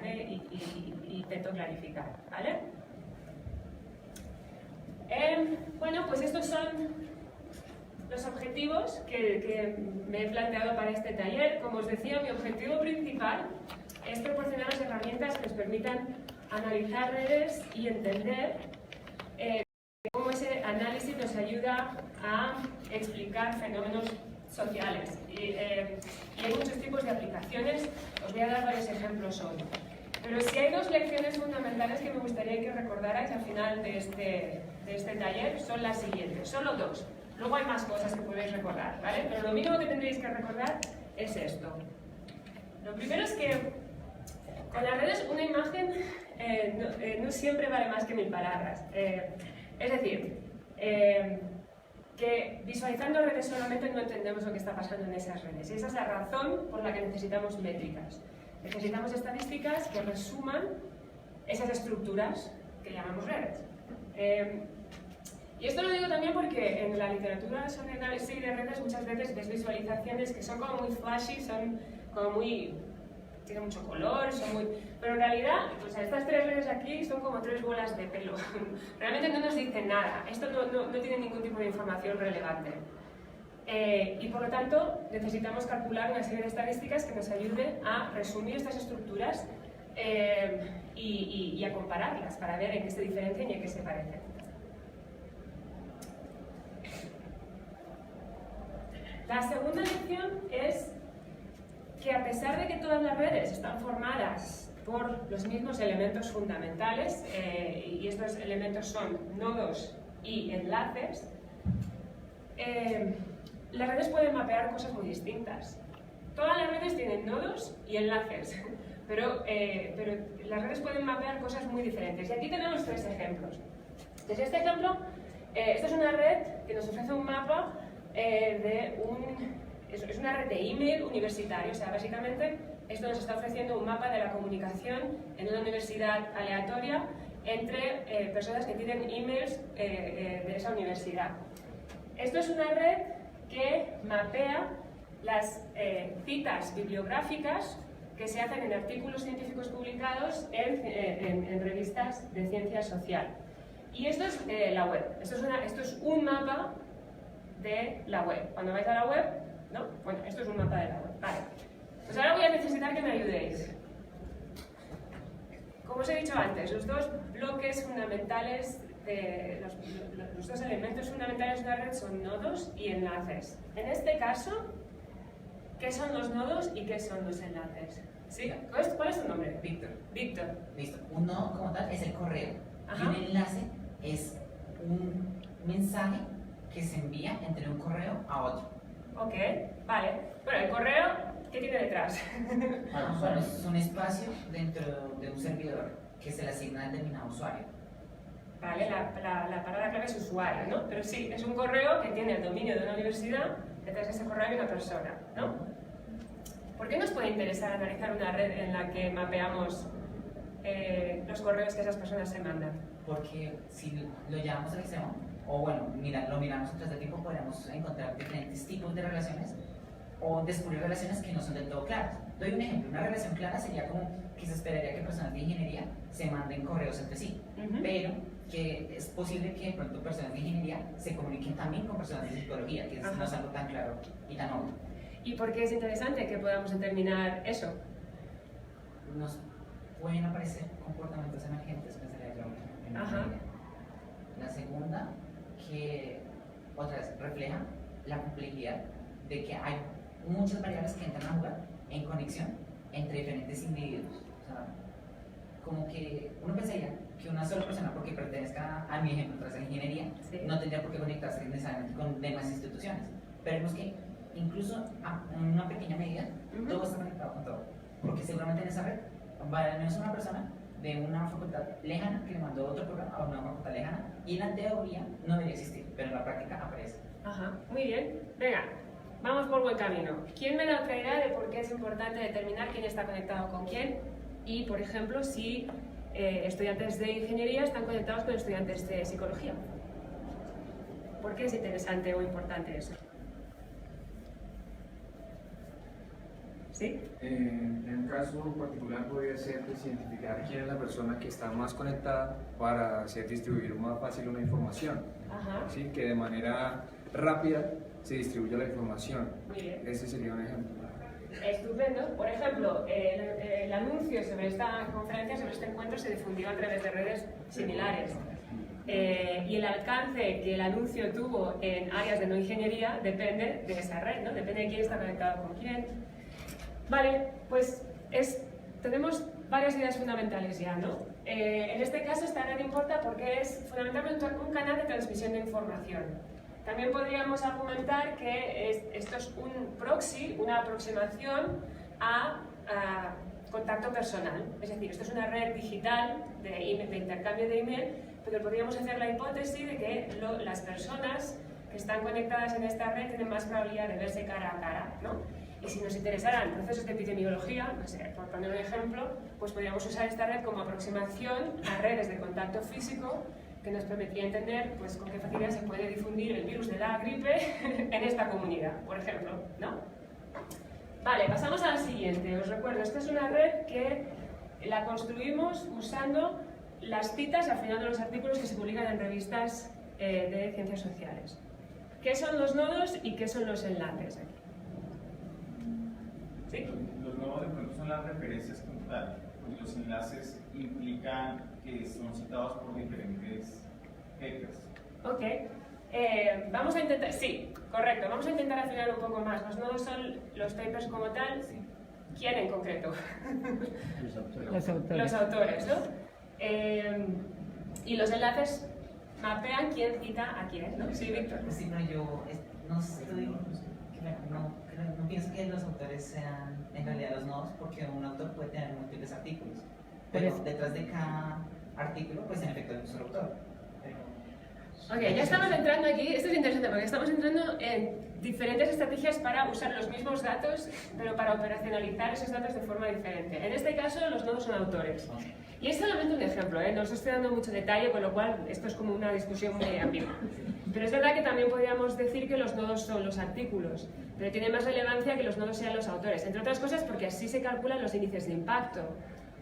explicarle y intento clarificar, ¿vale? Bueno, pues estos son los objetivos que me he planteado para este taller. Como os decía, mi objetivo principal es proporcionaros herramientas que os permitan analizar redes y entender cómo ese análisis nos ayuda a explicar fenómenos sociales. Y hay muchos tipos de aplicaciones, os voy a dar varios ejemplos hoy. Pero si hay dos lecciones fundamentales que me gustaría que recordarais al final de este taller, son las siguientes, solo dos. Luego hay más cosas que podéis recordar, ¿vale? Pero lo mínimo que tendréis que recordar es esto. Lo primero es que con las redes una imagen no siempre vale más que 1000 palabras. Es decir, que visualizando redes solamente no entendemos lo que está pasando en esas redes. Y esa es la razón por la que necesitamos métricas. Necesitamos estadísticas que resuman esas estructuras que llamamos redes. Y esto lo digo también porque en la literatura sobre análisis de redes muchas veces ves visualizaciones que son como muy flashy, son como muy... tienen mucho color, son muy... Pero en realidad, pues estas tres redes aquí son como 3 bolas de pelo. Realmente no nos dicen nada. Esto no tiene ningún tipo de información relevante. Y por lo tanto, necesitamos calcular una serie de estadísticas que nos ayude a resumir estas estructuras y a compararlas para ver en qué se diferencian y en qué se parecen. La segunda lección es que a pesar de que todas las redes están formadas por los mismos elementos fundamentales, y estos elementos son nodos y enlaces, las redes pueden mapear cosas muy distintas. Todas las redes tienen nodos y enlaces, pero las redes pueden mapear cosas muy diferentes. Y aquí tenemos 3 ejemplos. Desde este ejemplo, esta es una red que nos ofrece un mapa es una red de email universitario. O sea, básicamente esto nos está ofreciendo un mapa de la comunicación en una universidad aleatoria entre personas que tienen emails de esa universidad. Esto es una red que mapea las citas bibliográficas que se hacen en artículos científicos publicados en revistas de ciencia social. Y esto es la web. Esto es un mapa de la web. Cuando vais a la web, ¿no? Bueno, esto es un mapa de la web. Vale. Pues ahora voy a necesitar que me ayudéis. Como os he dicho antes, los dos bloques fundamentales, los dos elementos fundamentales de una red son nodos y enlaces. En este caso, ¿qué son los nodos y qué son los enlaces? ¿Sí? ¿Cuál es tu nombre? Víctor. Víctor. Listo. Un nodo como tal es el correo. Ajá. Y un enlace es un mensaje que se envía entre un correo a otro. Ok, vale. Bueno, el correo, ¿qué tiene detrás? Bueno, es un espacio dentro de un servidor que se le asigna a determinado usuario. Vale, la palabra clave es usuario, ¿no? Pero sí, es un correo que tiene el dominio de una universidad, detrás de ese correo hay una persona, ¿no? ¿Por qué nos puede interesar analizar una red en la que mapeamos los correos que esas personas se mandan? Porque si lo llevamos al extremo, o bueno, lo miramos atrás de tiempo, podríamos encontrar diferentes tipos de relaciones o descubrir relaciones que no son del todo claras. Doy un ejemplo, una relación clara sería como que se esperaría que personas de ingeniería se manden correos entre sí, pero que es posible que de pronto personas de ingeniería se comuniquen también con personas de psicología, que no es algo tan claro y tan obvio. ¿Y por qué es interesante que podamos determinar eso? Nos pueden aparecer comportamientos emergentes, pensaría yo, en la ingeniería. La segunda, que otra vez refleja la complejidad de que hay muchas variables que entran a jugar en conexión entre diferentes individuos. O sea, como que uno pensaría que una sola persona, porque pertenezca a mi ejemplo, tras la ingeniería, no tendría por qué conectarse necesariamente con demás instituciones. Pero vemos que incluso en una pequeña medida, todo está conectado con todo. Porque seguramente en esa red va al menos una persona de una facultad lejana que le mandó otro programa a una facultad lejana, y en la teoría no debería existir, pero en la práctica aparece. Ajá, muy bien. Venga, vamos por buen camino. ¿Quién me da otra idea de por qué es importante determinar quién está conectado con quién? Y, por ejemplo, si estudiantes de ingeniería están conectados con estudiantes de psicología. ¿Por qué es interesante o importante eso? ¿Sí? En un caso particular podría ser pues, identificar quién es la persona que está más conectada para hacer distribuir más fácil una información. Ajá. ¿Sí? Que de manera rápida se distribuya la información. Muy bien. Ese sería un ejemplo. Estupendo. Por ejemplo, el anuncio sobre esta conferencia, sobre este encuentro, se difundió a través de redes similares. Y el alcance que el anuncio tuvo en áreas de no ingeniería depende de esa red, ¿no? Depende de quién está conectado con quién. Vale, pues tenemos varias ideas fundamentales ya, ¿no? En este caso esta red importa porque es fundamentalmente un canal de transmisión de información. También podríamos argumentar que esto es un proxy, una aproximación a contacto personal. Es decir, esto es una red digital de intercambio de email, pero podríamos hacer la hipótesis de que las personas que están conectadas en esta red tienen más probabilidad de verse cara a cara, ¿no? Y si nos interesaran procesos de epidemiología, no sé, por poner un ejemplo, pues podríamos usar esta red como aproximación a redes de contacto físico que nos permitiría entender pues, con qué facilidad se puede difundir el virus de la gripe en esta comunidad, por ejemplo, ¿no? Vale, pasamos a la siguiente. Os recuerdo, esta es una red que la construimos usando las citas al final de los artículos que se publican en revistas de ciencias sociales. ¿Qué son los nodos y qué son los enlaces? ¿Sí? Los nodos de pronto son las referencias como tal, pues los enlaces implican que son citados por diferentes papers. Ok. Vamos a intentar, sí, correcto, vamos a intentar afinar un poco más. Los nodos son los papers como tal. ¿Quién en concreto? Los autores, ¿no? Y los enlaces mapean quién cita a quién, ¿no? Sí, Víctor. Sí, no, yo no estoy, no pienso que los autores sean en realidad los nodos, porque un autor puede tener múltiples artículos, pero detrás de cada artículo, pues en efecto hay un solo autor. Ok, ya estamos entrando aquí, esto es interesante porque estamos entrando en diferentes estrategias para usar los mismos datos, pero para operacionalizar esos datos de forma diferente. En este caso, los nodos son autores. Y es solamente un ejemplo, no os estoy dando mucho detalle, con lo cual esto es como una discusión muy ambigua. Pero es verdad que también podríamos decir que los nodos son los artículos, pero tiene más relevancia que los nodos sean los autores, entre otras cosas porque así se calculan los índices de impacto.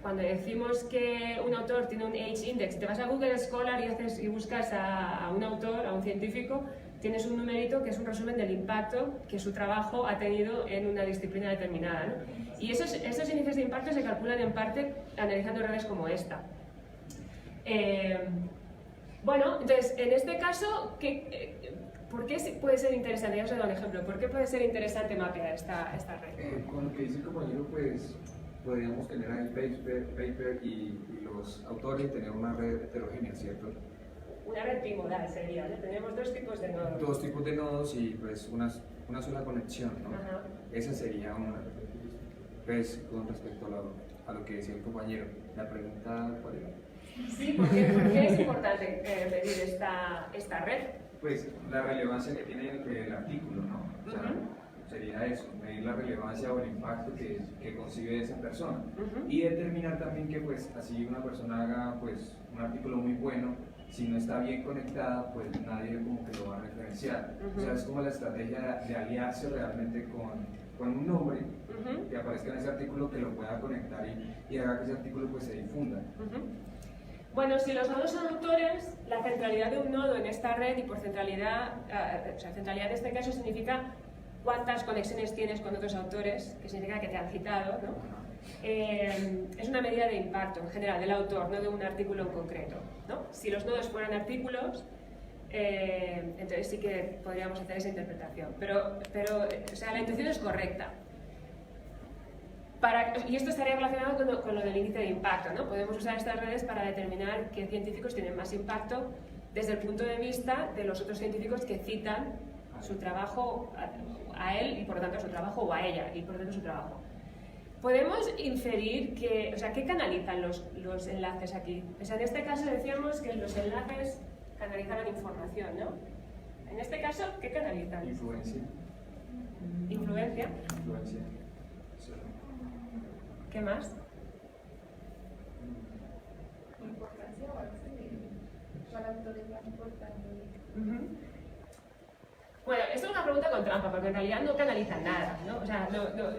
Cuando decimos que un autor tiene un H-index, te vas a Google Scholar y buscas a un autor, a un científico, tienes un numerito que es un resumen del impacto que su trabajo ha tenido en una disciplina determinada, ¿no? Y esos índices de impacto se calculan en parte analizando redes como esta. Bueno, entonces, en este caso, ¿por qué puede ser interesante? Ya os he dado un ejemplo. ¿Por qué puede ser interesante mapear esta red? Con lo que dice el compañero, pues podríamos tener ahí paper y los autores tener una red heterogénea, ¿cierto? Una red bimodal sería, ¿no? Tenemos dos tipos de nodos. Dos tipos de nodos y pues una sola conexión, ¿no? Ajá. Esa sería una. Pues con respecto a lo que decía el compañero, la pregunta, ¿cuál era? Sí, ¿por qué es importante medir esta red? Pues la relevancia que tiene el artículo, ¿no? O sea, sería eso, medir la relevancia o el impacto que concibe esa persona. Y determinar también que pues así una persona haga pues un artículo muy bueno, si no está bien conectada, pues nadie como que lo va a referenciar. O sea, es como la estrategia de aliarse realmente con un nombre que aparezca en ese artículo, que lo pueda conectar y haga que ese artículo pues se difunda. Bueno, si los nodos son autores, la centralidad de un nodo en esta red, y por centralidad, o sea, centralidad en este caso significa cuántas conexiones tienes con otros autores, que significa que te han citado, ¿no? Es una medida de impacto en general del autor, no de un artículo en concreto, ¿no? Si los nodos fueran artículos, entonces sí que podríamos hacer esa interpretación, pero o sea, la intuición es correcta. Y esto estaría relacionado con lo del índice de impacto, ¿no? Podemos usar estas redes para determinar qué científicos tienen más impacto desde el punto de vista de los otros científicos que citan su trabajo a él y por lo tanto su trabajo, o a ella y por lo tanto su trabajo. Podemos inferir que, o sea, ¿qué canalizan los enlaces aquí? O sea, en este caso decíamos que los enlaces canalizaban información, ¿no? En este caso, ¿qué canalizan? Influencia. ¿Influencia? Influencia. Sí. ¿Qué más? Importancia o algo así, para autores más importantes. Bueno, esto es una pregunta pregunta con trampa, porque en realidad no canalizan nada, ¿no? O sea,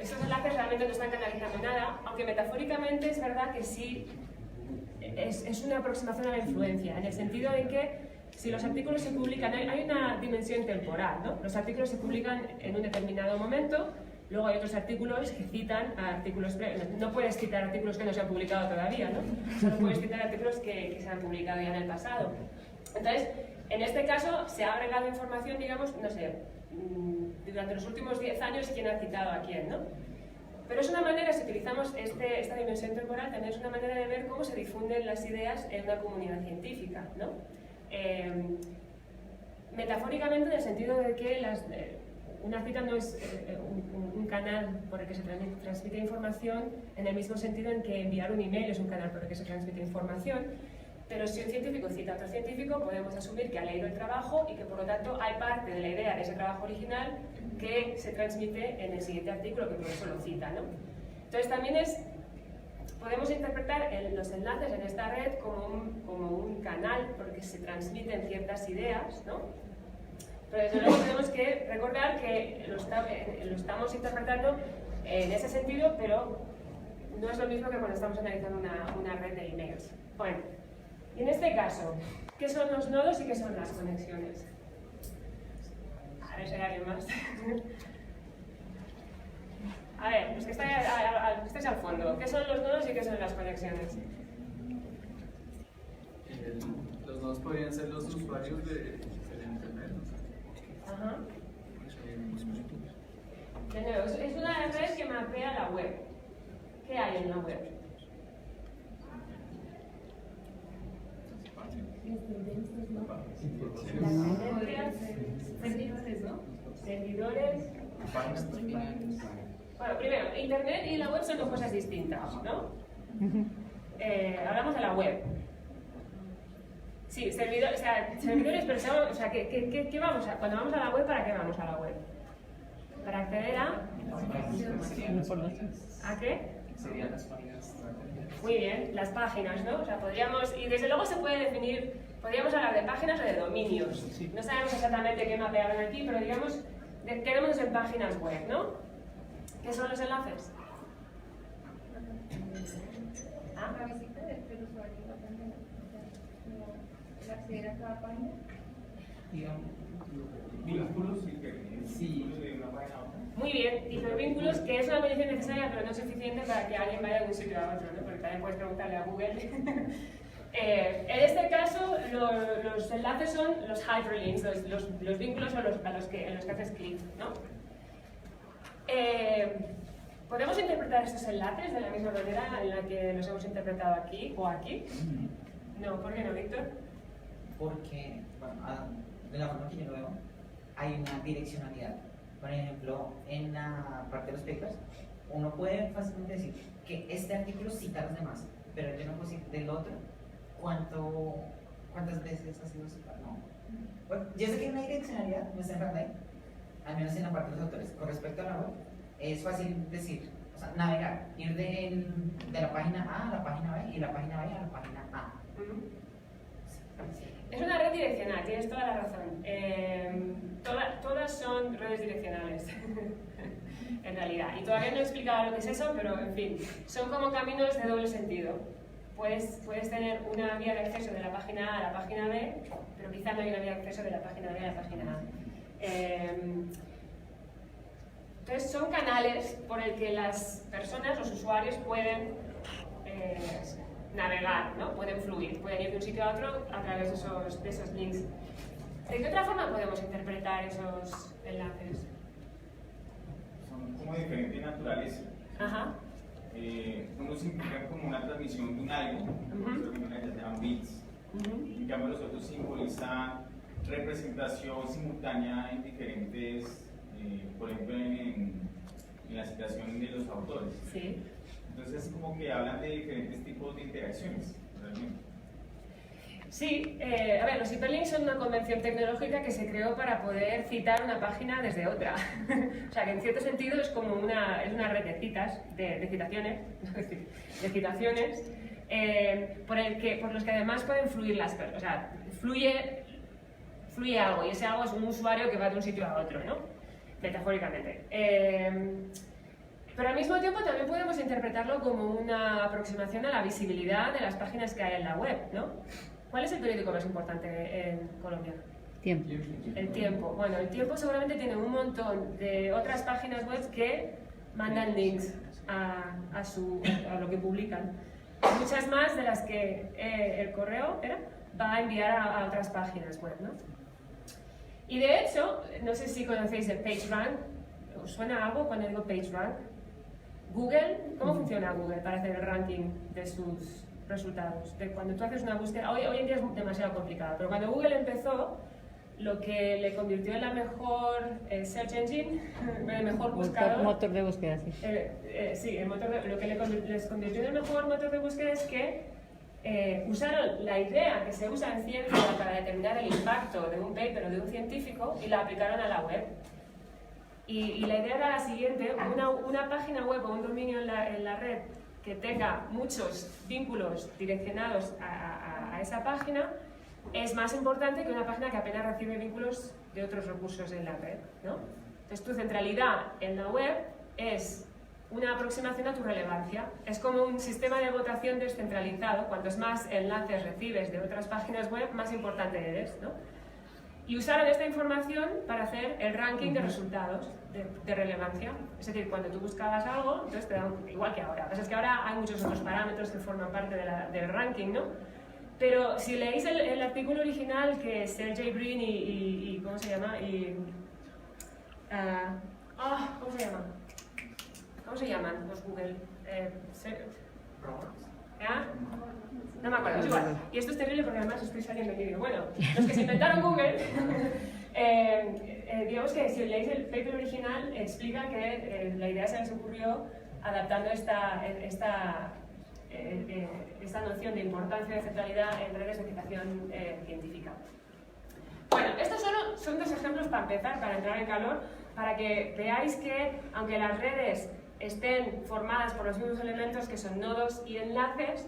esos enlaces realmente no están canalizando nada, aunque metafóricamente es verdad que sí es una aproximación a la influencia, en el sentido de que si los artículos se publican, hay una dimensión temporal, ¿no? Los artículos se publican en un determinado momento, luego hay otros artículos que citan a artículos previos. No puedes citar artículos que no se han publicado todavía, ¿no? Solo puedes citar artículos que se han publicado ya en el pasado. Entonces, en este caso, se ha agregado información, digamos, no sé, durante los últimos 10 años quién ha citado a quién, ¿no? Pero es una manera, si utilizamos esta dimensión temporal, también es una manera de ver cómo se difunden las ideas en una comunidad científica, ¿no? Metafóricamente, en el sentido de que una cita no es un canal por el que se transmite información en el mismo sentido en que enviar un email es un canal por el que se transmite información, pero si un científico cita a otro científico, podemos asumir que ha leído el trabajo y que por lo tanto hay parte de la idea de ese trabajo original que se transmite en el siguiente artículo, que por eso lo cita, ¿no? Entonces también podemos interpretar los enlaces en esta red como un canal por el que se transmiten ciertas ideas, ¿no? Pero desde luego tenemos que recordar que lo estamos interpretando en ese sentido, pero no es lo mismo que cuando estamos analizando una red de emails. Bueno, y en este caso, ¿qué son los nodos y qué son las conexiones? A ver si hay alguien más. A ver, los que estáis al fondo, ¿qué son los nodos y qué son las conexiones? Los nodos podrían ser los usuarios de Internet. Ajá. De nuevo, es una red que mapea la web. ¿Qué hay en la web? Servidores, ¿no? Servidores. Bueno, primero, Internet y la web son dos cosas distintas, ¿no? Hablamos de la web. Sí, servidores, pero ¿qué vamos a, cuando vamos a la web, ¿para qué vamos a la web? Para acceder a... ¿A qué? Serían las páginas. Muy bien, las páginas, ¿no? O sea, podríamos, y desde luego se puede definir, podríamos hablar de páginas o de dominios. No sabemos exactamente qué mapearon aquí, pero digamos, quedémonos en páginas web, ¿no? ¿Qué son los enlaces? La visita del usuario también, el acceder a cada página. Vínculos internos. Sí. De una página a otra. Muy bien, hipervínculos, que es una condición necesaria, pero no suficiente para que alguien vaya de un sitio a otro, ¿no? Porque también puedes preguntarle a Google. En este caso, los enlaces son los hyperlinks, los vínculos en los que haces clic, ¿no? ¿Podemos interpretar estos enlaces de la misma manera en la que los hemos interpretado aquí o aquí? No, ¿por qué no, Víctor? Porque, bueno, de la forma que yo lo veo, hay una direccionalidad. Por ejemplo, en la parte de los papers, uno puede fácilmente decir que este artículo cita a los demás, pero yo no puedo decir del otro cuántas veces ha sido citado. No. Bueno, yo sé que hay una direccionalidad, no está en verdad, al menos en la parte de los autores. Con respecto a la web, es fácil decir, o sea, navegar, ir de la página A a la página B y la página B a la página A. Es una red direccional, tienes toda la razón. Todas son redes direccionales, en realidad. Y todavía no he explicado lo que es eso, pero en fin, son como caminos de doble sentido. Puedes tener una vía de acceso de la página A a la página B, pero quizá no hay una vía de acceso de la página B a la página A. Entonces son canales por el que las personas, los usuarios, pueden navegar, ¿no? Pueden fluir, pueden ir de un sitio a otro a través de esos links. ¿De qué otra forma podemos interpretar esos enlaces? Son como de diferente naturaleza. Ajá. Unos implican como una transmisión de un algo, creo que ya se llaman bits. En cambio los otros simbolizan representación simultánea en diferentes, por ejemplo en la citación de los autores. Sí. Entonces como que hablan de diferentes tipos de interacciones, realmente. Sí, a ver, los hiperlinks son una convención tecnológica que se creó para poder citar una página desde otra. O sea, que en cierto sentido es como una red de citas, de citaciones, por los que además pueden fluir las personas. O sea, fluye algo y ese algo es un usuario que va de un sitio a otro, ¿no? metafóricamente. Pero al mismo tiempo también podemos interpretarlo como una aproximación a la visibilidad de las páginas que hay en la web, ¿no? ¿Cuál es el periódico más importante en Colombia? Tiempo. El Tiempo. Bueno, El Tiempo seguramente tiene un montón de otras páginas web que mandan links a lo que publican. Muchas más de las que el correo va a enviar a otras páginas web, ¿no? Y de hecho, no sé si conocéis el PageRank. ¿Os suena algo cuando digo PageRank? Google, ¿cómo funciona Google para hacer el ranking de sus resultados? De cuando tú haces una búsqueda, hoy en día es demasiado complicado, pero cuando Google empezó, lo que le convirtió en la mejor search engine, el mejor buscador. Motor de búsqueda, sí. Sí, lo que les convirtió en el mejor motor de búsqueda es que usaron la idea que se usa en ciencia para determinar el impacto de un paper o de un científico y la aplicaron a la web. Y la idea era la siguiente: una página web o un dominio en la red que tenga muchos vínculos direccionados a esa página es más importante que una página que apenas recibe vínculos de otros recursos en la red, ¿no? Entonces, tu centralidad en la web es una aproximación a tu relevancia. Es como un sistema de votación descentralizado. Cuantos más enlaces recibes de otras páginas web, más importante eres, ¿no? Y usaron esta información para hacer el ranking de resultados de relevancia. Es decir, cuando tú buscabas algo, entonces te dan, igual que ahora. Lo que pasa es que ahora hay muchos otros parámetros que forman parte del ranking, ¿no? Pero si leéis el artículo original que Sergey Brin y ¿cómo se llama? ¿Cómo se llama? ¿Cómo se llaman los Google? ¿Ah? No me acuerdo, es igual. Y esto es terrible porque además estoy saliendo aquí. Bueno, los que se inventaron Google, digamos que si leéis el paper original, explica que la idea se les ocurrió adaptando esta noción de importancia de centralidad en redes de citación científica. Bueno, estos solo son dos ejemplos para empezar, para entrar en calor, para que veáis que, aunque las redes estén formadas por los mismos elementos que son nodos y enlaces,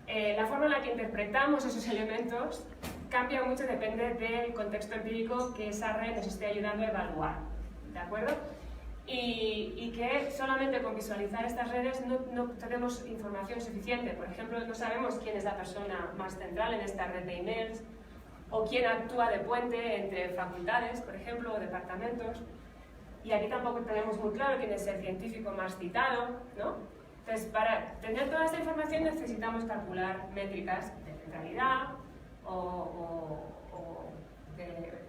la forma en la que interpretamos esos elementos cambia mucho, depende del contexto empírico que esa red nos esté ayudando a evaluar, ¿de acuerdo? Y que solamente con visualizar estas redes no tenemos información suficiente. Por ejemplo, no sabemos quién es la persona más central en esta red de emails, o quién actúa de puente entre facultades, por ejemplo, o departamentos. Y aquí tampoco tenemos muy claro quién es el científico más citado, ¿no? Entonces, para tener toda esta información necesitamos calcular métricas de centralidad o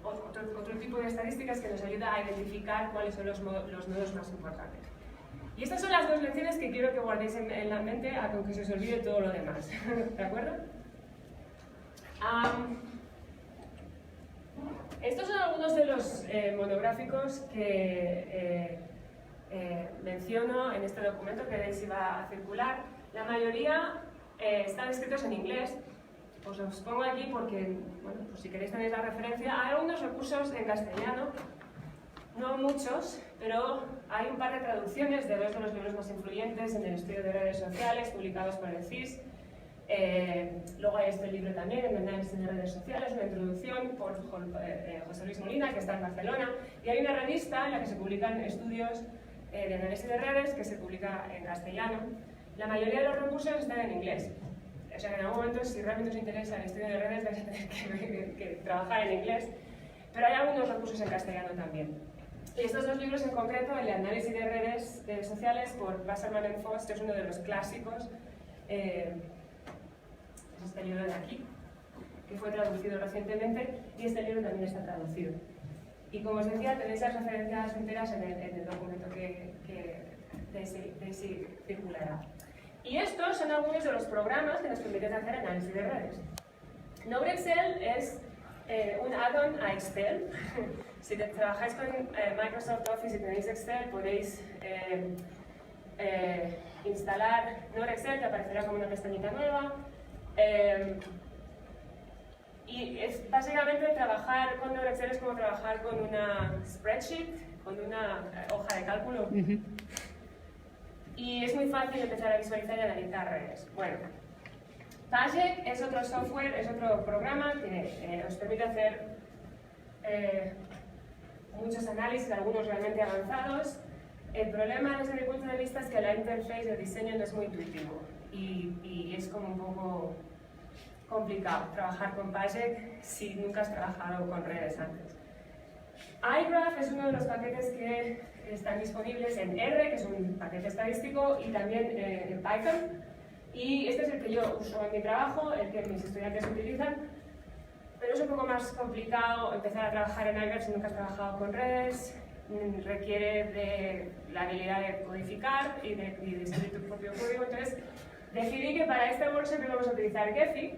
otro tipo de estadísticas que nos ayuda a identificar cuáles son los nodos más importantes. Y estas son las dos lecciones que quiero que guardéis en la mente, aunque se os olvide todo lo demás. ¿De acuerdo? Estos son algunos de los monográficos que menciono en este documento que Daisy va a circular. La mayoría están escritos en inglés. Os los pongo aquí porque, bueno, pues si queréis tener la referencia. Hay algunos recursos en castellano, no muchos, pero hay un par de traducciones de dos de los libros más influyentes en el estudio de redes sociales, publicados por el CIS. Luego hay este libro también, en análisis de redes sociales, una introducción por José Luis Molina, que está en Barcelona. Y hay una revista en la que se publican estudios de análisis de redes que se publica en castellano. La mayoría de los recursos están en inglés. O sea que en algún momento, si realmente os interesa el estudio de redes, vais a tener que trabajar en inglés. Pero hay algunos recursos en castellano también. Y estos dos libros en concreto, el de análisis de redes sociales por Wasserman and Foster, es uno de los clásicos. Es este libro de aquí, que fue traducido recientemente, y este libro también está traducido. Y como os decía, tenéis las referencias enteras en el documento que Daisy circulará. Y estos son algunos de los programas que nos permiten hacer análisis de redes. NodeXL es un add-on a Excel. Si trabajáis con Microsoft Office y tenéis Excel, podéis instalar NodeXL, que aparecerá como una pestañita nueva. Y es básicamente trabajar con NodeXL es como trabajar con una spreadsheet, con una hoja de cálculo. Y es muy fácil empezar a visualizar y analizar redes. Bueno, Pagec es otro software, es otro programa que nos permite hacer muchos análisis, algunos realmente avanzados. El problema desde mi punto de vista es que la interface de diseño no es muy intuitivo y es como un poco complicado trabajar con Pagek si nunca has trabajado con redes antes. iGraph es uno de los paquetes que están disponibles en R, que es un paquete estadístico, y también en Python. Y este es el que yo uso en mi trabajo, el que mis estudiantes utilizan. Pero es un poco más complicado empezar a trabajar en iGraph si nunca has trabajado con redes. Requiere de la habilidad de codificar y de escribir tu propio código. Entonces, decidí que para este workshop íbamos a utilizar Gephi,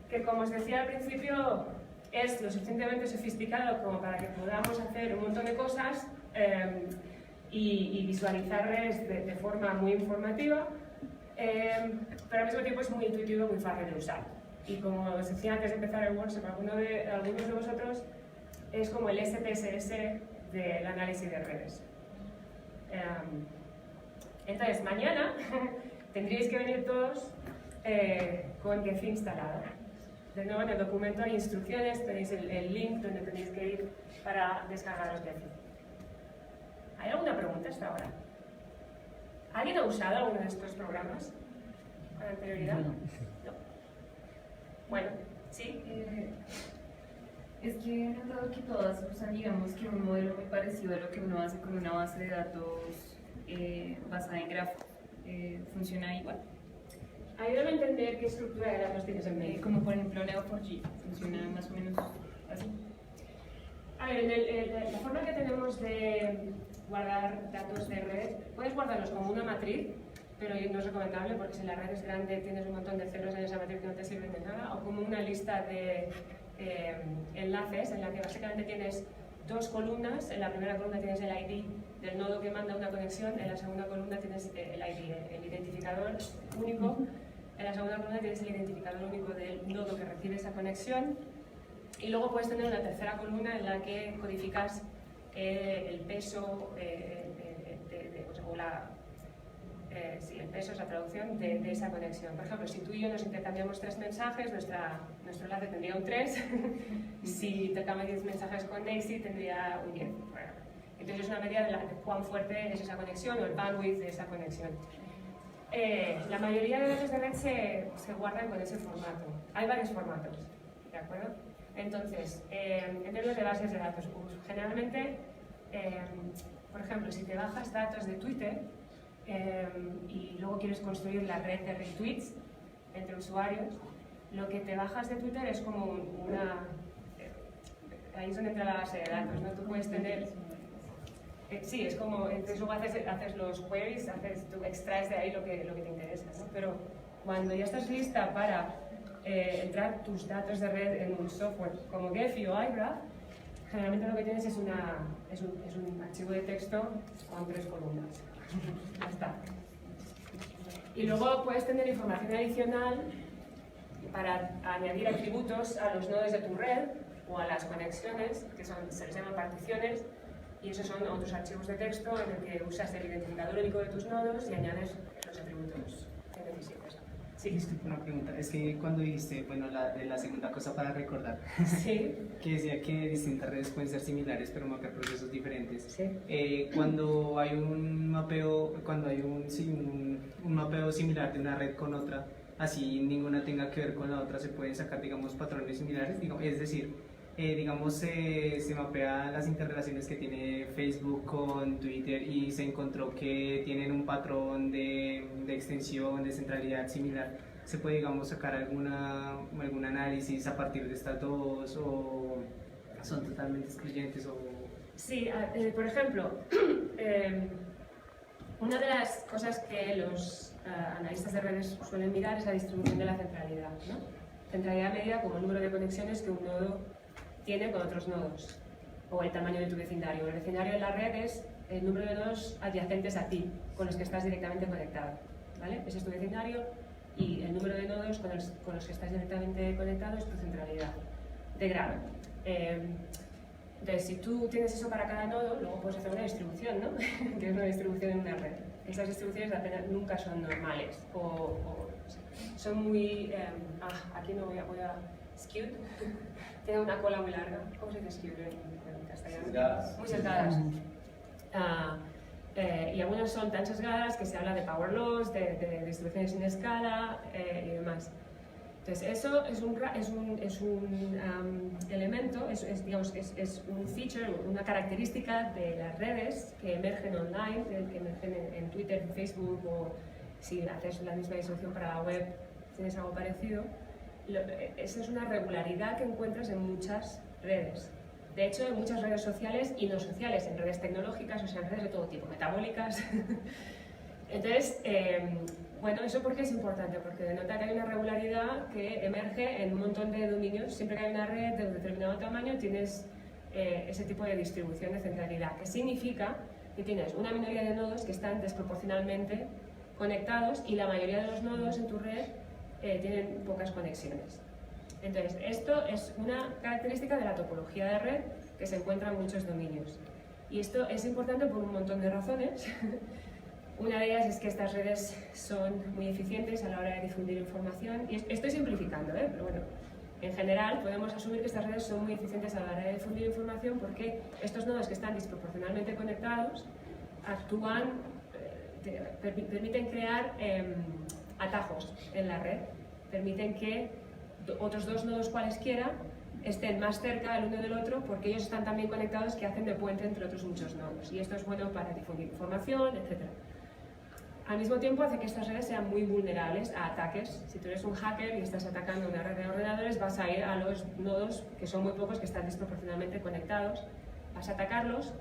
que como os decía al principio, es lo suficientemente sofisticado como para que podamos hacer un montón de cosas y visualizar redes de forma muy informativa, pero al mismo tiempo es muy intuitivo, muy fácil de usar. Y como os decía antes de empezar el workshop, algunos de vosotros es como el SPSS del análisis de redes. Entonces, mañana tendríais que venir todos con Gephi instalado. De nuevo, en el documento hay instrucciones, tenéis el link donde tenéis que ir para descargaros Gephi. ¿Hay alguna pregunta hasta ahora? ¿Alguien ha usado alguno de estos programas con anterioridad? No. Bueno, ¿sí? Es que he notado que todas usan, digamos, que un modelo muy parecido a lo que uno hace con una base de datos basada en grafos. ¿Funciona igual? Ayúdame a entender qué estructura de datos tienes en medio. Como por ejemplo Neo4j, ¿funciona más o menos así? A ver, la forma que tenemos de guardar datos de red, puedes guardarlos como una matriz, pero no es recomendable porque si la red es grande tienes un montón de ceros en esa matriz que no te sirven de nada, o como una lista de enlaces en la que básicamente tienes dos columnas. En la primera columna tienes el ID del nodo que manda una conexión, en la segunda columna tienes el ID, el identificador único, en la segunda columna tienes el identificador único del nodo que recibe esa conexión, y luego puedes tener una tercera columna en la que codificas el peso el peso es la traducción de esa conexión. Por ejemplo, si tú y yo nos intercambiamos 3 mensajes, nuestro enlace tendría un 3. Si intercambias 10 mensajes con Daisy, tendría un 10. Bueno, entonces es una medida de cuán fuerte es esa conexión o el bandwidth de esa conexión. La mayoría de datos de red se guardan con ese formato. Hay varios formatos, ¿de acuerdo? Entonces, en términos de bases de datos, generalmente, por ejemplo, si te bajas datos de Twitter, y luego quieres construir la red de retweets entre usuarios, lo que te bajas de Twitter es como ahí es donde entra la base de datos, ¿no? Tú puedes tener... sí, es como, entonces luego haces los queries, tú extraes de ahí lo que te interesa, ¿no? Pero cuando ya estás lista para entrar tus datos de red en un software como Gephi o iGraph, generalmente lo que tienes es un archivo de texto con 3 columnas. Ya está. Y luego puedes tener información adicional para añadir atributos a los nodos de tu red o a las conexiones, que se les llaman particiones, y esos son otros archivos de texto en el que usas el identificador único de tus nodos y añades los atributos que necesitas. Sí. Disculpe una pregunta, es que cuando dijiste, bueno, la segunda cosa para recordar, sí. que decía que distintas redes pueden ser similares pero mapear procesos diferentes. Sí. Cuando hay un mapeo, un mapeo similar de una red con otra, así ninguna tenga que ver con la otra, se pueden sacar, digamos, patrones similares, digamos, es decir, se mapean las interrelaciones que tiene Facebook con Twitter y se encontró que tienen un patrón de extensión, de centralidad similar. ¿Se puede, digamos, sacar algún análisis a partir de estas dos o son totalmente excluyentes? Sí, por ejemplo, una de las cosas que los analistas de redes suelen mirar es la distribución de la centralidad, ¿no? Centralidad medida como el número de conexiones que un nodo tiene con otros nodos, o el tamaño de tu vecindario. El vecindario en la red es el número de nodos adyacentes a ti, con los que estás directamente conectado, ¿vale? Ese es tu vecindario, y el número de nodos con los que estás directamente conectado es tu centralidad de grado. Entonces, si tú tienes eso para cada nodo, luego puedes hacer una distribución, ¿no? Que es una distribución en una red. Esas distribuciones apenas nunca son normales, o son muy... aquí no voy a skewed, tienen una cola muy larga. ¿Cómo se dice skewed en castellano? Sesgadas. Muy sesgadas. Y algunas son tan sesgadas que se habla de power laws, de distribuciones sin escala y demás. Entonces, eso es un elemento, es un feature, una característica de las redes que emergen online, que emergen en Twitter, en Facebook, o si haces la misma distribución para la web, tienes algo parecido. Esa es una regularidad que encuentras en muchas redes. De hecho, en muchas redes sociales y no sociales, en redes tecnológicas, o sea, en redes de todo tipo, metabólicas. Entonces, bueno, ¿eso por qué es importante? Porque denota que hay una regularidad que emerge en un montón de dominios. Siempre que hay una red de un determinado tamaño, tienes ese tipo de distribución de centralidad, que significa que tienes una minoría de nodos que están desproporcionalmente conectados y la mayoría de los nodos en tu red tienen pocas conexiones. Entonces, esto es una característica de la topología de red que se encuentra en muchos dominios. Y esto es importante por un montón de razones. Una de ellas es que estas redes son muy eficientes a la hora de difundir información. Y estoy simplificando, pero bueno, en general podemos asumir que estas redes son muy eficientes a la hora de difundir información porque estos nodos que están desproporcionalmente conectados actúan, permiten crear atajos en la red, permiten que otros dos nodos cualesquiera estén más cerca el uno del otro porque ellos están tan bien conectados que hacen de puente entre otros muchos nodos. Y esto es bueno para difundir información, etc. Al mismo tiempo hace que estas redes sean muy vulnerables a ataques. Si tú eres un hacker y estás atacando una red de ordenadores, vas a ir a los nodos, que son muy pocos, que están desproporcionalmente conectados, vas a atacarlos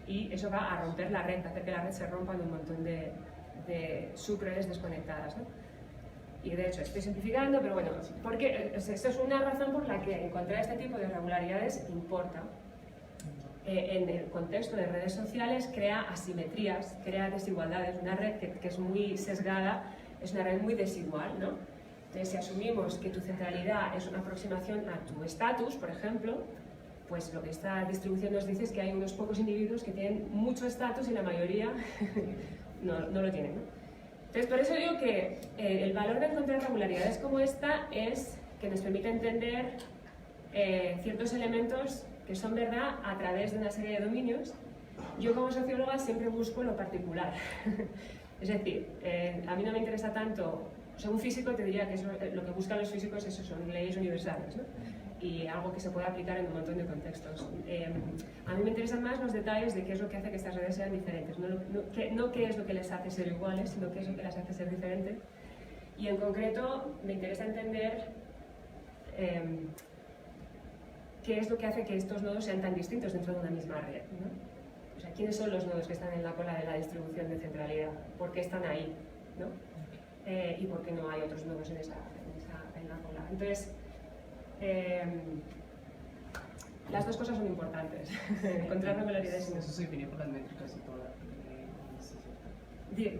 y eso va a romper la red, va a hacer que la red se rompa en un montón de subredes desconectadas, ¿no? Y de hecho estoy simplificando, pero bueno, porque esto es una razón por la que encontrar este tipo de irregularidades importa. En el contexto de redes sociales crea asimetrías, crea desigualdades. Una red que es muy sesgada es una red muy desigual, ¿no? Entonces, si asumimos que tu centralidad es una aproximación a tu estatus, por ejemplo, pues lo que esta distribución nos dice es que hay unos pocos individuos que tienen mucho estatus y la mayoría no lo tienen, ¿no? Entonces, por eso digo que el valor de encontrar regularidades como esta es que nos permite entender ciertos elementos que son verdad a través de una serie de dominios. Yo como socióloga siempre busco lo particular. Es decir, a mí no me interesa tanto, o sea, un físico te diría que eso, lo que buscan los físicos eso son leyes universales, ¿no? Y algo que se puede aplicar en un montón de contextos. A mí me interesan más los detalles de qué es lo que hace que estas redes sean diferentes, no qué es lo que les hace ser iguales, sino qué es lo que las hace ser diferentes. Y en concreto me interesa entender qué es lo que hace que estos nodos sean tan distintos dentro de una misma red, ¿no? O sea, ¿quiénes son los nodos que están en la cola de la distribución de centralidad? ¿Por qué están ahí, ¿no? Y por qué no hay otros nodos en la cola. Entonces, las dos cosas son importantes. Encontrar regularidades. Eso se define por las métricas y todo.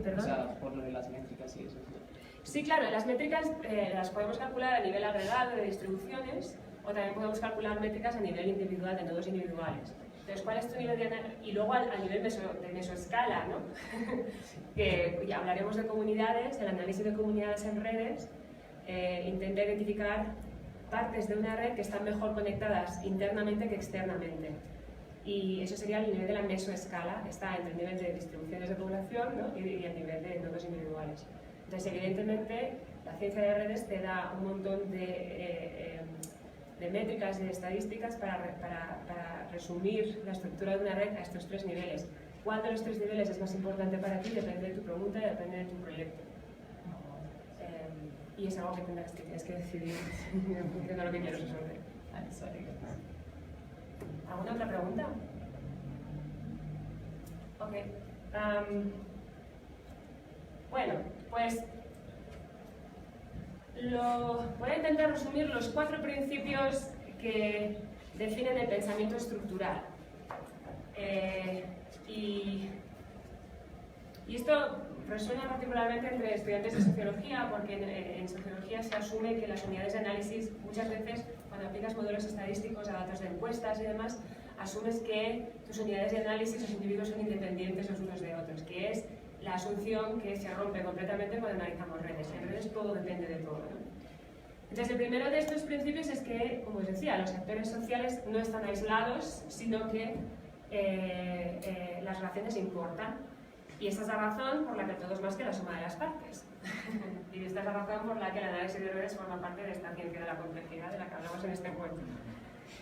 ¿Perdón? O sea, por lo de las métricas y eso. Sí, claro, las métricas las podemos calcular a nivel agregado de distribuciones o también podemos calcular métricas a nivel individual, de nodos individuales. Entonces, ¿cuál es tu nivel de análisis? Y luego a nivel de mesoescala, ¿no? Que ya hablaremos de comunidades, el análisis de comunidades en redes, intenta identificar partes de una red que están mejor conectadas internamente que externamente. Y eso sería el nivel de la mesoescala, está entre el nivel de distribuciones de población, ¿no? y el nivel de nodos individuales. Entonces, evidentemente, la ciencia de redes te da un montón de métricas y de estadísticas para resumir la estructura de una red a estos tres niveles. ¿Cuál de los tres niveles es más importante para ti? Depende de tu pregunta y depende de tu proyecto. Y es algo que tienes que decidir en función de lo que quieres resolver. ¿Alguna otra pregunta? Ok. Bueno, pues voy a intentar resumir los 4 principios que definen el pensamiento estructural. Y esto resuena particularmente entre estudiantes de sociología, porque en sociología se asume que las unidades de análisis, muchas veces cuando aplicas modelos estadísticos a datos de encuestas y demás, asumes que tus unidades de análisis, los individuos son independientes los unos de otros, que es la asunción que se rompe completamente cuando analizamos redes. En redes todo depende de todo, ¿no? Entonces, el primero de estos principios es que, como os decía, los actores sociales no están aislados, sino que las relaciones importan. Y esta es la razón por la que todo es más que la suma de las partes. Y esta es la razón por la que el análisis de redes forma parte de esta ciencia de la complejidad de la que hablamos en este encuentro.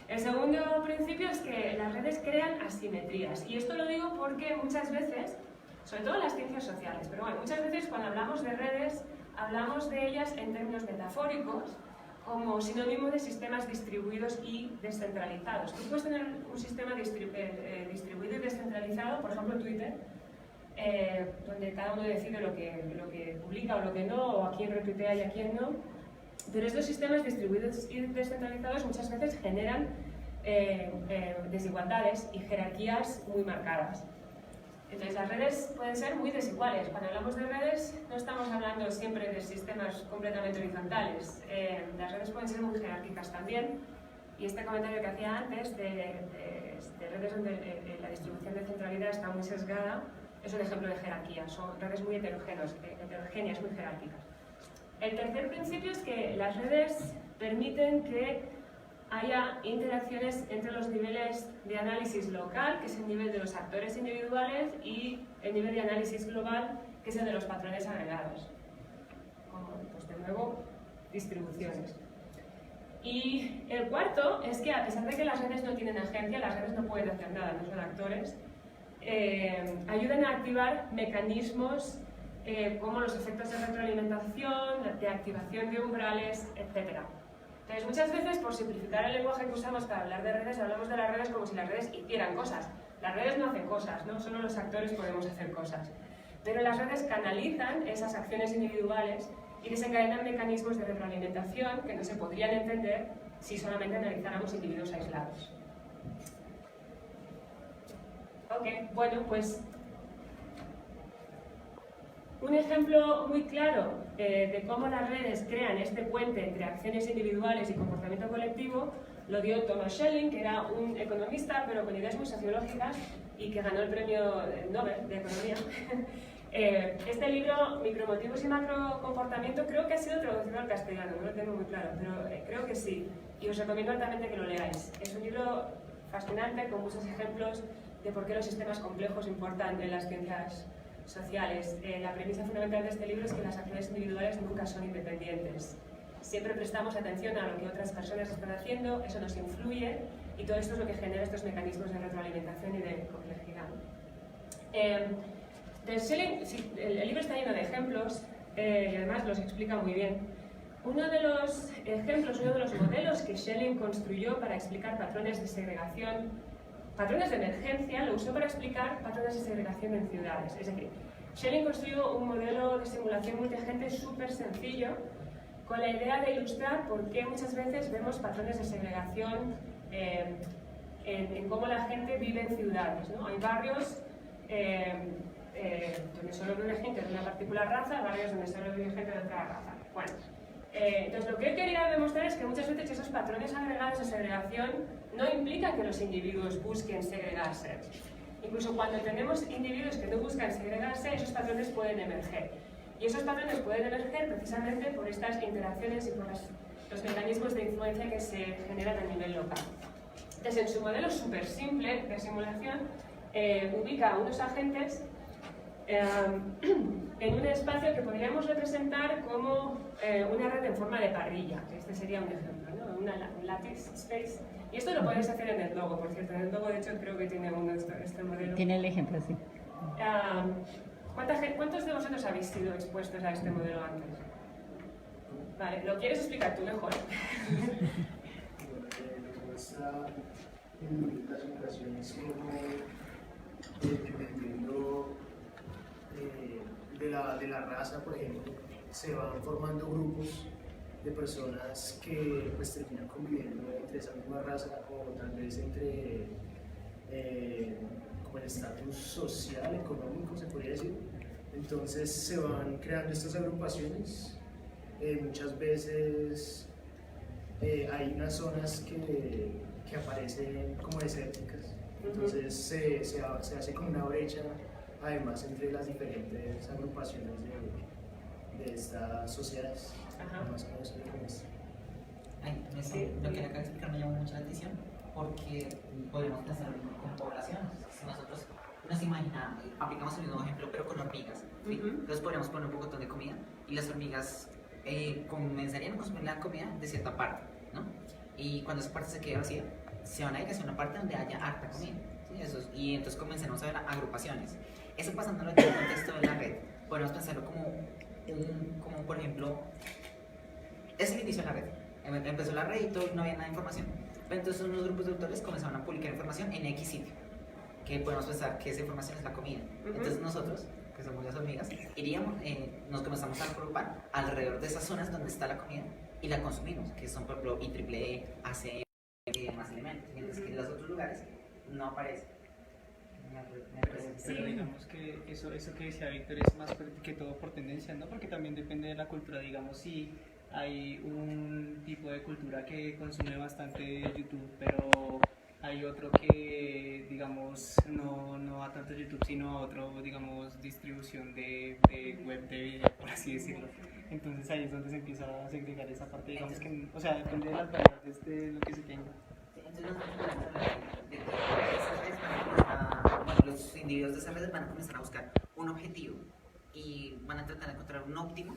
El segundo principio es que las redes crean asimetrías. Y esto lo digo porque muchas veces, sobre todo en las ciencias sociales, pero bueno, muchas veces cuando hablamos de redes, hablamos de ellas en términos metafóricos, como sinónimo de sistemas distribuidos y descentralizados. Tú puedes tener un sistema distribuido y descentralizado, por ejemplo Twitter, donde cada uno decide lo que publica o lo que no, o a quién retuitea y a quién no, pero estos sistemas distribuidos y descentralizados muchas veces generan desigualdades y jerarquías muy marcadas. Entonces las redes pueden ser muy desiguales. Cuando hablamos de redes no estamos hablando siempre de sistemas completamente horizontales. Las redes pueden ser muy jerárquicas también. Y este comentario que hacía antes de redes donde la distribución de centralidad está muy sesgada es un ejemplo de jerarquía. Son redes muy heterogéneas, muy jerárquicas. El tercer principio es que las redes permiten que haya interacciones entre los niveles de análisis local, que es el nivel de los actores individuales, y el nivel de análisis global, que es el de los patrones agregados. Como, pues de nuevo, distribuciones. Y el cuarto es que, a pesar de que las redes no tienen agencia, las redes no pueden hacer nada, no son actores, ayudan a activar mecanismos como los efectos de retroalimentación, de activación de umbrales, etc. Entonces, muchas veces, por simplificar el lenguaje que usamos para hablar de redes, hablamos de las redes como si las redes hicieran cosas. Las redes no hacen cosas, ¿no? Solo los actores podemos hacer cosas. Pero las redes canalizan esas acciones individuales y desencadenan mecanismos de retroalimentación que no se podrían entender si solamente analizáramos individuos aislados. Ok, bueno, pues un ejemplo muy claro de cómo las redes crean este puente entre acciones individuales y comportamiento colectivo lo dio Thomas Schelling, que era un economista pero con ideas muy sociológicas y que ganó el premio Nobel de Economía. Este libro, Micromotivos y Macrocomportamiento, creo que ha sido traducido al castellano, no lo tengo muy claro, pero creo que sí, y os recomiendo altamente que lo leáis. Es un libro fascinante con muchos ejemplos de por qué los sistemas complejos importan en las ciencias sociales. La premisa fundamental de este libro es que las acciones individuales nunca son independientes. Siempre prestamos atención a lo que otras personas están haciendo, eso nos influye y todo esto es lo que genera estos mecanismos de retroalimentación y de complejidad. El libro está lleno de ejemplos y además los explica muy bien. Uno de los ejemplos, uno de los modelos que Schelling construyó para explicar patrones de segregación, patrones de emergencia, lo usó para explicar patrones de segregación en ciudades. Es decir, Schelling construyó un modelo de simulación multiagente súper sencillo con la idea de ilustrar por qué muchas veces vemos patrones de segregación en cómo la gente vive en ciudades, ¿no? Hay barrios donde solo vive gente de una particular raza, barrios donde solo vive gente de otra raza. Bueno, entonces lo que él quería demostrar es que muchas veces esos patrones agregados de segregación no implican que los individuos busquen segregarse. Incluso cuando tenemos individuos que no buscan segregarse, esos patrones pueden emerger. Y esos patrones pueden emerger precisamente por estas interacciones y por los mecanismos de influencia que se generan a nivel local. Entonces, en su modelo súper simple de simulación, ubica a unos agentes en un espacio que podríamos representar como una red en forma de parrilla. Este sería un ejemplo, ¿no? Un lattice space. Y esto lo podéis hacer en el logo, por cierto. En el logo, de hecho, creo que tiene este modelo. Tiene el ejemplo, sí. ¿Cuántos de vosotros habéis sido expuestos a este modelo antes? Vale, ¿lo quieres explicar tú mejor? Bueno, muestra en las ocasiones como dependiendo de la raza, por ejemplo, se van formando grupos de personas que pues terminan conviviendo entre esa misma raza o tal vez entre como el estatus social, económico, se podría decir. Entonces se van creando estas agrupaciones. Muchas veces hay unas zonas que aparecen como desérticas. Entonces se hace como una brecha, además, entre las diferentes agrupaciones de estas sociedades. Más conocidas como esta. Eso, Sí. lo que le acabo de explicar me llamó mucho la atención porque podemos pensar con poblaciones. Si nosotros nos imaginamos, aplicamos el mismo ejemplo, pero con hormigas. ¿Sí? Ujú. Entonces podríamos poner un poco de comida y las hormigas comenzarían a consumir la comida de cierta parte, ¿no? Y cuando esa parte se quede vacía, se van a ir hacia una parte donde haya harta comida. ¿Sí? Y entonces comenzaremos a ver agrupaciones. Eso pasándolo en el contexto de la red, podemos pensarlo como por ejemplo, es el inicio de la red. Empezó la red y todo, no había nada de información. Pero entonces unos grupos de autores comenzaron a publicar información en X sitio, que podemos pensar que esa información es la comida. Entonces nosotros, que somos las hormigas, nos comenzamos a agrupar alrededor de esas zonas donde está la comida y la consumimos, que son por ejemplo IEEE, AC, más elementos, mientras que en los otros lugares no aparece. Pero digamos que eso que decía Víctor es más que todo por tendencia, ¿no? Porque también depende de la cultura, digamos, si hay un tipo de cultura que consume bastante YouTube, pero hay otro que, digamos, no va tanto a YouTube, sino a otro, digamos, distribución de web, de video, por así decirlo. Entonces ahí es donde se empieza a segregar esa parte, digamos que, o sea, depende de las variantes de lo que se tenga. Los individuos de esa red van a comenzar a buscar un objetivo y van a tratar de encontrar un óptimo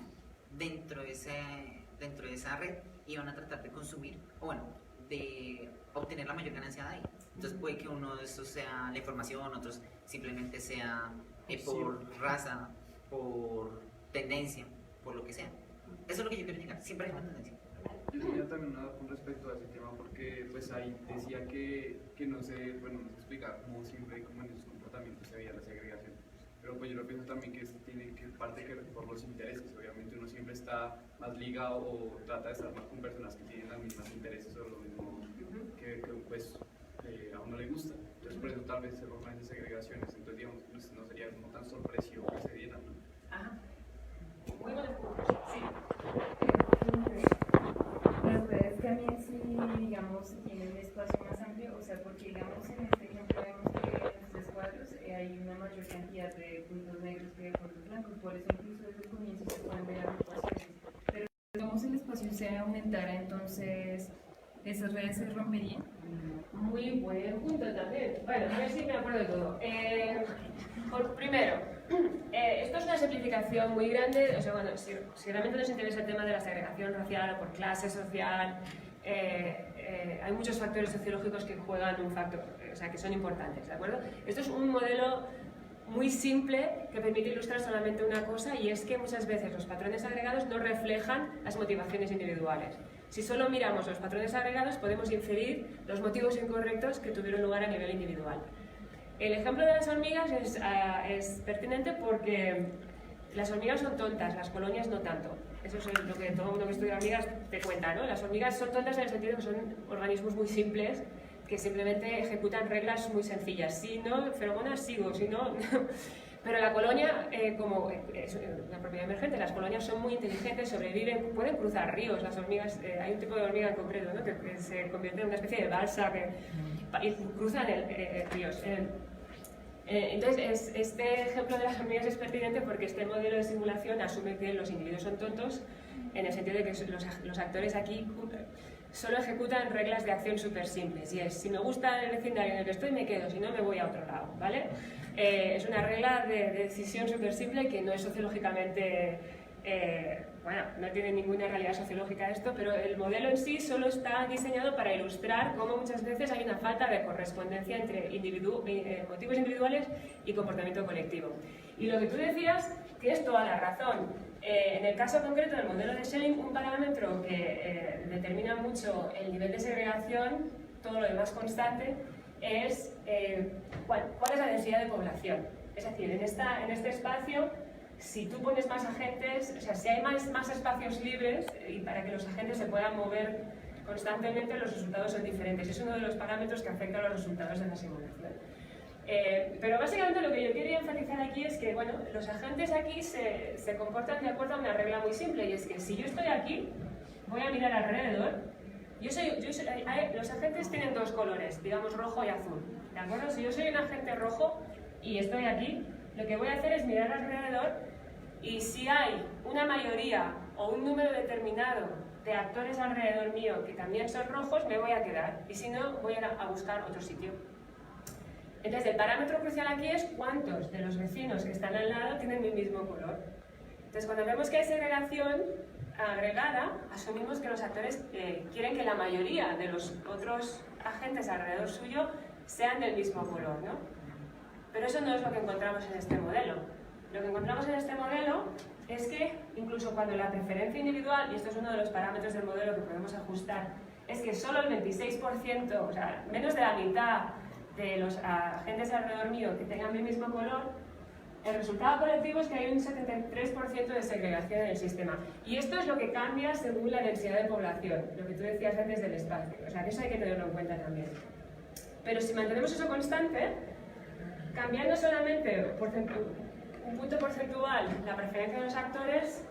dentro de esa red y van a tratar de consumir, o bueno, de obtener la mayor ganancia de ahí. Entonces puede que uno de estos sea la información, otros simplemente sea por raza, por tendencia, por lo que sea. Eso es lo que yo quiero llegar, siempre hay una tendencia. Yo tenía también una duda con respecto a ese tema porque pues ahí decía que no se, bueno, no se explica cómo siempre como en esos comportamientos se veía la segregación, pero pues yo lo pienso también que esto tiene que parte que ver por los intereses. Obviamente uno siempre está más ligado o trata de estar más con personas que tienen los mismos intereses o lo mismo que pues a uno le gusta, entonces por eso tal vez se forman esas segregaciones. Entonces digamos pues, no sería como tan sorpresivo que se dieran, ¿no? Ajá. Muy buena pregunta. Sí. Las redes también sí, digamos, tienen un espacio más amplio, o sea, porque digamos en este ejemplo vemos que en los tres cuadros hay una mayor cantidad de puntos negros que de puntos blancos, por eso incluso desde el comienzo se pueden ver agrupaciones. Pero digamos el espacio se aumentara, entonces esas redes se romperían. Muy buen punto también. Bueno, a ver si me acuerdo de todo. Primero, esto es una simplificación muy grande. O sea, bueno, si realmente nos interesa el tema de la segregación racial o por clase social, hay muchos factores sociológicos que juegan un factor, o sea, que son importantes, ¿de acuerdo? Esto es un modelo muy simple que permite ilustrar solamente una cosa, y es que muchas veces los patrones agregados no reflejan las motivaciones individuales. Si solo miramos los patrones agregados, podemos inferir los motivos incorrectos que tuvieron lugar a nivel individual. El ejemplo de las hormigas es pertinente porque las hormigas son tontas, las colonias no tanto. Eso es lo que todo el mundo que estudia hormigas te cuenta, ¿no? Las hormigas son tontas en el sentido que son organismos muy simples que simplemente ejecutan reglas muy sencillas. Si no, feromonas sigo, si no... Pero la colonia, como es una propiedad emergente, las colonias son muy inteligentes, sobreviven, pueden cruzar ríos. Las hormigas, hay un tipo de hormiga en concreto, ¿no? que se convierte en una especie de balsa y cruzan ríos. Entonces, este ejemplo de las hormigas es pertinente porque este modelo de simulación asume que los individuos son tontos en el sentido de que los actores aquí solo ejecutan reglas de acción súper simples, y es, si me gusta el vecindario en el que estoy, me quedo, si no, me voy a otro lado, ¿vale? Es una regla de decisión súper simple que no es sociológicamente, bueno, no tiene ninguna realidad sociológica esto, pero el modelo en sí solo está diseñado para ilustrar cómo muchas veces hay una falta de correspondencia entre motivos individuales y comportamiento colectivo. Y lo que tú decías, tienes toda la razón. En el caso concreto del modelo de Schelling, un parámetro que determina mucho el nivel de segregación, todo lo demás constante, es cuál es la densidad de población. Es decir, en este espacio, si tú pones más agentes, o sea, si hay más espacios libres y para que los agentes se puedan mover constantemente, los resultados son diferentes. Es uno de los parámetros que afecta a los resultados de la simulación. Pero básicamente lo que yo quería enfatizar aquí es que, bueno, los agentes aquí se comportan de acuerdo a una regla muy simple, y es que si yo estoy aquí, voy a mirar alrededor. Los agentes tienen dos colores, digamos rojo y azul, ¿de acuerdo? Si yo soy un agente rojo y estoy aquí, lo que voy a hacer es mirar alrededor, y si hay una mayoría o un número determinado de actores alrededor mío que también son rojos, me voy a quedar. Y si no, voy a buscar otro sitio. Entonces, el parámetro crucial aquí es cuántos de los vecinos que están al lado tienen mi mismo color. Entonces, cuando vemos que hay segregación agregada, asumimos que los actores quieren que la mayoría de los otros agentes alrededor suyo sean del mismo color, ¿no? Pero eso no es lo que encontramos en este modelo. Lo que encontramos en este modelo es que incluso cuando la preferencia individual, y esto es uno de los parámetros del modelo que podemos ajustar, es que solo el 26%, o sea, menos de la mitad de los agentes alrededor mío que tengan mi mismo color, el resultado colectivo es que hay un 73% de segregación en el sistema. Y esto es lo que cambia según la densidad de población, lo que tú decías antes del espacio. O sea, que eso hay que tenerlo en cuenta también. Pero si mantenemos eso constante, cambiando solamente un punto porcentual la preferencia de los actores,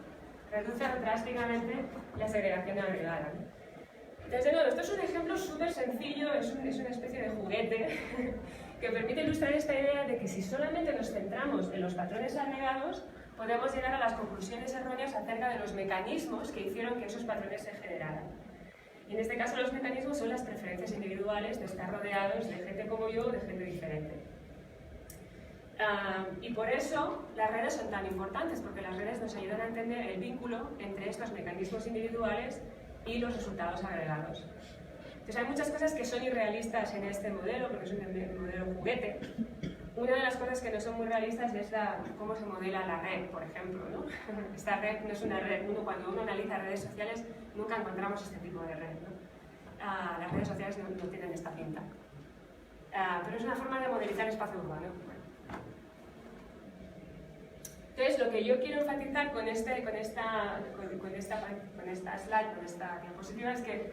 reduce drásticamente la segregación agregada. Entonces, de nuevo, esto es un ejemplo súper sencillo, es una especie de juguete que permite ilustrar esta idea de que si solamente nos centramos en los patrones agregados, podemos llegar a las conclusiones erróneas acerca de los mecanismos que hicieron que esos patrones se generaran. Y en este caso los mecanismos son las preferencias individuales de estar rodeados de gente como yo o de gente diferente. Y por eso las redes son tan importantes, porque las redes nos ayudan a entender el vínculo entre estos mecanismos individuales y los resultados agregados. Entonces hay muchas cosas que son irrealistas en este modelo, porque es un modelo juguete. Una de las cosas que no son muy realistas es cómo se modela la red, por ejemplo, ¿no? Esta red no es una red. Cuando uno analiza redes sociales, nunca encontramos este tipo de red, ¿no? Las redes sociales no tienen esta pinta. Pero es una forma de modelizar espacio urbano. Entonces, lo que yo quiero enfatizar con esta slide, con esta diapositiva, es que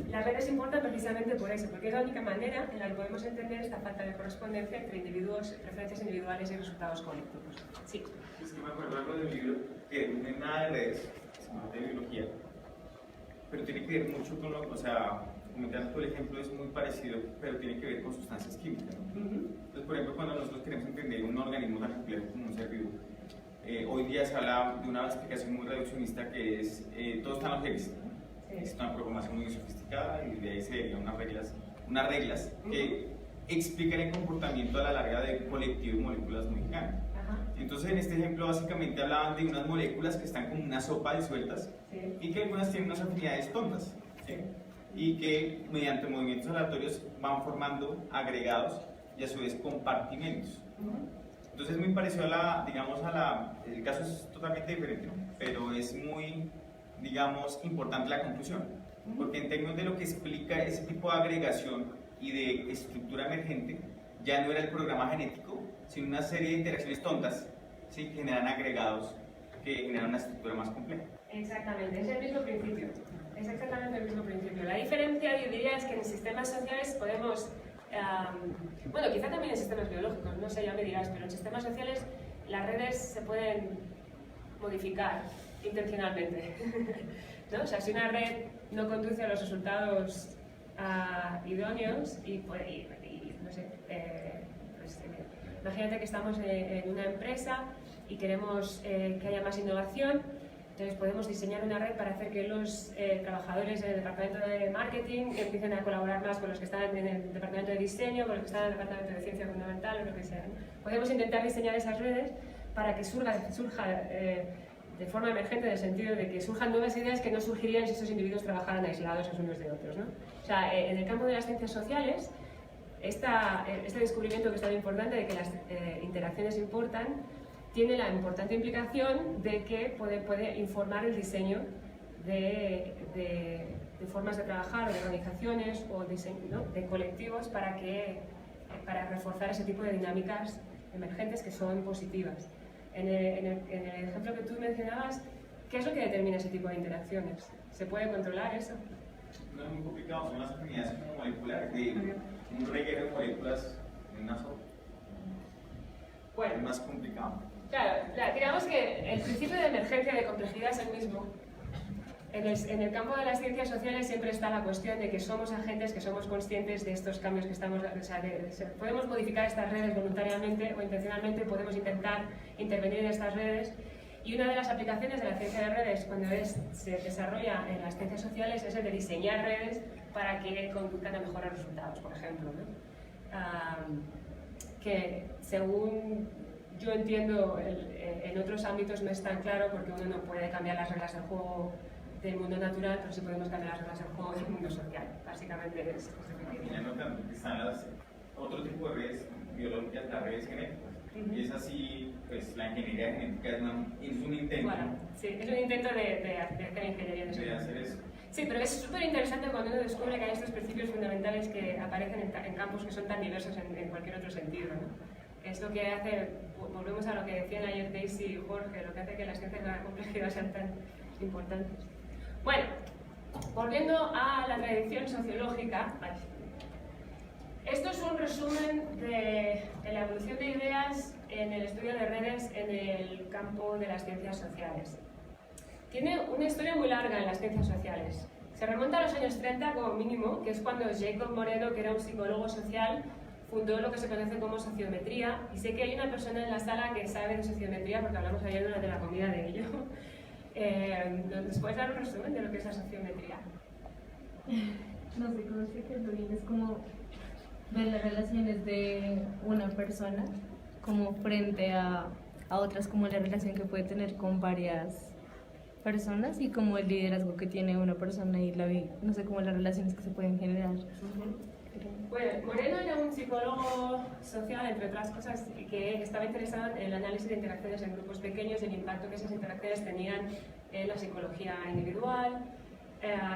las redes importan precisamente por eso, porque es la única manera en la que podemos entender esta falta de correspondencia entre individuos, preferencias individuales y resultados colectivos. Sí. Es que me acuerdo algo del libro que no tiene nada de redes, sino de biología, pero tiene que ver mucho con lo, o sea, comentando el ejemplo es muy parecido, pero tiene que ver con sustancias químicas, ¿no? Entonces, por ejemplo, cuando nosotros queremos entender un organismo tan complejo como un ser vivo, hoy día se habla de una explicación muy reduccionista que es, todo está en los genes, ¿no? Es una programación muy sofisticada y de ahí se derivan unas reglas que explican el comportamiento a la larga de colectivos de moléculas muy grandes. Entonces, en este ejemplo, básicamente hablaban de unas moléculas que están como una sopa disueltas y que algunas tienen unas afinidades tontas, ¿sí? Y que mediante movimientos aleatorios van formando agregados y a su vez compartimentos. Entonces es muy parecido el caso es totalmente diferente, pero es muy, digamos, importante la conclusión, porque en términos de lo que explica ese tipo de agregación y de estructura emergente, ya no era el programa genético, sino una serie de interacciones tontas, ¿sí? Que generan agregados que generan una estructura más compleja. Exactamente, es el mismo principio. Es exactamente el mismo principio. La diferencia, yo diría, es que en sistemas sociales podemos, bueno, quizá también en sistemas biológicos, no sé, ya me dirás, pero en sistemas sociales las redes se pueden modificar intencionalmente, ¿no? O sea, si una red no conduce a los resultados idóneos no sé, imagínate que estamos en una empresa y queremos que haya más innovación. Entonces podemos diseñar una red para hacer que los trabajadores del departamento de marketing empiecen a colaborar más con los que están en el departamento de diseño, con los que están en el departamento de ciencia fundamental o lo que sea, ¿no? Podemos intentar diseñar esas redes para que surja de forma emergente, en el sentido de que surjan nuevas ideas que no surgirían si esos individuos trabajaran aislados unos de otros, ¿no? O sea, en el campo de las ciencias sociales, este descubrimiento que es tan importante de que las interacciones importan, tiene la importante implicación de que puede informar el diseño de formas de trabajar o de organizaciones o diseño, ¿no? De colectivos para reforzar ese tipo de dinámicas emergentes que son positivas. En el ejemplo que tú mencionabas, ¿qué es lo que determina ese tipo de interacciones? ¿Se puede controlar eso? No es muy complicado, son las afinidades como moleculares, un reguero de moléculas en una sopa. Bueno, es más complicado. Claro, digamos que el principio de emergencia de complejidad es el mismo. En el campo de las ciencias sociales siempre está la cuestión de que somos agentes, que somos conscientes de estos cambios que estamos... O sea, podemos modificar estas redes voluntariamente o intencionalmente, podemos intentar intervenir en estas redes Y una de las aplicaciones de la ciencia de redes cuando se desarrolla en las ciencias sociales es el de diseñar redes para que conduzcan a mejores resultados, por ejemplo, ¿no? Que según yo entiendo, en otros ámbitos no es tan claro porque uno no puede cambiar las reglas del juego del mundo natural, pero sí podemos cambiar las reglas del juego del mundo social. Básicamente es Ya no tanto, están otro tipo de redes biológicas, las redes genéticas. Y es así, pues la ingeniería genética es un intento. Bueno, sí, es un intento de hacer ingeniería de hacer eso. Sí, pero es súper interesante cuando uno descubre que hay estos principios fundamentales que aparecen en campos que son tan diversos en cualquier otro sentido, ¿no? Es lo que hace, volvemos a lo que decían ayer Daisy y Jorge, lo que hace que las ciencias de la complejidad sean tan importantes. Bueno, volviendo a la tradición sociológica, esto es un resumen de la evolución de ideas en el estudio de redes en el campo de las ciencias sociales. Tiene una historia muy larga en las ciencias sociales. Se remonta a los años 30 como mínimo, que es cuando Jacob Moreno, que era un psicólogo social, fundó lo que se conoce como sociometría. Y sé que hay una persona en la sala que sabe de sociometría porque hablamos ayer durante la comida de ello. ¿Nos puedes dar un resumen de lo que es la sociometría? No sé cómo se quedó bien, es como ver las relaciones de una persona como frente a otras, como la relación que puede tener con varias personas y como el liderazgo que tiene una persona y no sé, como las relaciones que se pueden generar. Bueno, Moreno era un psicólogo social, entre otras cosas, que estaba interesado en el análisis de interacciones en grupos pequeños y el impacto que esas interacciones tenían en la psicología individual.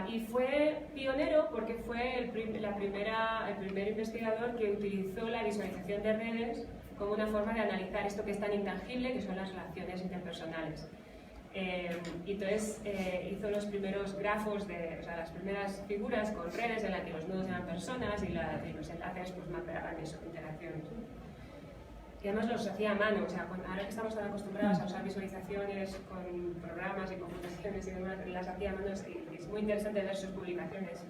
Y fue pionero porque fue el primer investigador que utilizó la visualización de redes como una forma de analizar esto que es tan intangible, que son las relaciones interpersonales. Y entonces hizo los primeros grafos, las primeras figuras con redes en las que los nodos eran personas y los enlaces pues mapeaban esas interacciones. Y además los hacía a mano, o sea, ahora que estamos tan acostumbrados a usar visualizaciones con programas y computaciones y demás, las hacía a mano y es muy interesante ver sus publicaciones.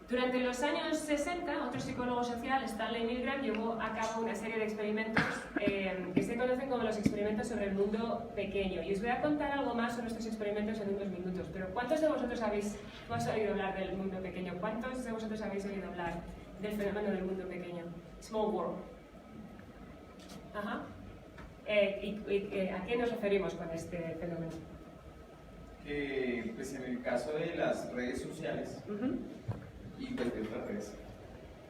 Durante los años 60, otro psicólogo social, Stanley Milgram, llevó a cabo una serie de experimentos que se conocen como los experimentos sobre el mundo pequeño. Y os voy a contar algo más sobre estos experimentos en unos minutos. Pero ¿cuántos de vosotros habéis oído hablar del mundo pequeño? ¿Cuántos de vosotros habéis oído hablar del fenómeno del mundo pequeño? Small world. Ajá. ¿A qué nos referimos con este fenómeno? Pues en el caso de las redes sociales, y pues de otras redes,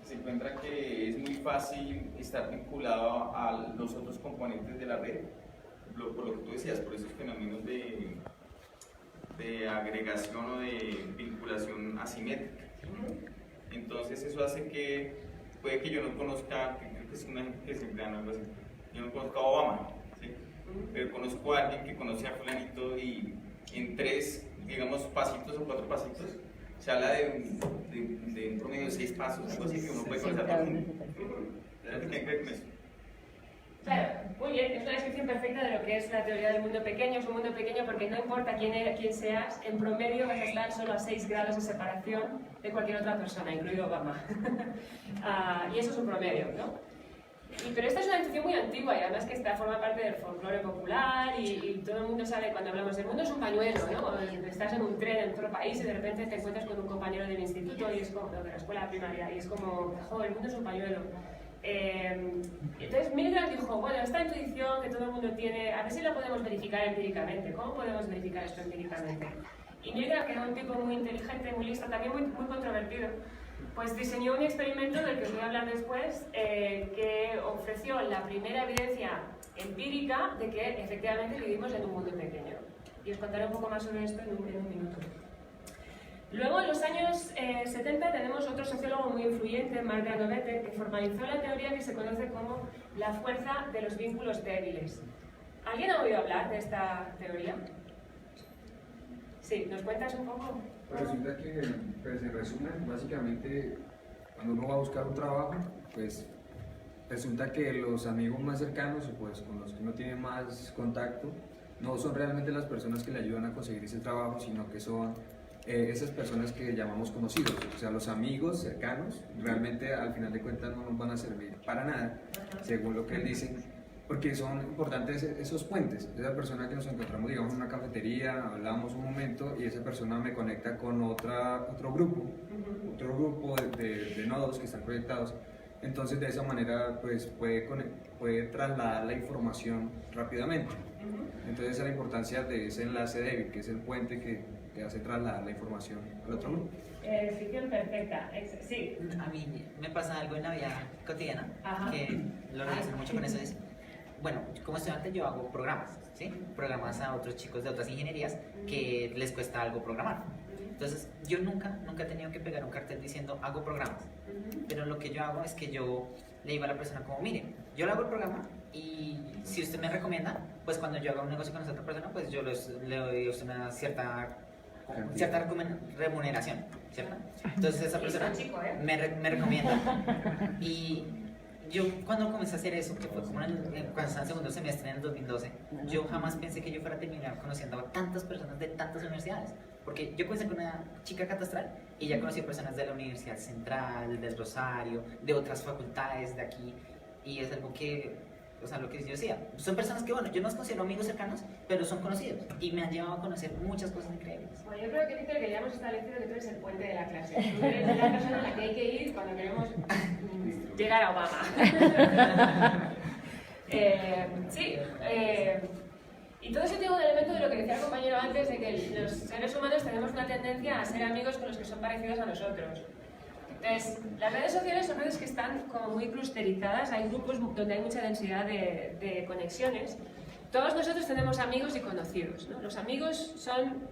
se encuentra que es muy fácil estar vinculado a los otros componentes de la red, por lo que tú decías, por esos fenómenos de agregación o de vinculación asimétrica. Entonces eso hace que puede que yo no conozca, creo que es una gente que siempre llama algo así, yo no conozco a Obama, ¿sí? Pero conozco a alguien que conoce a fulanito y en 3, digamos, pasitos o 4 pasitos se habla de un promedio de 6 pasos, algo así que uno puede conocer a todo el mundo. ¿Qué tiene que ver con eso? Claro, muy bien, es una descripción perfecta de lo que es la teoría del mundo pequeño. Es un mundo pequeño porque no importa quién seas, en promedio vas a estar solo a 6 grados de separación de cualquier otra persona, incluido Obama. Y eso es un promedio, ¿no? Pero esta es una descripción muy antigua y además que forma parte del folclore popular y todo el mundo sabe cuando hablamos del mundo es un pañuelo, ¿no? Estás en un tren en otro país y de repente te encuentras con un compañero del instituto y es como, de la escuela primaria y es como, joder, el mundo es un pañuelo. Entonces Milgram dijo, bueno, esta intuición que todo el mundo tiene, a ver si la podemos verificar empíricamente. ¿Cómo podemos verificar esto empíricamente? Y Milgram, que era un tipo muy inteligente, muy listo, también muy controvertido, pues diseñó un experimento del que os voy a hablar después, que ofreció la primera evidencia empírica de que efectivamente vivimos en un mundo pequeño. Y os contaré un poco más sobre esto en un minuto. Luego, en los años 70, tenemos otro sociólogo muy influyente, Mark Granovetter, que formalizó la teoría que se conoce como la fuerza de los vínculos débiles. ¿Alguien ha oído hablar de esta teoría? Sí, ¿nos cuentas un poco? Pues resulta que, pues en resumen, básicamente, cuando uno va a buscar un trabajo, pues resulta que los amigos más cercanos, pues con los que uno tiene más contacto, no son realmente las personas que le ayudan a conseguir ese trabajo, sino que son esas personas que llamamos conocidos, o sea, los amigos cercanos, realmente al final de cuentas no nos van a servir para nada, según lo que él dice, porque son importantes esos puentes. Esa persona que nos encontramos, digamos, en una cafetería, hablamos un momento y esa persona me conecta con otro grupo de nodos que están conectados. Entonces, de esa manera, pues puede trasladar la información rápidamente. Entonces, esa es la importancia de ese enlace débil, que es el puente que hace trasladar la información al otro grupo. Descripción perfecta. Sí. A mí me pasa algo en la vida cotidiana, Ajá. que lo relaciono mucho con eso. Es, bueno, como estudiante yo hago programas, ¿sí? Programas a otros chicos de otras ingenierías que les cuesta algo programar. Entonces, yo nunca he tenido que pegar un cartel diciendo hago programas. Pero lo que yo hago es que yo le digo a la persona como, mire, yo le hago el programa y si usted me recomienda, pues cuando yo haga un negocio con esa otra persona, pues yo le doy a usted una cierta remuneración, ¿cierto? Entonces esa persona me recomienda. Y yo cuando comencé a hacer eso, que fue como cuando estaba en segundo semestre en el 2012, yo jamás pensé que yo fuera a terminar conociendo a tantas personas de tantas universidades. Porque yo comencé con una chica catastral y ya conocí personas de la Universidad Central, del Rosario, de otras facultades de aquí. Y es algo que, o sea, lo que yo decía, son personas que, bueno, yo no los considero amigos cercanos, pero son conocidos y me han llevado a conocer muchas cosas increíbles. Bueno, yo creo que, Víctor, que ya hemos establecido que tú eres el puente de la clase. Tú eres la persona a la que hay que ir cuando queremos llegar a Obama. Sí, y todo eso tiene un elemento de lo que decía el compañero antes, de que los seres humanos tenemos una tendencia a ser amigos con los que son parecidos a nosotros. Entonces, las redes sociales son redes que están como muy clusterizadas, hay grupos donde hay mucha densidad de conexiones. Todos nosotros tenemos amigos y conocidos, ¿no? Los amigos son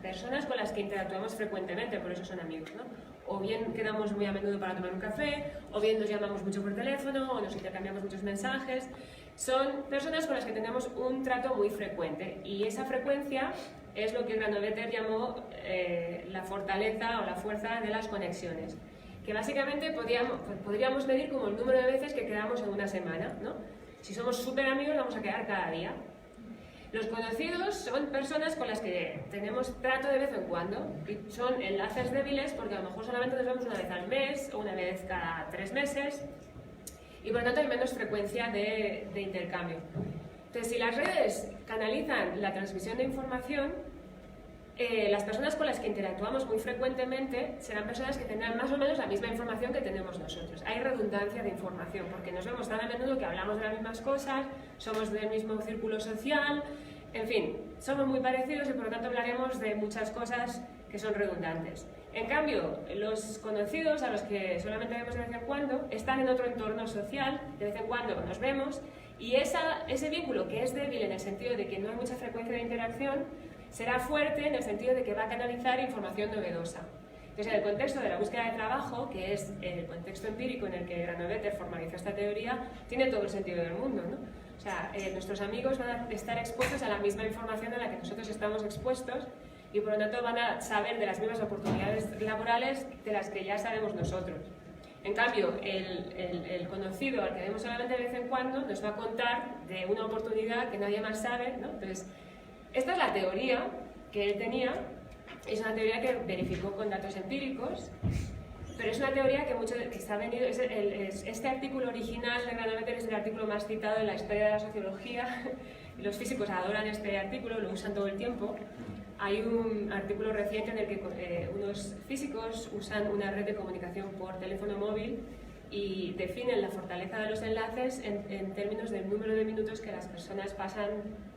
personas con las que interactuamos frecuentemente, por eso son amigos, ¿no? O bien quedamos muy a menudo para tomar un café, o bien nos llamamos mucho por teléfono, o nos intercambiamos muchos mensajes. Son personas con las que tenemos un trato muy frecuente, y esa frecuencia es lo que Granovetter llamó la fortaleza o la fuerza de las conexiones, que básicamente podríamos medir como el número de veces que quedamos en una semana, ¿no? Si somos súper amigos vamos a quedar cada día. Los conocidos son personas con las que tenemos trato de vez en cuando, y son enlaces débiles porque a lo mejor solamente nos vemos una vez al mes o una vez cada 3 meses, y por lo tanto hay menos frecuencia de intercambio. Entonces, si las redes canalizan la transmisión de información, las personas con las que interactuamos muy frecuentemente serán personas que tendrán más o menos la misma información que tenemos nosotros. Hay redundancia de información porque nos vemos tan a menudo que hablamos de las mismas cosas, somos del mismo círculo social, en fin, somos muy parecidos y por lo tanto hablaremos de muchas cosas que son redundantes. En cambio, los conocidos, a los que solamente vemos de vez en cuando, están en otro entorno social, de vez en cuando nos vemos, y ese vínculo, que es débil en el sentido de que no hay mucha frecuencia de interacción, será fuerte en el sentido de que va a canalizar información novedosa. Entonces, en el contexto de la búsqueda de trabajo, que es el contexto empírico en el que Granovetter formalizó esta teoría, tiene todo el sentido del mundo, ¿no? O sea, nuestros amigos van a estar expuestos a la misma información a la que nosotros estamos expuestos, y por lo tanto van a saber de las mismas oportunidades laborales de las que ya sabemos nosotros. En cambio, el conocido al que vemos solamente de vez en cuando nos va a contar de una oportunidad que nadie más sabe, ¿no? Entonces, esta es la teoría que él tenía, es una teoría que verificó con datos empíricos, pero es una teoría que está venido, este artículo original de Granovetter es el artículo más citado en la historia de la sociología, y los físicos adoran este artículo, lo usan todo el tiempo. Hay un artículo reciente en el que unos físicos usan una red de comunicación por teléfono móvil y definen la fortaleza de los enlaces en términos del número de minutos que las personas pasan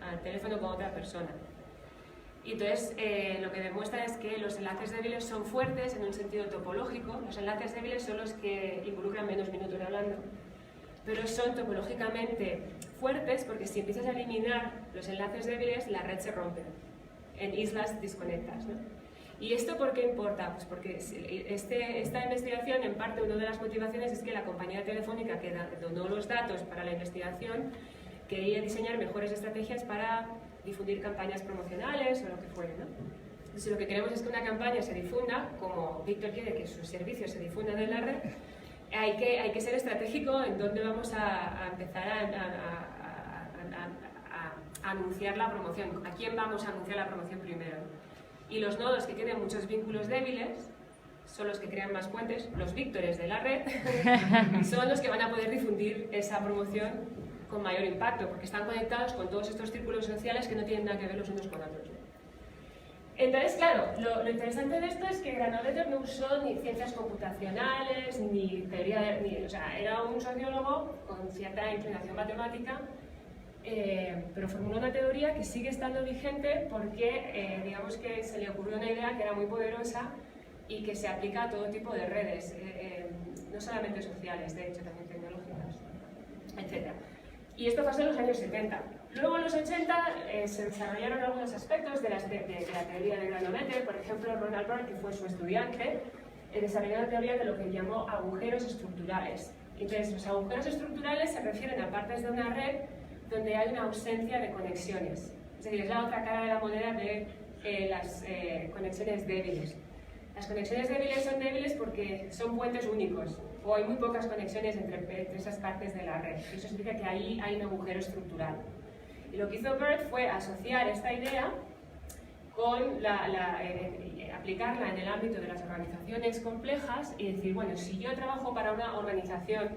al teléfono con otra persona. Y entonces lo que demuestra es que los enlaces débiles son fuertes en un sentido topológico. Los enlaces débiles son los que involucran menos minutos hablando, pero son topológicamente fuertes porque si empiezas a eliminar los enlaces débiles, la red se rompe en islas desconectadas, ¿no? ¿Y esto por qué importa? Pues porque esta investigación, en parte, una de las motivaciones es que la compañía telefónica que donó los datos para la investigación quería diseñar mejores estrategias para difundir campañas promocionales o lo que fuere, ¿no? Si lo que queremos es que una campaña se difunda, como Víctor quiere que sus servicios se difundan en la red, hay que ser estratégico en dónde vamos a empezar a anunciar la promoción, a quién vamos a anunciar la promoción primero. Y los nodos que tienen muchos vínculos débiles son los que crean más puentes, los víctores de la red, son los que van a poder difundir esa promoción con mayor impacto, porque están conectados con todos estos círculos sociales que no tienen nada que ver los unos con otros. Entonces, claro, lo interesante de esto es que Granovetter no usó ni ciencias computacionales, ni teoría o sea, era un sociólogo con cierta inclinación matemática, pero formuló una teoría que sigue estando vigente porque, digamos que se le ocurrió una idea que era muy poderosa y que se aplica a todo tipo de redes, no solamente sociales, de hecho, también tecnológicas, etc. Y esto pasó en los años 70. Luego en los 80 se desarrollaron algunos aspectos de la teoría de Granovetter. Por ejemplo, Ronald Burt, que fue su estudiante, desarrolló la teoría de lo que llamó agujeros estructurales. Entonces, los agujeros estructurales se refieren a partes de una red donde hay una ausencia de conexiones. Es decir, es la otra cara de la moneda de las conexiones débiles. Las conexiones débiles son débiles porque son puentes únicos, o hay muy pocas conexiones entre esas partes de la red. Eso significa que ahí hay un agujero estructural. Y lo que hizo Burt fue asociar esta idea con aplicarla en el ámbito de las organizaciones complejas y decir, bueno, si yo trabajo para una organización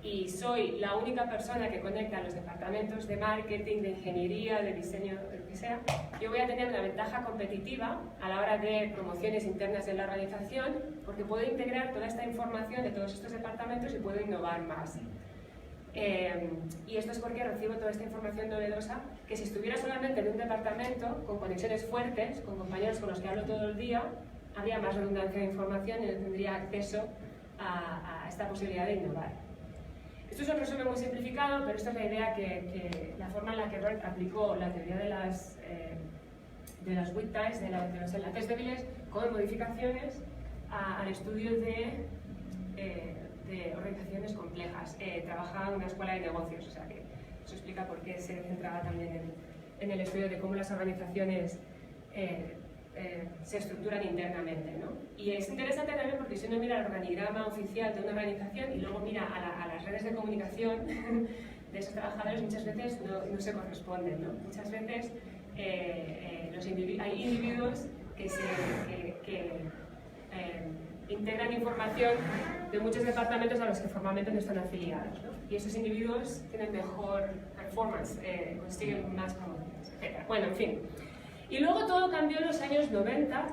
y soy la única persona que conecta los departamentos de marketing, de ingeniería, de diseño, de lo que sea, yo voy a tener una ventaja competitiva a la hora de promociones internas de la organización porque puedo integrar toda esta información de todos estos departamentos y puedo innovar más. Y esto es porque recibo toda esta información novedosa que si estuviera solamente en un departamento con conexiones fuertes, con compañeros con los que hablo todo el día, habría más redundancia de información y no tendría acceso a esta posibilidad de innovar. Esto es un resumen muy simplificado, pero esta es la idea la forma en la que Burt aplicó la teoría de las weak ties, de los enlaces débiles, con modificaciones al estudio de organizaciones complejas. Trabajaba en una escuela de negocios, o sea que eso explica por qué se centraba también en el estudio de cómo las organizaciones se estructuran internamente, ¿no? Y es interesante también porque si uno mira el organigrama oficial de una organización y luego mira a las redes de comunicación de esos trabajadores, muchas veces no se corresponden, ¿no? Muchas veces hay individuos que integran información de muchos departamentos a los que formalmente no están afiliados, ¿no? Y esos individuos tienen mejor performance, consiguen más promociones, etc. Bueno, en fin. Y luego todo cambió en los años 90,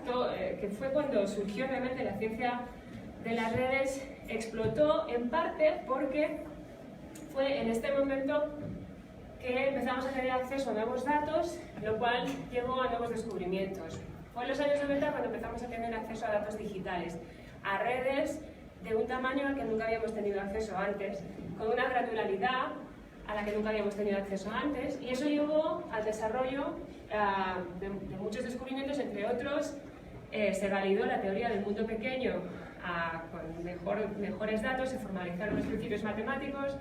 que fue cuando surgió realmente la ciencia de las redes, explotó en parte porque fue en este momento que empezamos a tener acceso a nuevos datos, lo cual llevó a nuevos descubrimientos. Fue en los años 90 cuando empezamos a tener acceso a datos digitales, a redes de un tamaño al que nunca habíamos tenido acceso antes, con una granularidad a la que nunca habíamos tenido acceso antes, y eso llevó al desarrollo de muchos descubrimientos, entre otros se validó la teoría del mundo pequeño con mejores datos, se formalizaron los principios matemáticos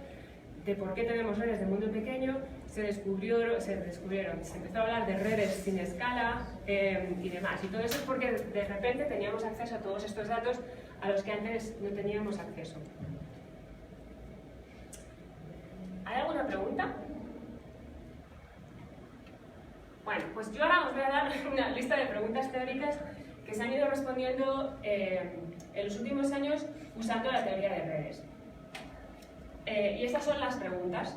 de por qué tenemos redes de mundo pequeño, se empezó a hablar de redes sin escala y demás, y todo eso es porque de repente teníamos acceso a todos estos datos a los que antes no teníamos acceso. ¿Hay alguna pregunta? Bueno, pues yo ahora os voy a dar una lista de preguntas teóricas que se han ido respondiendo en los últimos años usando la teoría de redes. Y estas son las preguntas.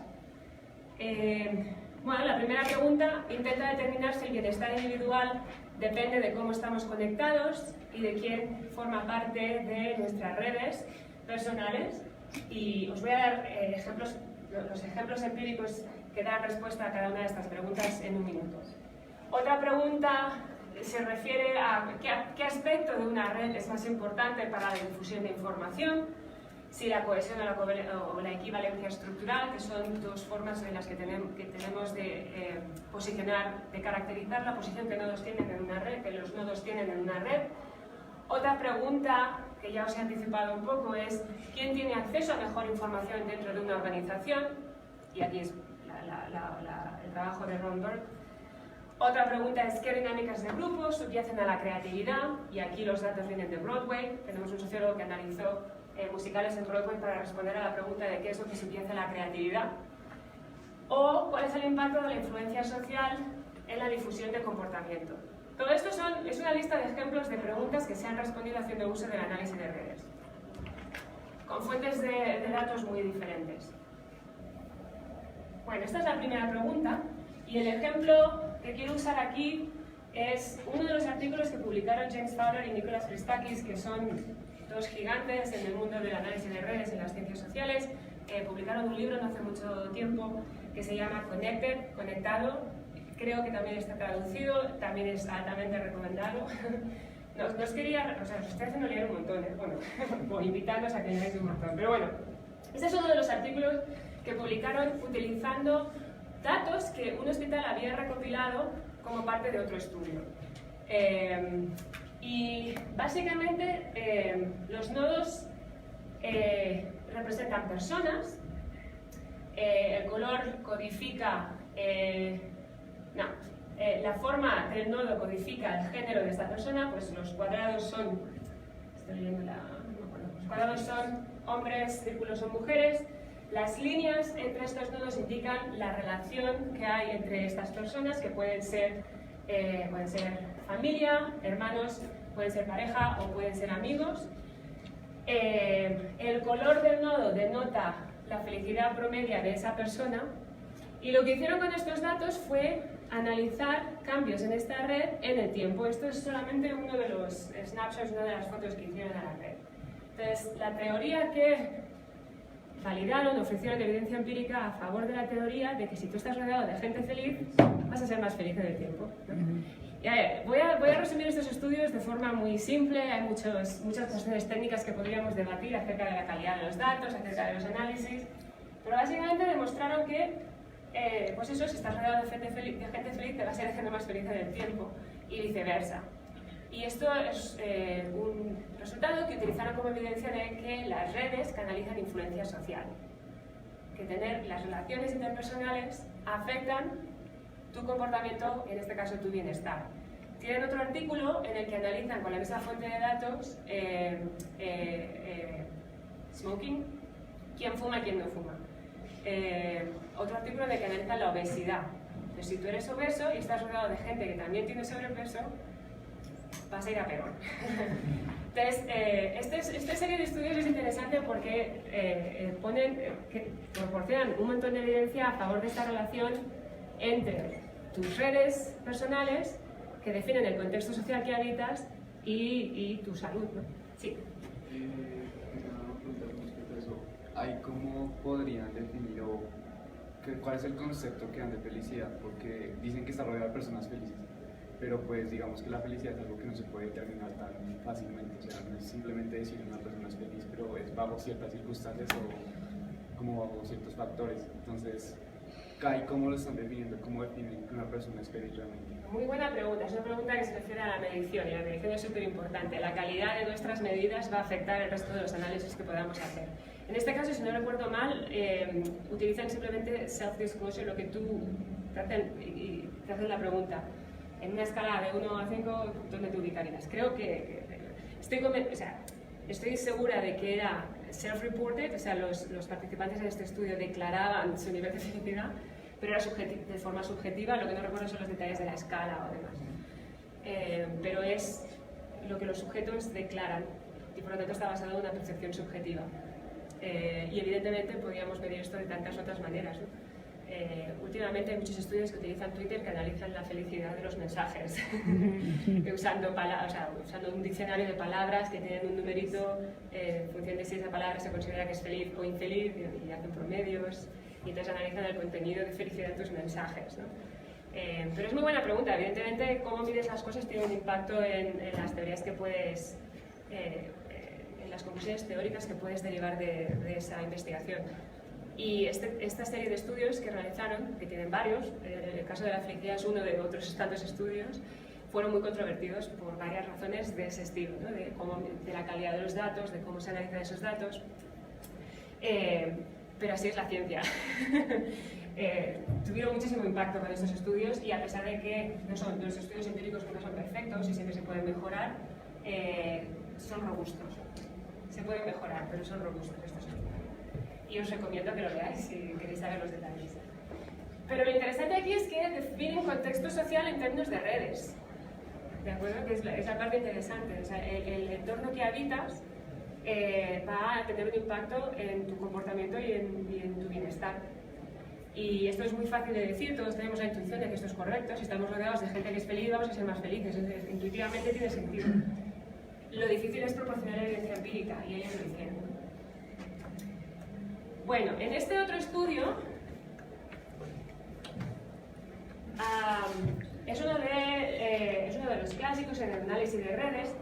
Bueno, la primera pregunta intenta determinar si el bienestar individual depende de cómo estamos conectados y de quién forma parte de nuestras redes personales. Y os voy a dar los ejemplos empíricos que dan respuesta a cada una de estas preguntas en un minuto. Otra pregunta se refiere a qué aspecto de una red es más importante para la difusión de información, si la cohesión o la equivalencia estructural, que son dos formas en las que tenemos de posicionar, de caracterizar la posición que nodos tienen en una red, que los nodos tienen en una red. Otra pregunta que ya os he anticipado un poco es ¿quién tiene acceso a mejor información dentro de una organización? Y aquí es el trabajo de Ron Burt. Otra pregunta es ¿qué dinámicas de grupos subyacen a la creatividad? Y aquí los datos vienen de Broadway. Tenemos un sociólogo que analizó musicales en Broadway para responder a la pregunta de qué es lo que subyace a la creatividad. O cuál es el impacto de la influencia social en la difusión de comportamiento. Todo esto es una lista de ejemplos de preguntas que se han respondido haciendo uso del análisis de redes, con fuentes de datos muy diferentes. Bueno, esta es la primera pregunta y el ejemplo que quiero usar aquí es uno de los artículos que publicaron James Fowler y Nicholas Christakis, que son dos gigantes en el mundo del análisis de redes en las ciencias sociales. Publicaron un libro no hace mucho tiempo que se llama Connected, Conectado. Creo que también está traducido, también es altamente recomendado. No os quería, o sea, os estoy haciendo leer un montón, bueno, por invitarnos a que leáis un montón. Pero bueno, este es uno de los artículos que publicaron utilizando datos que un hospital había recopilado como parte de otro estudio. Y básicamente los nodos representan personas, el color codifica, la forma del nodo codifica el género de esta persona, pues los cuadrados son, estoy leyendo los cuadrados son hombres, círculos son mujeres. Las líneas entre estos nodos indican la relación que hay entre estas personas, que pueden ser familia, hermanos, pueden ser pareja o pueden ser amigos. El color del nodo denota la felicidad promedia de esa persona y lo que hicieron con estos datos fue analizar cambios en esta red en el tiempo. Esto es solamente uno de los snapshots, una de las fotos que hicieron a la red. Entonces, la teoría que validaron, ofrecieron evidencia empírica a favor de la teoría de que si tú estás rodeado de gente feliz, vas a ser más feliz en el tiempo, ¿no? Y a ver, voy a resumir estos estudios de forma muy simple. Hay muchas cuestiones técnicas que podríamos debatir acerca de la calidad de los datos, acerca de los análisis, pero básicamente demostraron que pues eso, si estás rodeado de gente feliz te vas a ir haciendo más feliz en el tiempo y viceversa. Y esto es un resultado que utilizaron como evidencia de que las redes canalizan influencia social, que tener las relaciones interpersonales afectan tu comportamiento, en este caso tu bienestar. Tienen otro artículo en el que analizan con la misma fuente de datos smoking, quién fuma y quién no fuma. Otro artículo en el que analizan la obesidad. Entonces, si tú eres obeso y estás rodeado de gente que también tiene sobrepeso, vas a ir a peor. Entonces, esta serie de estudios es interesante porque proporcionan un montón de evidencia a favor de esta relación entre tus redes personales, que definen el contexto social que habitas, y tu salud, ¿no? Sí. Una pregunta con respecto a eso. ¿Cómo podrían definir cuál es el concepto que dan de felicidad? Porque dicen que está rodeado de personas felices, pero pues digamos que la felicidad es algo que no se puede determinar tan fácilmente. O sea, no es simplemente decir una persona es feliz, pero es bajo ciertas circunstancias o como bajo ciertos factores. Entonces, ¿cómo lo están definiendo? ¿Cómo definen que una persona es feliz realmente? Muy buena pregunta. Es una pregunta que se refiere a la medición, y la medición es súper importante. La calidad de nuestras medidas va a afectar el resto de los análisis que podamos hacer. En este caso, si no recuerdo mal, utilizan simplemente self-disclosure, lo que tú te hacen la pregunta. En una escala de 1 a 5, ¿dónde te ubicarías? Creo que estoy segura de que era self-reported, o sea, los participantes en este estudio declaraban su nivel de felicidad, pero era de forma subjetiva. Lo que no recuerdo son los detalles de la escala o demás. Pero es lo que los sujetos declaran y por lo tanto está basado en una percepción subjetiva. Y evidentemente podríamos medir esto de tantas otras maneras, ¿no? Últimamente hay muchos estudios que utilizan Twitter que analizan la felicidad de los mensajes, usando un diccionario de palabras que tienen un numerito en función de si esa palabra se considera que es feliz o infeliz, y hacen promedios, y entonces analizan el contenido de felicidad de tus mensajes, ¿no? Pero es muy buena pregunta. Evidentemente, cómo mides las cosas tiene un impacto en las teorías que puedes, en las conclusiones teóricas que puedes derivar de esa investigación. Y esta serie de estudios que realizaron, que tienen varios, el caso de la felicidad es uno de otros tantos estudios, fueron muy controvertidos por varias razones de ese estilo, ¿no? de la calidad de los datos, de cómo se analizan esos datos. Pero así es la ciencia. Tuvieron muchísimo impacto con estos estudios, y a pesar de que los estudios empíricos nunca son perfectos y siempre se pueden mejorar, son robustos. Se pueden mejorar, pero son robustos estos estudios. Y os recomiendo que lo leáis si queréis saber los detalles. Pero lo interesante aquí es que definen contexto social en términos de redes. ¿De acuerdo? Que es la parte interesante. O sea, el entorno que habitas va a tener un impacto en tu comportamiento y en tu bienestar. Y esto es muy fácil de decir, todos tenemos la intuición de que esto es correcto, si estamos rodeados de gente que es feliz vamos a ser más felices, entonces, intuitivamente tiene sentido. Lo difícil es proporcionar evidencia empírica y ellos lo hicieron. Bueno, en este otro estudio es uno de los clásicos en el análisis de redes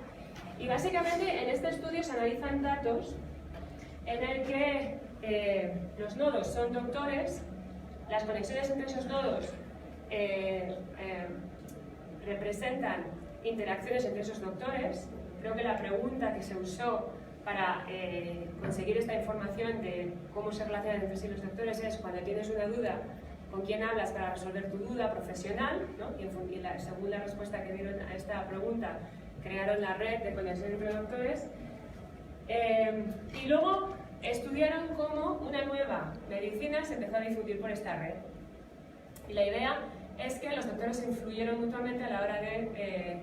y básicamente en este estudio se analizan datos en el que los nodos son doctores, las conexiones entre esos nodos representan interacciones entre esos doctores. Creo que la pregunta que se usó para conseguir esta información de cómo se relacionan entre sí los doctores es cuando tienes una duda, ¿con quién hablas para resolver tu duda profesional? ¿No? Y según la respuesta que dieron a esta pregunta, crearon la red de conexión entre doctores. Y luego estudiaron cómo una nueva medicina se empezó a difundir por esta red. Y la idea es que los doctores se influyeron mutuamente a la hora de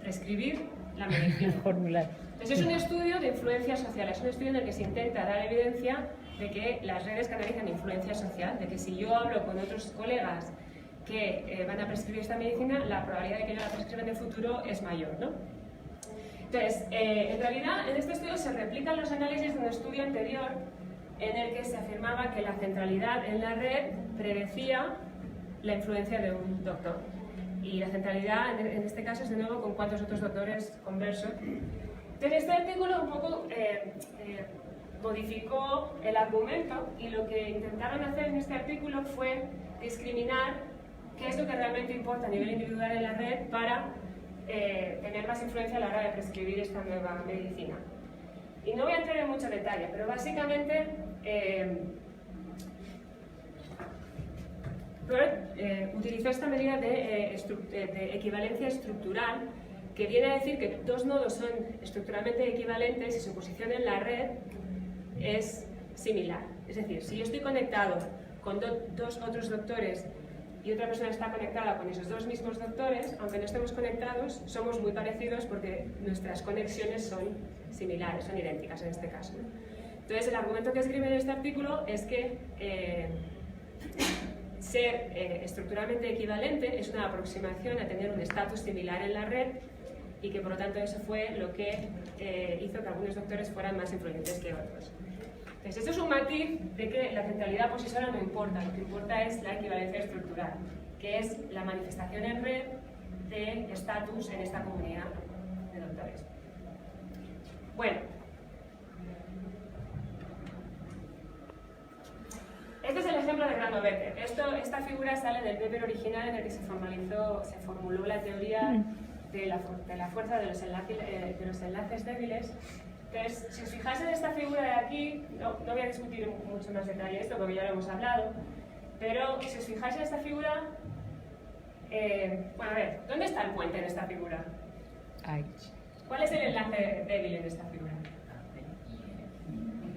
prescribir la medicina. Entonces es un estudio de influencia social, es un estudio en el que se intenta dar evidencia de que las redes canalizan influencia social, de que si yo hablo con otros colegas que van a prescribir esta medicina, la probabilidad de que yo la prescriba en el futuro es mayor, ¿no? Entonces, en realidad, en este estudio se replican los análisis de un estudio anterior en el que se afirmaba que la centralidad en la red predecía la influencia de un doctor. Y la centralidad, en este caso, es de nuevo con cuántos otros doctores converso. Entonces, este artículo un poco modificó el argumento y lo que intentaron hacer en este artículo fue discriminar qué es lo que realmente importa a nivel individual en la red para tener más influencia a la hora de prescribir esta nueva medicina. Y no voy a entrar en mucho detalle, pero básicamente Bird utilizó esta medida de equivalencia estructural, que viene a decir que dos nodos son estructuralmente equivalentes y su posición en la red es similar. Es decir, si yo estoy conectado con dos otros doctores y otra persona está conectada con esos dos mismos doctores, aunque no estemos conectados, somos muy parecidos porque nuestras conexiones son similares, son idénticas en este caso, ¿no? Entonces, el argumento que escribe en este artículo es que ser estructuralmente equivalente es una aproximación a tener un estatus similar en la red y que por lo tanto eso fue lo que hizo que algunos doctores fueran más influyentes que otros. Entonces, esto es un matiz de que la centralidad por sí sola no importa, lo que importa es la equivalencia estructural, que es la manifestación en red de estatus en esta comunidad de doctores. Bueno, este es el ejemplo de Granovetter. Esta figura sale del paper original en el que se formuló la teoría de la fuerza de los enlaces débiles. Entonces, si os fijáis en esta figura de aquí, no voy a discutir mucho más detalle esto porque ya lo hemos hablado, pero si os fijáis en esta figura, bueno, a ver, ¿dónde está el puente en esta figura? Ahí. ¿Cuál es el enlace débil en esta figura?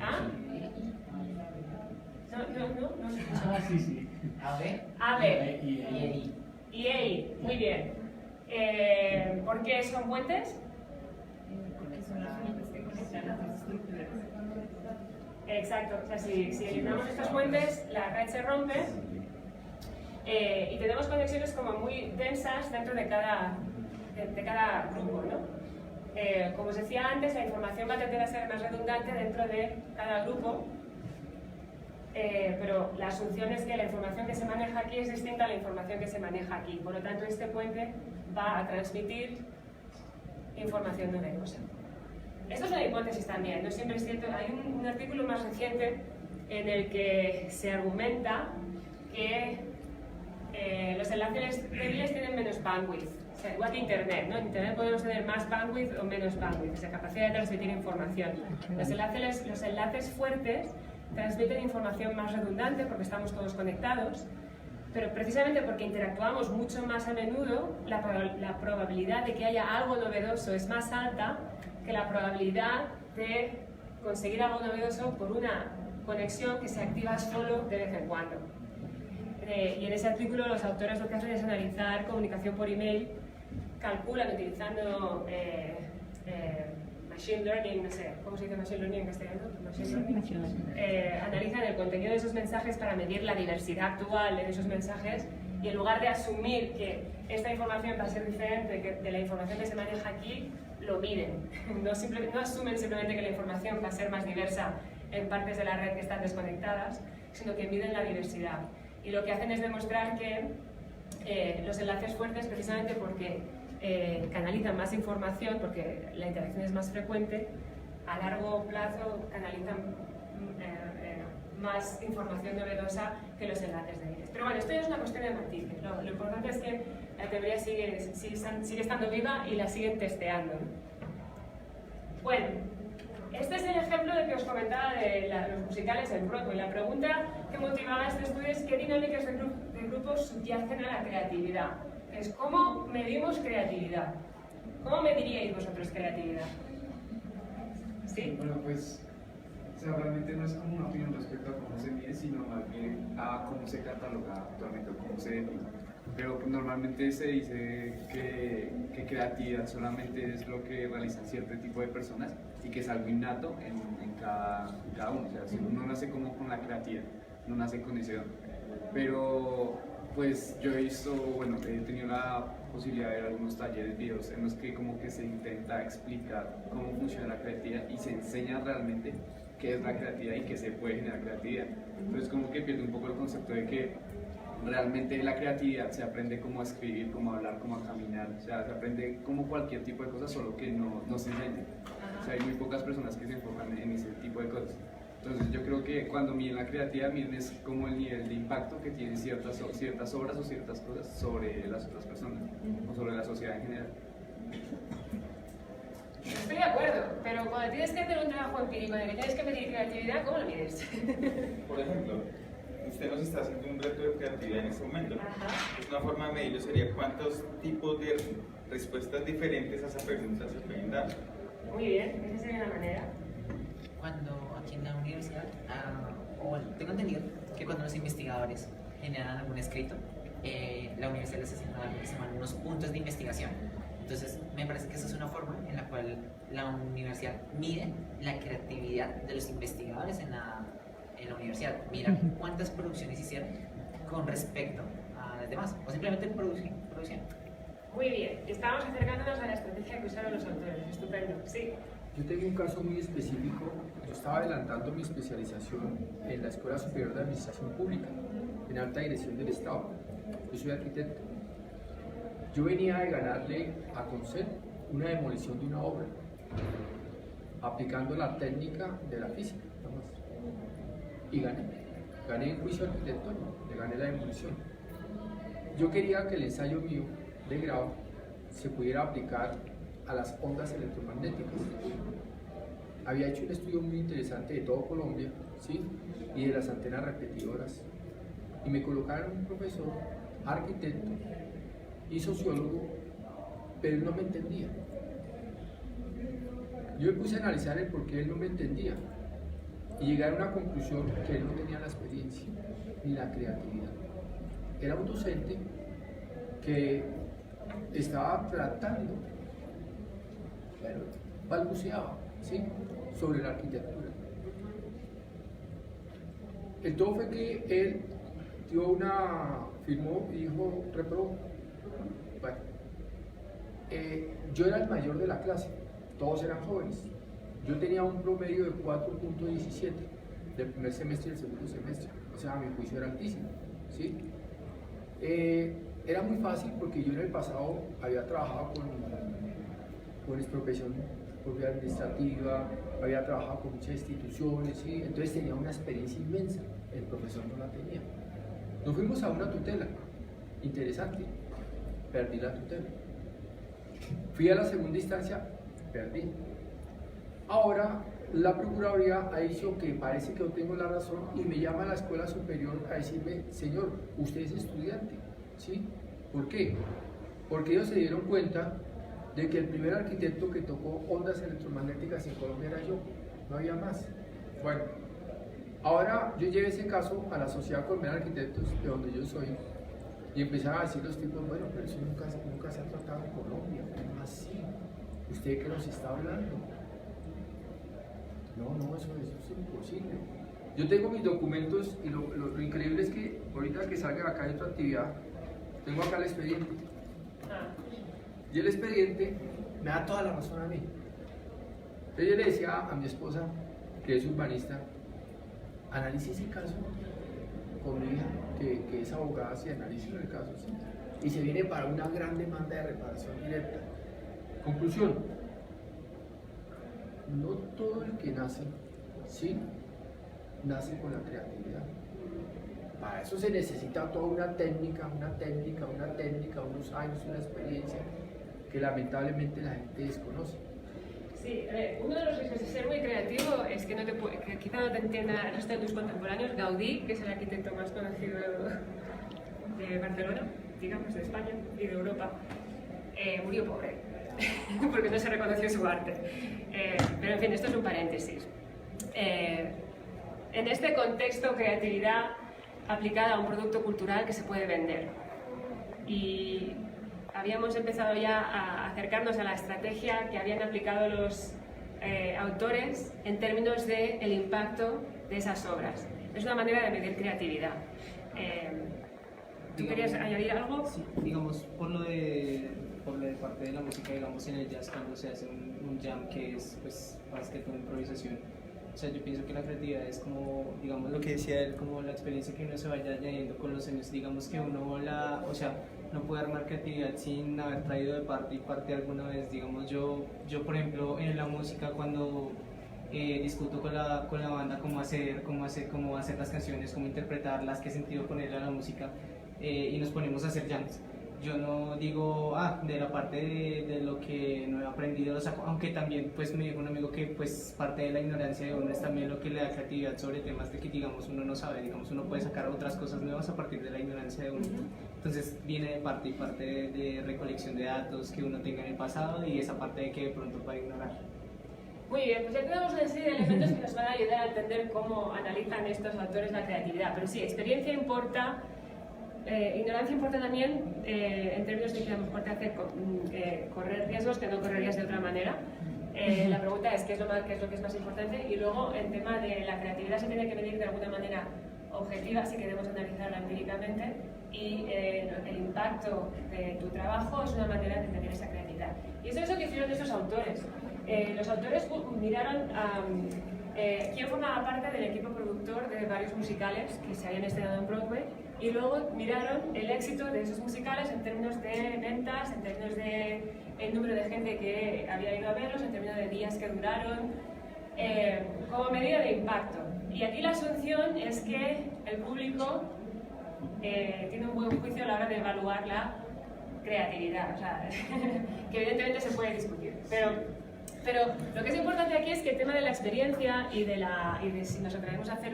¿Ah? No. Sí. AB y EI. Muy bien. ¿Por qué son puentes? Exacto, o sea, si eliminamos estos puentes, la red se rompe y tenemos conexiones como muy densas dentro de cada grupo, ¿no? Como os decía antes, la información va a tender a ser más redundante dentro de cada grupo, pero la asunción es que la información que se maneja aquí es distinta a la información que se maneja aquí. Por lo tanto, este puente va a transmitir información novedosa. Esto es una hipótesis también, no siempre es cierto. Hay un artículo más reciente en el que se argumenta que los enlaces débiles tienen menos bandwidth. O sea, igual que Internet, ¿no? En Internet podemos tener más bandwidth o menos bandwidth, o sea, capacidad de transmitir información. Los enlaces fuertes transmiten información más redundante porque estamos todos conectados, pero precisamente porque interactuamos mucho más a menudo, la probabilidad de que haya algo novedoso es más alta que la probabilidad de conseguir algo novedoso por una conexión que se activa solo de vez en cuando. Y en ese artículo los autores lo que hacen es analizar comunicación por email, calculan utilizando machine learning, no sé, ¿cómo se dice machine learning en castellano? Analizan el contenido de esos mensajes para medir la diversidad actual de esos mensajes y en lugar de asumir que esta información va a ser diferente de la información que se maneja aquí, lo miden. No asumen simplemente que la información va a ser más diversa en partes de la red que están desconectadas, sino que miden la diversidad. Y lo que hacen es demostrar que los enlaces fuertes, precisamente porque canalizan más información, porque la interacción es más frecuente, a largo plazo canalizan más información novedosa que los enlaces débiles. Pero bueno, esto ya es una cuestión de matices. Lo importante es que la teoría sigue estando viva y la siguen testeando. Bueno, este es el ejemplo de que os comentaba de los musicales en Broadway. La pregunta que motivaba este estudio es qué dinámicas de grupos subyacen a la creatividad. Es ¿cómo medimos creatividad? ¿Cómo mediríais vosotros creatividad? ¿Sí? Bueno, pues realmente no es como una opinión respecto a cómo se mide, sino más bien a cómo se cataloga actualmente o cómo se define. Pero normalmente se dice que creatividad solamente es lo que realizan cierto tipo de personas y que es algo innato en cada uno. O sea, si uno nace como con la creatividad, no nace con ese don. Pero pues yo he visto, bueno, he tenido la posibilidad de ver algunos talleres, videos en los que como que se intenta explicar cómo funciona la creatividad y se enseña realmente qué es la creatividad y qué se puede generar creatividad. Entonces como que pierde un poco el concepto de que realmente la creatividad se aprende como a escribir, como a hablar, como a caminar, o sea, se aprende como cualquier tipo de cosas, solo que no se enseña. O sea, hay muy pocas personas que se enfocan en ese tipo de cosas. Entonces yo creo que cuando miden la creatividad, miden es como el nivel de impacto que tienen ciertas obras o ciertas cosas sobre las otras personas o sobre la sociedad en general. Estoy de acuerdo, pero cuando tienes que hacer un trabajo empírico de que tienes que medir creatividad, ¿cómo lo mides? Por ejemplo, usted nos está haciendo un reto de creatividad en este momento. Ajá. Una forma de medirlo sería cuántos tipos de respuestas diferentes a esa pregunta se pueden dar. Muy bien, esa sería una manera. Cuando aquí en la universidad, o tengo entendido que cuando los investigadores generan algún escrito, la universidad les asigna algo que se llaman unos puntos de investigación. Entonces, me parece que esa es una forma en la cual la universidad mide la creatividad de los investigadores en la universidad. Mira cuántas producciones hicieron con respecto a las demás, o simplemente producción. Muy bien, estamos acercándonos a la estrategia que usaron los autores. Estupendo, sí. Yo tengo un caso muy específico. Yo estaba adelantando mi especialización en la Escuela Superior de Administración Pública, en Alta Dirección del Estado. Yo soy arquitecto. Yo venía de ganarle a Concel una demolición de una obra, aplicando la técnica de la física, nada más. Y gané en juicio arquitectónico, le gané la demolición. Yo quería que el ensayo mío de grado se pudiera aplicar a las ondas electromagnéticas. Había hecho un estudio muy interesante de todo Colombia, ¿sí? Y de las antenas repetidoras. Y me colocaron un profesor, arquitecto y sociólogo, pero él no me entendía. Yo me puse a analizar el por qué él no me entendía y llegué a una conclusión que él no tenía la experiencia ni la creatividad. Era un docente que estaba tratando, bueno, balbuceaba, ¿sí?, sobre la arquitectura. El todo fue que él firmó y dijo, reprobó. Bueno, yo era el mayor de la clase, todos eran jóvenes. Yo tenía un promedio de 4.17 del primer semestre y del segundo semestre, o sea, mi juicio era altísimo, ¿sí? Era muy fácil porque yo en el pasado había trabajado con expropiación propia administrativa, había trabajado con muchas instituciones, ¿sí? Entonces tenía una experiencia inmensa, el profesor no la tenía. Nos fuimos a una tutela, interesante, perdí la tutela. Fui a la segunda instancia, perdí. Ahora la Procuraduría ha dicho que parece que yo tengo la razón y me llama a la Escuela Superior a decirme, señor, usted es estudiante, ¿sí? ¿Por qué? Porque ellos se dieron cuenta de que el primer arquitecto que tocó ondas electromagnéticas en Colombia era yo, no había más. Bueno, ahora yo llevé ese caso a la Sociedad Colombiana de Arquitectos, de donde yo soy, y empezaban a decir los tipos, bueno, pero eso nunca se ha tratado en Colombia, ¿cómo así? ¿Usted qué nos está hablando? No, eso es imposible. Yo tengo mis documentos y lo increíble es que ahorita que salga acá de otra actividad, tengo acá el expediente. Y el expediente me da toda la razón a mí. Entonces yo le decía a mi esposa, que es urbanista, analice ese caso con mi hija, que es abogada, si analiza el caso, ¿sí? Y se viene para una gran demanda de reparación directa. Conclusión, no todo el que nace, ¿sí?, nace con la creatividad. Para eso se necesita toda una técnica, unos años, una experiencia que lamentablemente la gente desconoce. Sí, uno de los riesgos de ser muy creativo es que, que quizá no te entienda el resto de tus contemporáneos. Gaudí, que es el arquitecto más conocido de Barcelona, digamos, de España y de Europa, murió pobre, porque no se reconoció su arte. Pero en fin, esto es un paréntesis. En este contexto, creatividad aplicada a un producto cultural que se puede vender. Y habíamos empezado ya a acercarnos a la estrategia que habían aplicado los autores en términos del impacto de esas obras. Es una manera de medir creatividad. ¿Tú querías añadir algo? Sí, digamos, por lo de parte de la música, digamos, en el jazz, cuando se hace un jam que es, pues, más que todo improvisación. O sea, yo pienso que la creatividad es como, digamos, lo que decía él, como la experiencia que uno se vaya añadiendo con los años. Digamos que uno no puede armar creatividad sin haber traído de parte y parte alguna vez. Digamos, yo por ejemplo, en la música, cuando discuto con la banda cómo hacer las canciones, cómo interpretarlas, qué sentido ponerle a la música, y nos ponemos a hacer jams. Yo no digo, de la parte de lo que no he aprendido lo saco, aunque también pues me dijo un amigo que pues parte de la ignorancia de uno es también lo que le da creatividad sobre temas de que digamos uno no sabe, digamos uno puede sacar otras cosas nuevas a partir de la ignorancia de uno. Entonces viene de parte de recolección de datos que uno tenga en el pasado y esa parte de que de pronto va a ignorar. Muy bien, pues ya tenemos una serie de elementos que nos van a ayudar a entender cómo analizan estos autores la creatividad, pero sí, experiencia importa. Ignorancia importa también en términos de que a lo mejor te hace correr riesgos que no correrías de otra manera. La pregunta es ¿qué es lo que es más importante? Y luego el tema de la creatividad se tiene que medir de alguna manera objetiva si queremos analizarla empíricamente y el impacto de tu trabajo es una manera de medir esa creatividad. Y eso es lo que hicieron estos autores. Los autores miraron quién formaba parte del equipo productor de varios musicales que se habían estrenado en Broadway y luego miraron el éxito de esos musicales en términos de ventas, en términos de el número de gente que había ido a verlos, en términos de días que duraron, como medida de impacto. Y aquí la asunción es que el público tiene un buen juicio a la hora de evaluar la creatividad, o sea, que evidentemente se puede discutir. Pero lo que es importante aquí es que el tema de la experiencia y de si nos atrevemos a hacer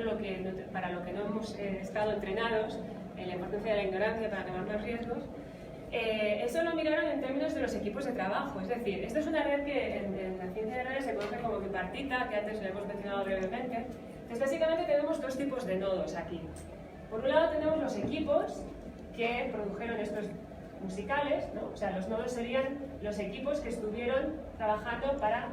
para lo que no hemos estado entrenados, la importancia de la ignorancia para tomar más riesgos, eso lo miraron en términos de los equipos de trabajo. Es decir, esto es una red que en la ciencia de redes se conoce como bipartita, que antes lo hemos mencionado brevemente. Entonces, básicamente tenemos dos tipos de nodos aquí. Por un lado tenemos los equipos que produjeron estos musicales, ¿no? O sea, los nodos serían los equipos que estuvieron trabajando para,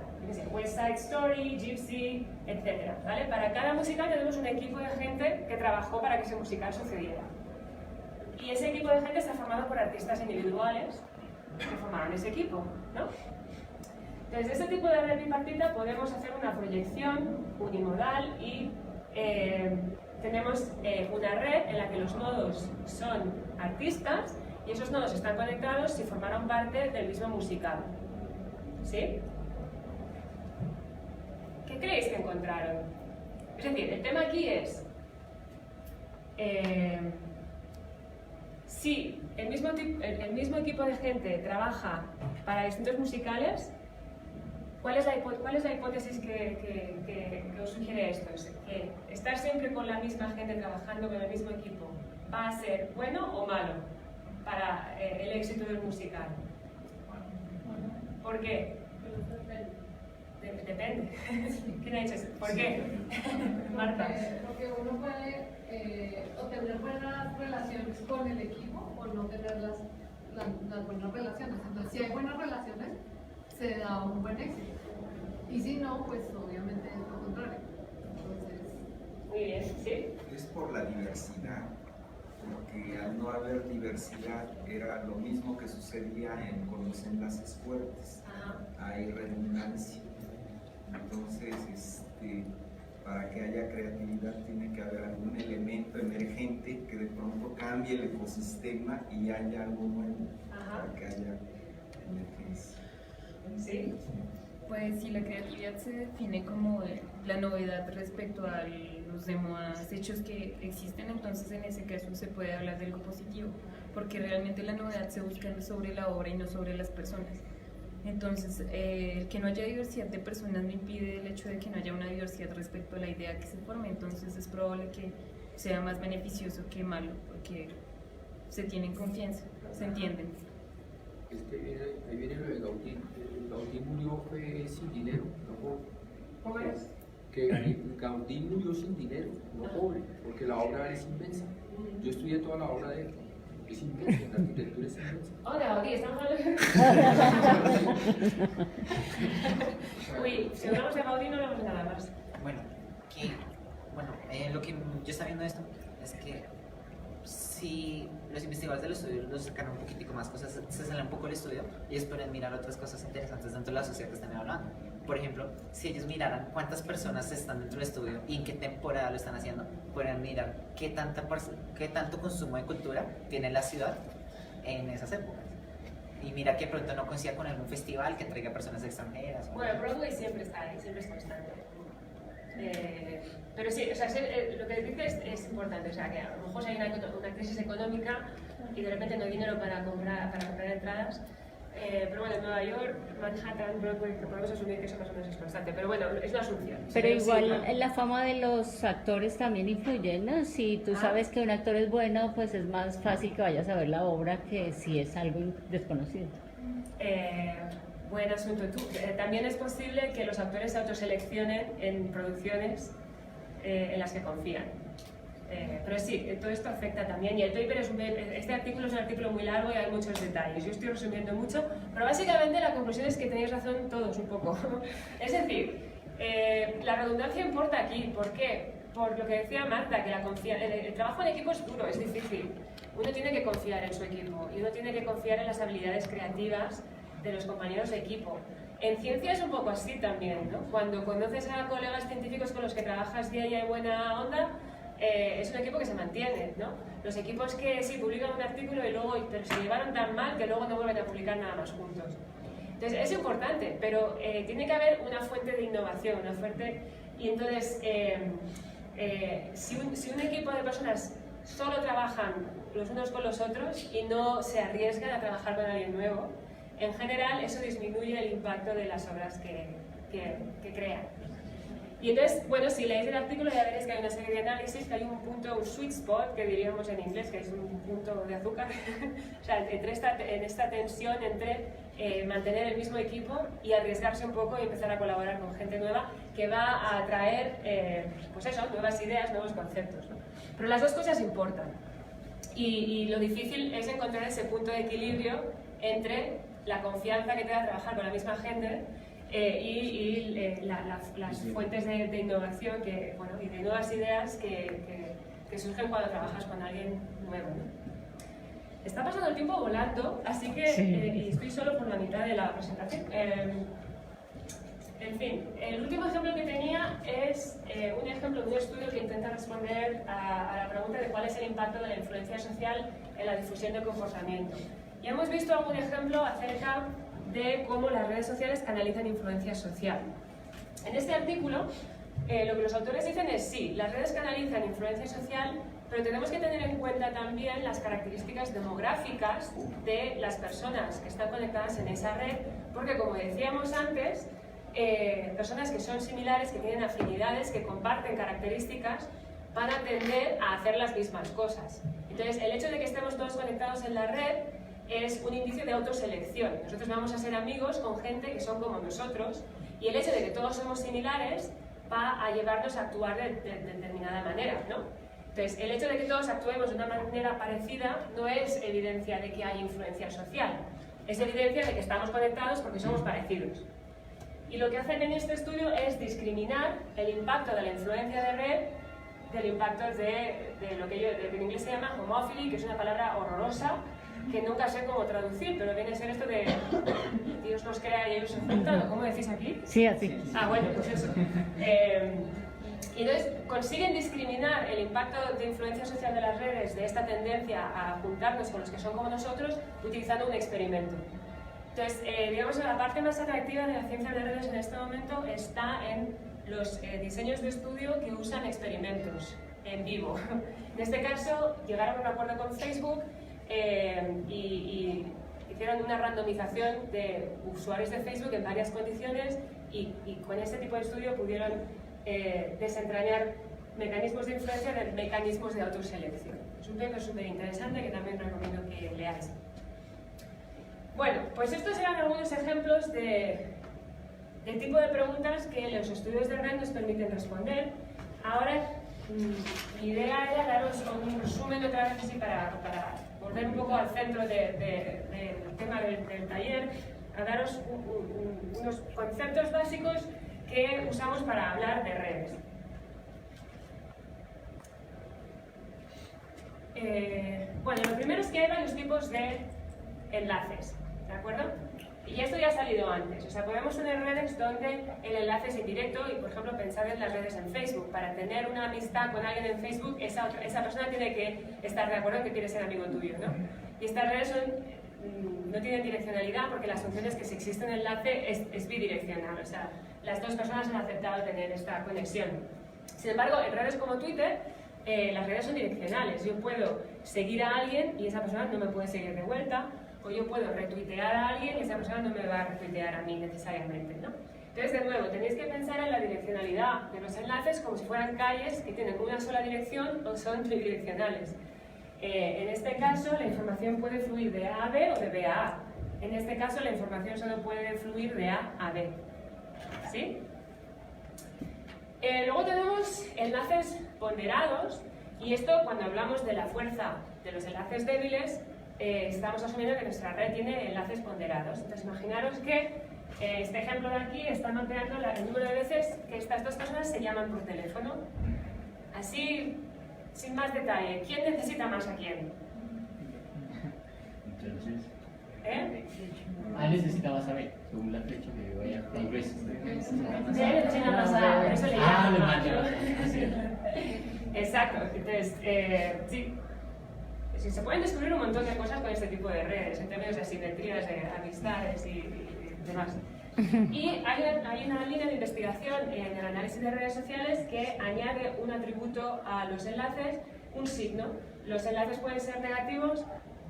West Side Story, Gypsy, etc. ¿Vale? Para cada musical tenemos un equipo de gente que trabajó para que ese musical sucediera. Y ese equipo de gente está formado por artistas individuales que formaron ese equipo, ¿no? Desde este tipo de red bipartita podemos hacer una proyección unimodal y tenemos una red en la que los nodos son artistas y esos nodos están conectados si formaron parte del mismo musical. ¿Sí? ¿Qué creéis que encontraron? Es decir, el tema aquí es si el mismo equipo de gente trabaja para distintos musicales, ¿cuál es la hipótesis que os sugiere esto? Es que estar siempre con la misma gente trabajando con el mismo equipo ¿va a ser bueno o malo para el éxito del musical? ¿Por qué? Depende. ¿Quién ha dicho eso? ¿Por qué? Marta. Porque uno puede o tener buenas relaciones con el equipo o no tener las buenas relaciones. Entonces, si hay buenas relaciones, se da un buen éxito. Y si no, pues obviamente es lo contrario. Entonces, muy bien, ¿sí? Es por la diversidad, porque al no haber diversidad era lo mismo que sucedía con los enlaces fuertes. Hay redundancia. Entonces, para que haya creatividad tiene que haber algún elemento emergente que de pronto cambie el ecosistema y haya algo nuevo para que haya emergencia. ¿Sí? Pues si la creatividad se define como la novedad respecto a los demás hechos que existen, entonces en ese caso se puede hablar de algo positivo, porque realmente la novedad se busca sobre la obra y no sobre las personas. Entonces, el que no haya diversidad de personas no impide el hecho de que no haya una diversidad respecto a la idea que se forme, entonces es probable que sea más beneficioso que malo, porque se tienen confianza, se entienden. Ahí viene lo de Gaudí. Gaudí murió fue sin dinero, no pobre. ¿Cómo es? Que Gaudí murió sin dinero, no pobre, porque la obra es inmensa. Yo estudié toda la obra de él. Es inmensa, la arquitectura es inmensa. Hola, Gaudí, estamos hablando. Uy, si hablamos de Gaudí no hablamos de nada más. Bueno, lo que yo estaba viendo esto es que si los investigadores del estudio los sacan un poquitico más cosas, se salen un poco del estudio y ellos pueden mirar otras cosas interesantes dentro de la sociedad que están hablando. Por ejemplo, si ellos miraran cuántas personas están dentro del estudio y en qué temporada lo están haciendo, podrían mirar qué tanto consumo de cultura tiene la ciudad en esas épocas. Y mira que pronto no coincida con algún festival que traiga personas extranjeras. Bueno, Broadway siempre está ahí, siempre es constante. Pero sí, o sea, lo que dices es importante, o sea, que a lo mejor si hay una crisis económica y de repente no hay dinero para comprar entradas, pero bueno, en Nueva York, Manhattan, Broadway, que podemos asumir que eso más o menos es constante, pero bueno, es una asunción. Pero sí, igual sí, la fama de los actores también influye, ¿no? Si tú sabes que un actor es bueno, pues es más fácil que vayas a ver la obra que si es algo desconocido. Buen asunto. También es posible que los actores se autoseleccionen en producciones en las que confían. Pero sí, todo esto afecta también. Y el paper este artículo es un artículo muy largo y hay muchos detalles. Yo estoy resumiendo mucho, pero básicamente la conclusión es que tenéis razón todos un poco. Es decir, la redundancia importa aquí. ¿Por qué? Por lo que decía Marta, que el trabajo en equipo es duro, es difícil. Uno tiene que confiar en su equipo y uno tiene que confiar en las habilidades creativas de los compañeros de equipo. En ciencia es un poco así también, ¿no? Cuando conoces a colegas científicos con los que trabajas día a día en buena onda, es un equipo que se mantiene, ¿no? Los equipos que sí publican un artículo y luego pero se llevaron tan mal que luego no vuelven a publicar nada más juntos. Entonces es importante, pero tiene que haber una fuente de innovación, una fuente... Y entonces, si un equipo de personas solo trabajan los unos con los otros y no se arriesgan a trabajar con alguien nuevo, en general eso disminuye el impacto de las obras que crean. Y entonces, bueno, si leéis el artículo ya veréis que hay una serie de análisis, que hay un punto, un sweet spot, que diríamos en inglés, que es un punto de azúcar, o sea, en esta tensión entre mantener el mismo equipo y arriesgarse un poco y empezar a colaborar con gente nueva que va a traer, pues eso, nuevas ideas, nuevos conceptos, ¿no? Pero las dos cosas importan. Y lo difícil es encontrar ese punto de equilibrio entre la confianza que te da trabajar con la misma gente las fuentes de innovación y de nuevas ideas que surgen cuando trabajas con alguien nuevo, ¿no? Está pasando el tiempo volando, así que y estoy solo por la mitad de la presentación. En fin, el último ejemplo que tenía es un ejemplo de un estudio que intenta responder a la pregunta de cuál es el impacto de la influencia social en la difusión del comportamiento. Ya hemos visto algún ejemplo acerca de cómo las redes sociales canalizan influencia social. En este artículo, lo que los autores dicen es sí, las redes canalizan influencia social, pero tenemos que tener en cuenta también las características demográficas de las personas que están conectadas en esa red, porque como decíamos antes, personas que son similares, que tienen afinidades, que comparten características, van a tender a hacer las mismas cosas. Entonces, el hecho de que estemos todos conectados en la red es un indicio de autoselección. Nosotros vamos a ser amigos con gente que son como nosotros y el hecho de que todos somos similares va a llevarnos a actuar de determinada manera, ¿no? Entonces, el hecho de que todos actuemos de una manera parecida no es evidencia de que hay influencia social, es evidencia de que estamos conectados porque somos parecidos. Y lo que hacen en este estudio es discriminar el impacto de la influencia de red del impacto de lo que en inglés se llama homophily, que es una palabra horrorosa, que nunca sé cómo traducir, pero viene a ser esto de Dios nos crea y ellos se juntan, ¿cómo decís aquí? Sí, así. Ah, bueno, pues eso. Y entonces consiguen discriminar el impacto de influencia social de las redes, de esta tendencia a juntarnos con los que son como nosotros, utilizando un experimento. Entonces, digamos que la parte más atractiva de la ciencia de redes en este momento está en los diseños de estudio que usan experimentos en vivo. En este caso, llegaron a un acuerdo con Facebook y hicieron una randomización de usuarios de Facebook en varias condiciones y con este tipo de estudio pudieron desentrañar mecanismos de influencia de mecanismos de autoselección. Es un paper súper interesante que también recomiendo que leáis. Bueno, pues estos eran algunos ejemplos del tipo de preguntas que los estudios de red nos permiten responder. Ahora, mi idea era daros un resumen otra vez así para volver un poco al centro del tema del taller, a daros unos conceptos básicos que usamos para hablar de redes. Bueno, lo primero es que hay varios tipos de enlaces, ¿de acuerdo? Y esto ya ha salido antes, o sea, podemos tener redes donde el enlace es indirecto y, por ejemplo, pensad en las redes en Facebook. Para tener una amistad con alguien en Facebook, esa persona tiene que estar de acuerdo en que quiere ser amigo tuyo, ¿no? Y estas redes no tienen direccionalidad porque la asunción es que si existe un enlace es bidireccional, o sea, las dos personas han aceptado tener esta conexión. Sin embargo, en redes como Twitter, las redes son direccionales. Yo puedo seguir a alguien y esa persona no me puede seguir de vuelta, o yo puedo retuitear a alguien y esa persona no me va a retuitear a mí necesariamente, ¿no? Entonces, de nuevo, tenéis que pensar en la direccionalidad de los enlaces como si fueran calles que tienen una sola dirección o son tridireccionales. En este caso, la información puede fluir de A a B o de B a A. En este caso, la información solo puede fluir de A a B. ¿Sí? Luego tenemos enlaces ponderados, y esto, cuando hablamos de la fuerza de los enlaces débiles, estamos asumiendo que nuestra red tiene enlaces ponderados. Entonces, imaginaros que este ejemplo de aquí está mapeando el número de veces que estas dos personas se llaman por teléfono. Así, sin más detalle, ¿quién necesita más a quién? Entonces, necesita más a B, según la flecha que vaya a progreso. Necesita más a, por eso le llamo. Exacto, entonces, sí. Se pueden descubrir un montón de cosas con este tipo de redes, en términos de asimetrías, de amistades y demás. Y hay una línea de investigación en el análisis de redes sociales que añade un atributo a los enlaces, un signo. Los enlaces pueden ser negativos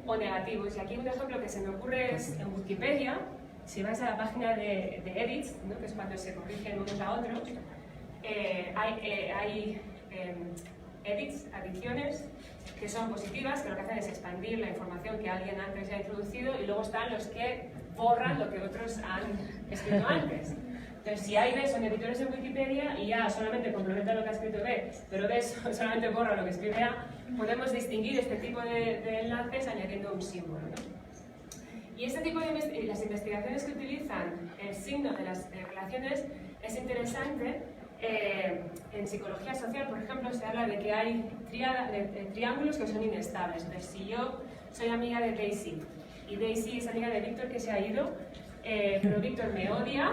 o negativos. Y aquí un ejemplo que se me ocurre es en Wikipedia. Si vais a la página de edits, ¿no?, que es cuando se corrigen unos a otros, hay edits, adiciones, que son positivas, que lo que hacen es expandir la información que alguien antes ya ha introducido, y luego están los que borran lo que otros han escrito antes. Entonces, si A y B son editores en Wikipedia y A solamente complementa lo que ha escrito B, pero B solamente borra lo que escribe A, podemos distinguir este tipo de enlaces añadiendo un símbolo, ¿no? Y este tipo de las investigaciones que utilizan el signo de las relaciones es interesante. En psicología social, por ejemplo, se habla de que hay triángulos que son inestables. Entonces, si yo soy amiga de Daisy y Daisy es amiga de Víctor que se ha ido, pero Víctor me odia,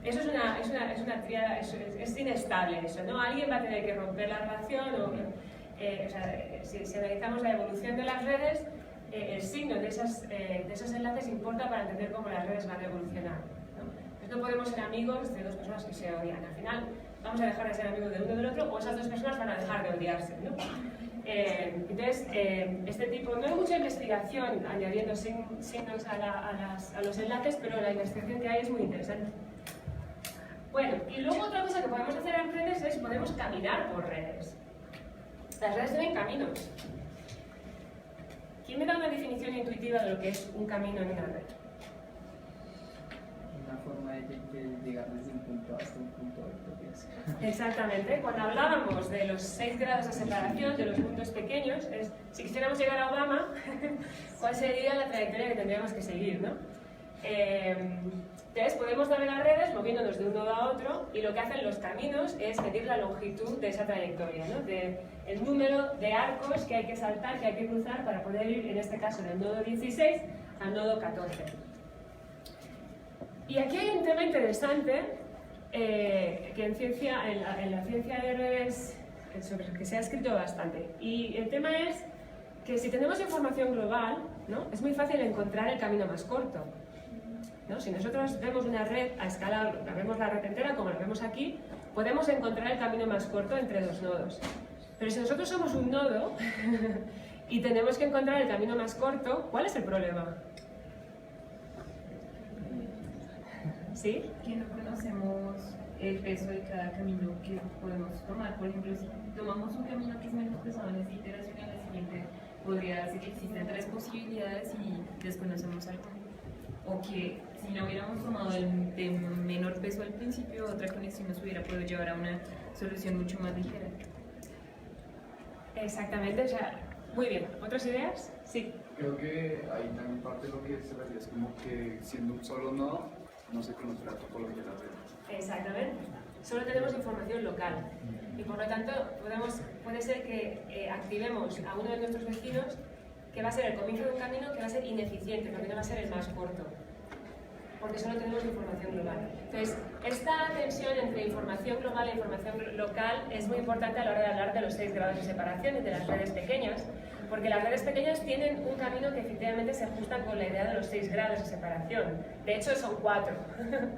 eso es una tríada, es inestable eso, ¿no? Alguien va a tener que romper la relación, o sea, si analizamos la evolución de las redes, el signo de esos enlaces importa para entender cómo las redes van a evolucionar, ¿no? No podemos ser amigos de dos personas que se odian. Al final vamos a dejar de ser amigos de uno del otro, o esas dos personas van a dejar de odiarse, ¿no? Entonces, este tipo, no hay mucha investigación añadiendo signos a los enlaces, pero la investigación que hay es muy interesante. Bueno, y luego otra cosa que podemos hacer en redes es podemos caminar por redes. Las redes tienen caminos. ¿Quién me da una definición intuitiva de lo que es un camino en una red? Una forma de llegar desde un punto A hasta un punto B. Exactamente. Cuando hablábamos de los 6 grados de separación, de los puntos pequeños, si quisiéramos llegar a Obama, ¿cuál sería la trayectoria que tendríamos que seguir, ¿no? Entonces podemos navegar redes moviéndonos de un nodo a otro y lo que hacen los caminos es medir la longitud de esa trayectoria, ¿no? El número de arcos que hay que saltar, que hay que cruzar para poder ir, en este caso, del nodo 16 al nodo 14. Y aquí hay un tema interesante que en la ciencia de redes sobre el que se ha escrito bastante. Y el tema es que si tenemos información global, ¿no? Es muy fácil encontrar el camino más corto, ¿no? Si nosotros vemos una red a escala, vemos la red entera como la vemos aquí, podemos encontrar el camino más corto entre dos nodos. Pero si nosotros somos un nodo y tenemos que encontrar el camino más corto, ¿cuál es el problema? ¿Sí? Que no conocemos el peso de cada camino que podemos tomar. Por ejemplo, si tomamos un camino que es menos pesado en esta iteración, en la siguiente podría darse que existen 3 posibilidades y desconocemos algo. O que si no hubiéramos tomado el de menor peso al principio, otra conexión nos hubiera podido llevar a una solución mucho más ligera. Exactamente, o sea, muy bien. ¿Otras ideas? Sí. Creo que ahí también parte de lo que se refiere es como que siendo un solo nodo no se conoce la topología de la red. Exactamente. Solo tenemos información local y por lo tanto puede ser que activemos a uno de nuestros vecinos que va a ser el comienzo de un camino que va a ser ineficiente, porque no va a ser el más corto, porque solo tenemos información global. Entonces, esta tensión entre información global e información local es muy importante a la hora de hablar de los 6 grados de separación y de las redes pequeñas, porque las redes pequeñas tienen un camino que efectivamente se ajusta con la idea de los 6 grados de separación. De hecho, son 4,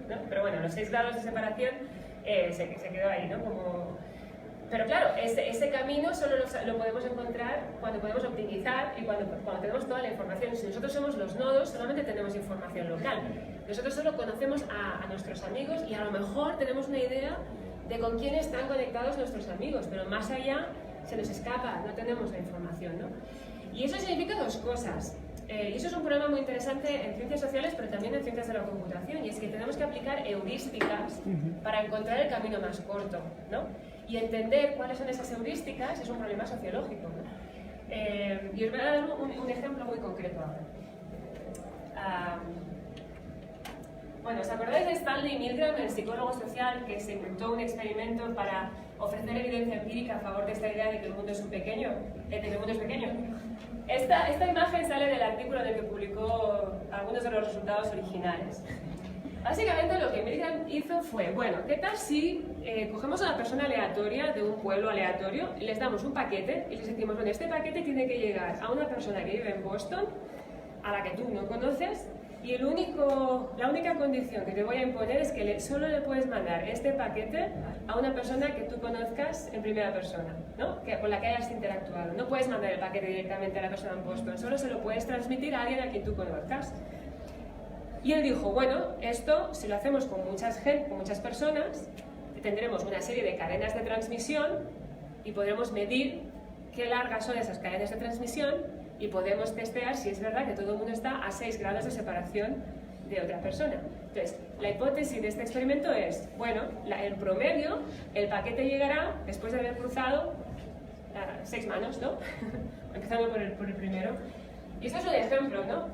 ¿no? Pero bueno, los 6 grados de separación se quedó ahí, ¿no? Pero claro, ese camino solo lo podemos encontrar cuando podemos optimizar y cuando tenemos toda la información. Si nosotros somos los nodos, solamente tenemos información local. Nosotros solo conocemos a nuestros amigos y a lo mejor tenemos una idea de con quién están conectados nuestros amigos, pero más allá se nos escapa, no tenemos la información, ¿no? Y eso significa 2 cosas. Y eso es un problema muy interesante en ciencias sociales, pero también en ciencias de la computación, y es que tenemos que aplicar heurísticas para encontrar el camino más corto, ¿no? Y entender cuáles son esas heurísticas es un problema sociológico, ¿no? Y os voy a dar un ejemplo muy concreto ahora. Bueno, ¿os acordáis de Stanley Milgram, el psicólogo social que se inventó un experimento para ofrecer evidencia empírica a favor de esta idea de que el mundo es pequeño? Esta imagen sale del artículo en el que publicó algunos de los resultados originales. Básicamente lo que Milgram hizo fue, bueno, ¿qué tal si cogemos a una persona aleatoria de un pueblo aleatorio y les damos un paquete y les decimos, bueno, este paquete tiene que llegar a una persona que vive en Boston, a la que tú no conoces, y la única condición que te voy a imponer es que solo le puedes mandar este paquete a una persona que tú conozcas en primera persona, ¿no? Con la que hayas interactuado. No puedes mandar el paquete directamente a la persona en Boston, solo se lo puedes transmitir a alguien a quien tú conozcas. Y él dijo, bueno, esto si lo hacemos con muchas personas, tendremos una serie de cadenas de transmisión y podremos medir qué largas son esas cadenas de transmisión y podemos testear si es verdad que todo el mundo está a 6 grados de separación de otra persona. Entonces, la hipótesis de este experimento es, bueno, en promedio, el paquete llegará después de haber cruzado 6 manos, ¿no? Empezando por el primero. Y esto es un ejemplo, ¿no?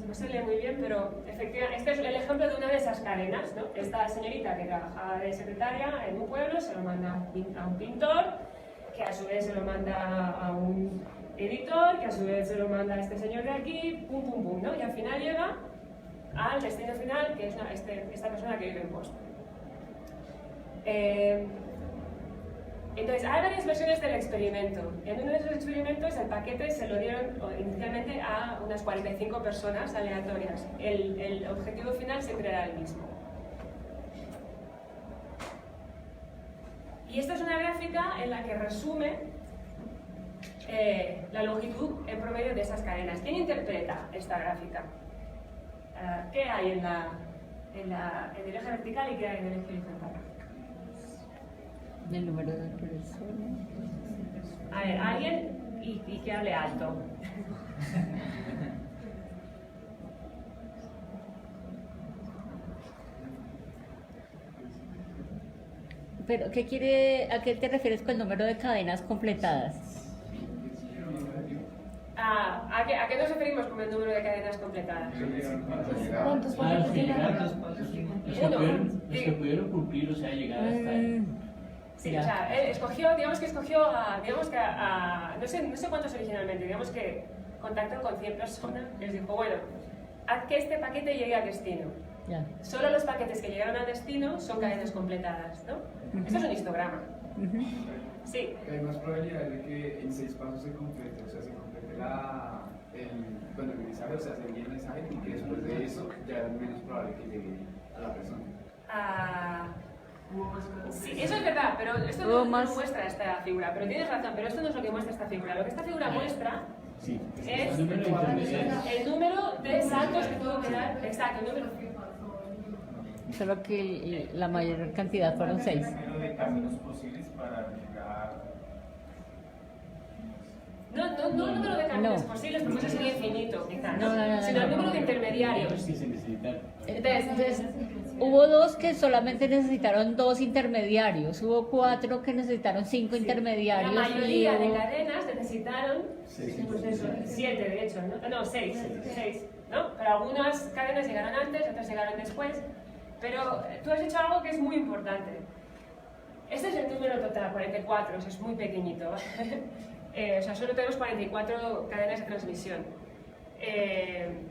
No se lee muy bien, pero efectivamente, este es el ejemplo de una de esas cadenas, ¿no? Esta señorita que trabajaba de secretaria en un pueblo se lo manda a un pintor, que a su vez se lo manda a un editor, que a su vez se lo manda a este señor de aquí, pum, pum, pum, ¿no? Y al final llega al destino final, que es esta persona que vive en Boston. Entonces, hay varias versiones del experimento. En uno de esos experimentos, el paquete se lo dieron inicialmente a unas 45 personas aleatorias. El objetivo final siempre era el mismo. Y esta es una gráfica en la que resume la longitud en promedio de esas cadenas. ¿Quién interpreta esta gráfica? ¿Qué hay en el eje vertical y qué hay en el eje horizontal? El número de personas. A ver, alguien y que hable alto. Pero, ¿a qué te refieres con el número de cadenas completadas? A ¿A qué nos referimos con el número de cadenas completadas? ¿Cuántos Ah, los que llegaron, pasos? los que pudieron cumplir, o sea, llegar hasta ahí. Sí, o sea, él escogió, digamos que no sé cuántos originalmente, digamos que contactó con 100 personas y les dijo, bueno, haz que este paquete llegue al destino. Ya. Solo los paquetes que llegaron al destino son cadenas completadas, ¿no? Esto es un histograma. Sí. Hay más probabilidades de que en 6 pasos se complete, o sea, se complete el mensaje, o sea, se envíe el mensaje y que después de eso ya es menos probable que llegue a la persona. Sí, eso es verdad, pero esto no muestra esta figura. Pero tienes razón, pero esto no es lo que muestra esta figura. Lo que esta figura muestra es el número de saltos que tuvo que dar. Exacto, el número. Solo que la mayor cantidad fueron 6. El número de caminos posibles para llegar. No el número de caminos posibles, porque eso sería infinito, quizás, sino el número de intermediarios. Entonces, hubo 2 que solamente necesitaron 2 intermediarios, hubo 4 que necesitaron 5 intermediarios. La mayoría de cadenas necesitaron 7, de hecho, ¿no? 6, ¿no? Pero algunas cadenas llegaron antes, otras llegaron después. Pero tú has hecho algo que es muy importante. Este es el número total, 44, es muy pequeñito. O sea, solo tenemos 44 cadenas de transmisión.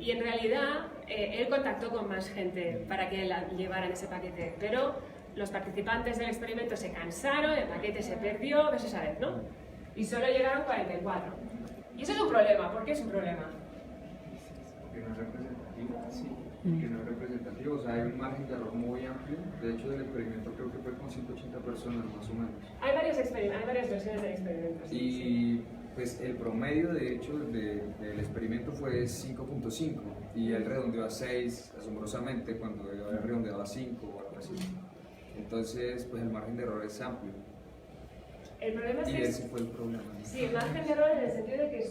Y en realidad, él contactó con más gente para que llevaran ese paquete. Pero los participantes del experimento se cansaron, el paquete se perdió, ves esa vez, ¿no? Y solo llegaron 44. Y eso es un problema. ¿Por qué es un problema? Porque no es representativo. Sí. Que no es representativo, o sea, hay un margen de error muy amplio. De hecho, del experimento creo que fue con 180 personas más o menos. Hay varias versiones del experimento. Y pues el promedio, de hecho, del experimento fue 5.5 y él redondeó a 6 asombrosamente cuando debió haber redondeado a 5 o algo así. Entonces, pues el margen de error es amplio. El problema es y que ese fue el problema. Sí, el margen de error en el sentido de que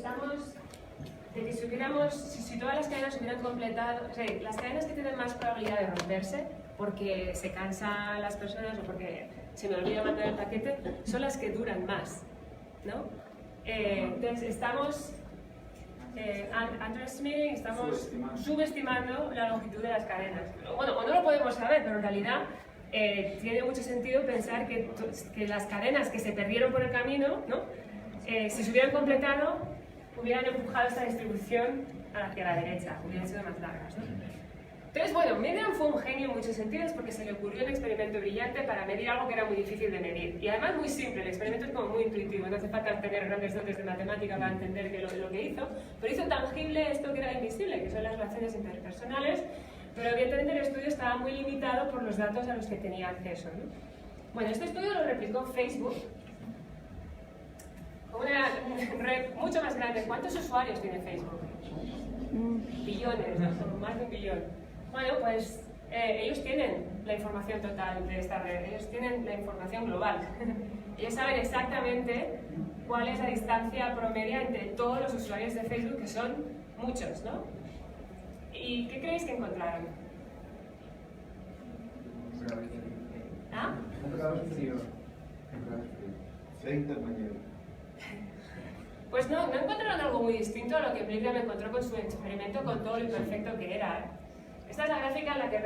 si todas las cadenas hubieran completado, o sea, las cadenas que tienen más probabilidad de romperse porque se cansan las personas o porque se me olvida mandar el paquete, son las que duran más, ¿no? Entonces estamos subestimando la longitud de las cadenas. Bueno, o no lo podemos saber, pero en realidad tiene mucho sentido pensar que las cadenas que se perdieron por el camino, ¿no? Si se hubieran completado, hubieran empujado esta distribución hacia la derecha, hubieran sido más largas, ¿no? Entonces, bueno, Milgram fue un genio en muchos sentidos porque se le ocurrió un experimento brillante para medir algo que era muy difícil de medir. Y además muy simple, el experimento es como muy intuitivo, no hace falta tener grandes dotes de matemática para entender lo que hizo, pero hizo tangible esto que era invisible, que son las relaciones interpersonales, pero evidentemente el estudio estaba muy limitado por los datos a los que tenía acceso, ¿no? Bueno, este estudio lo replicó Facebook, una red mucho más grande. ¿Cuántos usuarios tiene Facebook? Billones, ¿no? Más de 1 billón. Bueno, pues ellos tienen la información total de esta red, ellos tienen la información global. Ellos saben exactamente cuál es la distancia promedia entre todos los usuarios de Facebook, que son muchos, ¿no? ¿Y qué creéis que encontraron? ¿Ah? 30 mañana. Pues no encontraron algo muy distinto a lo que Milgram encontró con su experimento, con todo lo imperfecto que era. Esta es la gráfica en la que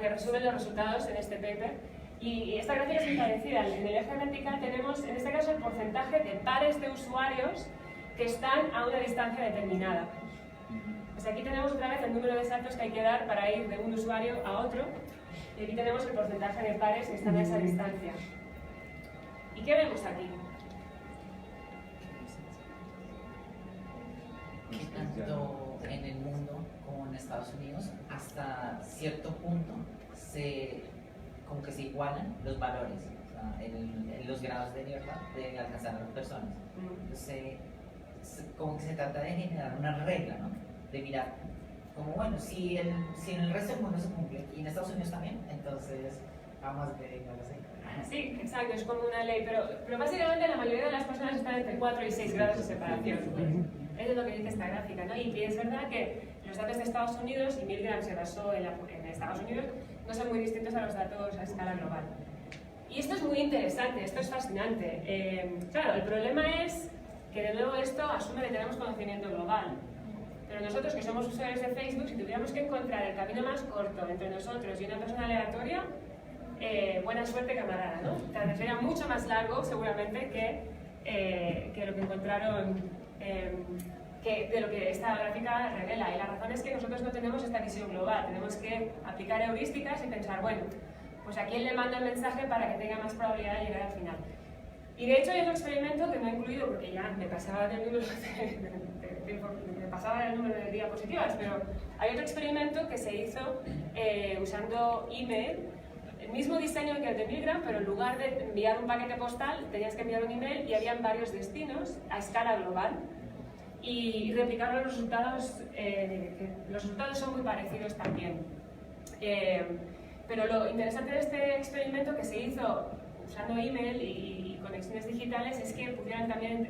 resumen los resultados en este paper. Y esta gráfica es muy parecida. En el eje vertical tenemos, en este caso, el porcentaje de pares de usuarios que están a una distancia determinada. Pues aquí tenemos otra vez el número de saltos que hay que dar para ir de un usuario a otro. Y aquí tenemos el porcentaje de pares que están a esa distancia. ¿Y qué vemos aquí? Que tanto en el mundo como en Estados Unidos, hasta cierto punto, como que se igualan los valores, o sea, en los grados de libertad de alcanzar a las personas. Entonces, como que se trata de generar una regla, ¿no? De mirar, como bueno, si en el resto del mundo se cumple, y en Estados Unidos también, entonces vamos de igual así. Sí, exacto, es como una ley, pero básicamente la mayoría de las personas están entre 4 y 6 grados de separación. Eso es lo que dice esta gráfica, ¿no? Y es verdad que los datos de Estados Unidos, y Milgram se basó en Estados Unidos, no son muy distintos a los datos a escala global. Y esto es muy interesante, esto es fascinante. Claro, el problema es que de nuevo esto asume que tenemos conocimiento global. Pero nosotros que somos usuarios de Facebook, si tuviéramos que encontrar el camino más corto entre nosotros y una persona aleatoria, buena suerte, camarada, ¿no? O sea, sería mucho más largo, seguramente, que lo que encontraron, de lo que esta gráfica revela. Y la razón es que nosotros no tenemos esta visión global, tenemos que aplicar heurísticas y pensar, bueno, pues a quién le mando el mensaje para que tenga más probabilidad de llegar al final. Y de hecho hay otro experimento que no he incluido porque ya me pasaba del número de diapositivas, pero hay otro experimento que se hizo usando email, el mismo diseño que el de Milgram, pero en lugar de enviar un paquete postal tenías que enviar un email y habían varios destinos a escala global y replicar los resultados son muy parecidos también. Pero lo interesante de este experimento que se hizo usando email y conexiones digitales es que pudieran también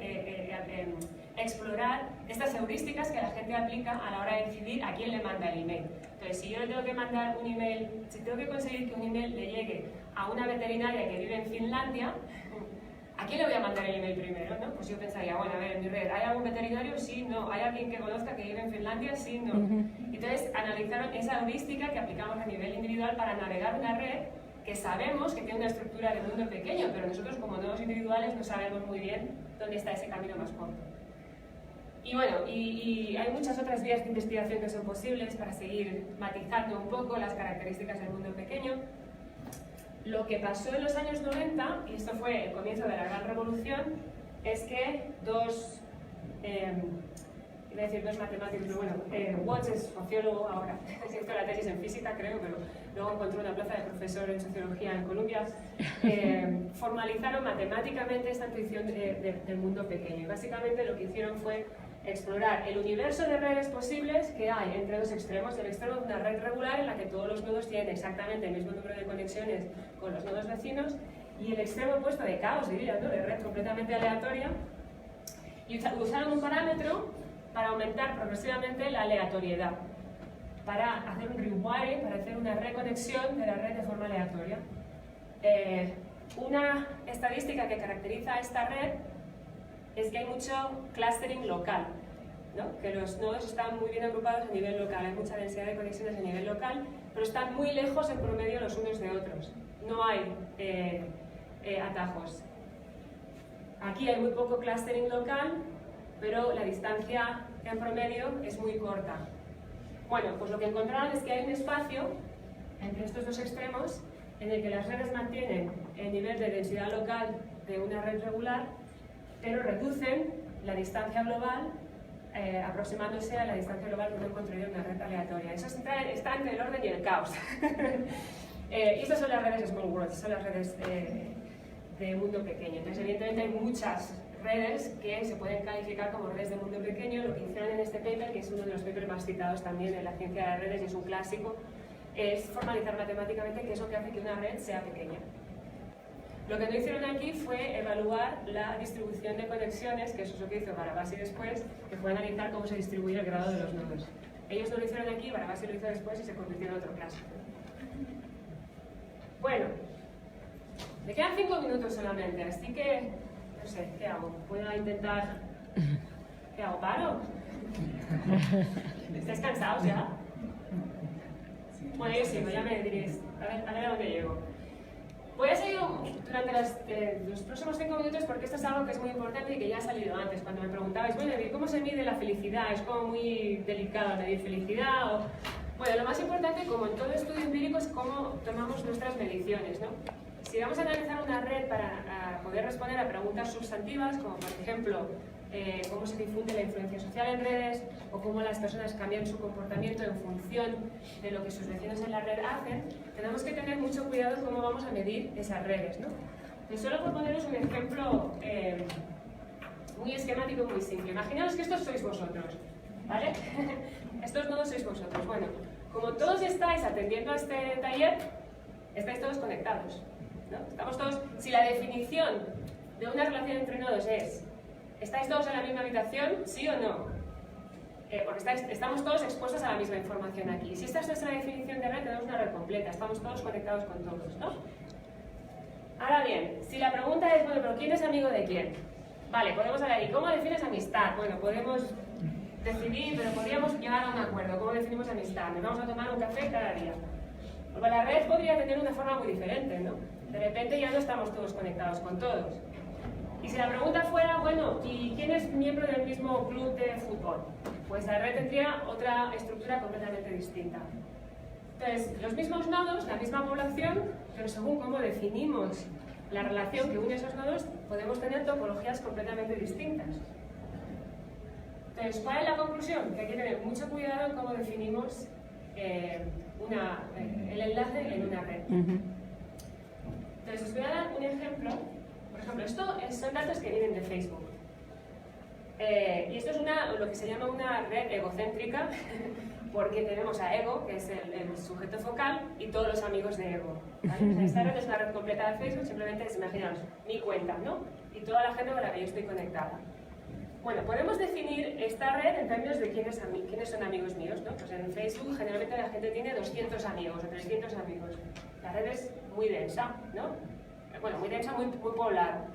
explorar estas heurísticas que la gente aplica a la hora de decidir a quién le manda el email. Entonces, si yo le tengo que mandar un email, si tengo que conseguir que un email le llegue a una veterinaria que vive en Finlandia, ¿a quién le voy a mandar el email primero? ¿No? Pues yo pensaría, bueno, a ver, en mi red, ¿hay algún veterinario? Sí, no. ¿Hay alguien que conozca que vive en Finlandia? Sí, no. Entonces, analizaron esa heurística que aplicamos a nivel individual para navegar una red que sabemos que tiene una estructura de mundo pequeño, pero nosotros como nodos individuales no sabemos muy bien dónde está ese camino más corto. Y bueno, y hay muchas otras vías de investigación que son posibles para seguir matizando un poco las características del mundo pequeño. Lo que pasó en los años 90, y esto fue el comienzo de la gran revolución, es que dos matemáticos, pero bueno, Watts es sociólogo ahora, hizo la tesis en física creo, pero luego encontró una plaza de profesor en sociología en Columbia, formalizaron matemáticamente esta intuición del mundo pequeño. Y básicamente lo que hicieron fue explorar el universo de redes posibles que hay entre dos extremos, el extremo de una red regular en la que todos los nodos tienen exactamente el mismo número de conexiones con los nodos vecinos, y el extremo opuesto de caos, diría, ¿no? De red completamente aleatoria, y usaron un parámetro para aumentar progresivamente la aleatoriedad, para hacer un rewiring, para hacer una reconexión de la red de forma aleatoria. Una estadística que caracteriza a esta red es que hay mucho clustering local, ¿no? Que los nodos están muy bien agrupados a nivel local, hay mucha densidad de conexiones a nivel local, pero están muy lejos en promedio los unos de otros, no hay atajos. Aquí hay muy poco clustering local, pero la distancia en promedio es muy corta. Bueno, pues lo que encontraron es que hay un espacio entre estos dos extremos en el que las redes mantienen el nivel de densidad local de una red regular, pero reducen la distancia global aproximándose a la distancia global que uno encontraría en una red aleatoria. Eso está entre el orden y el caos. Y estas son las redes small worlds, son las redes de mundo pequeño. Entonces, evidentemente hay muchas redes que se pueden calificar como redes de mundo pequeño. Lo que hicieron en este paper, que es uno de los papers más citados también en la ciencia de las redes y es un clásico, es formalizar matemáticamente qué es lo que hace que una red sea pequeña. Lo que no hicieron aquí fue evaluar la distribución de conexiones, que eso es lo que hizo Barabasi después, que fue analizar cómo se distribuye el grado de los nodos. Ellos no lo hicieron aquí, Barabasi lo hizo después y se convirtió en otro clásico. Bueno, me quedan 5 minutos solamente, así que, no sé, ¿qué hago? ¿Puedo intentar? ¿Qué hago? ¿Paro? ¿Estáis cansados ya? Bueno, yo sigo, ya me diréis, a ver a dónde llego. Voy a seguir durante los próximos 5 minutos porque esto es algo que es muy importante y que ya ha salido antes. Cuando me preguntabais, bueno, ¿cómo se mide la felicidad? Es como muy delicado medir felicidad. Bueno, lo más importante, como en todo estudio empírico, es cómo tomamos nuestras mediciones, ¿no? Si vamos a analizar una red para poder responder a preguntas sustantivas, como por ejemplo, cómo se difunde la influencia social en redes o cómo las personas cambian su comportamiento en función de lo que sus vecinos en la red hacen, tenemos que tener mucho cuidado en cómo vamos a medir esas redes, ¿no? Entonces, solo por poneros un ejemplo muy esquemático, muy simple. Imaginaos que estos sois vosotros, ¿vale? Estos nodos sois vosotros. Bueno, como todos estáis atendiendo a este taller, estáis todos conectados, ¿no? Estamos todos, si la definición de una relación entre nodos es ¿estáis todos en la misma habitación? ¿Sí o no? Porque estamos todos expuestos a la misma información aquí. Si esta es nuestra definición de red, tenemos una red completa, estamos todos conectados con todos, ¿no? Ahora bien, si la pregunta es, bueno, ¿pero quién es amigo de quién? Vale, podemos hablar, ¿y cómo defines amistad? Bueno, podemos decidir, pero podríamos llegar a un acuerdo. ¿Cómo definimos amistad? Nos vamos a tomar un café cada día. Pues la red podría tener una forma muy diferente, ¿no? De repente ya no estamos todos conectados con todos. Y si la pregunta fuera, bueno, ¿y quién es miembro del mismo club de fútbol? Pues la red tendría otra estructura completamente distinta. Entonces, los mismos nodos, la misma población, pero según cómo definimos la relación que une esos nodos, podemos tener topologías completamente distintas. Entonces, ¿cuál es la conclusión? Que hay que tener mucho cuidado en cómo definimos el enlace en una red. Entonces, os voy a dar un ejemplo. Por ejemplo, son datos que vienen de Facebook. Y esto es lo que se llama una red egocéntrica, porque tenemos a Ego, que es el sujeto focal, y todos los amigos de Ego. ¿Vale? O sea, esta red es una red completa de Facebook, simplemente imaginaos mi cuenta, ¿no? Y toda la gente con la que yo estoy conectada. Bueno, podemos definir esta red en términos de quiénes son amigos míos, ¿no? Pues en Facebook generalmente la gente tiene 200 amigos o 300 amigos. La red es muy densa, ¿no? Bueno, muy densa, muy poblada.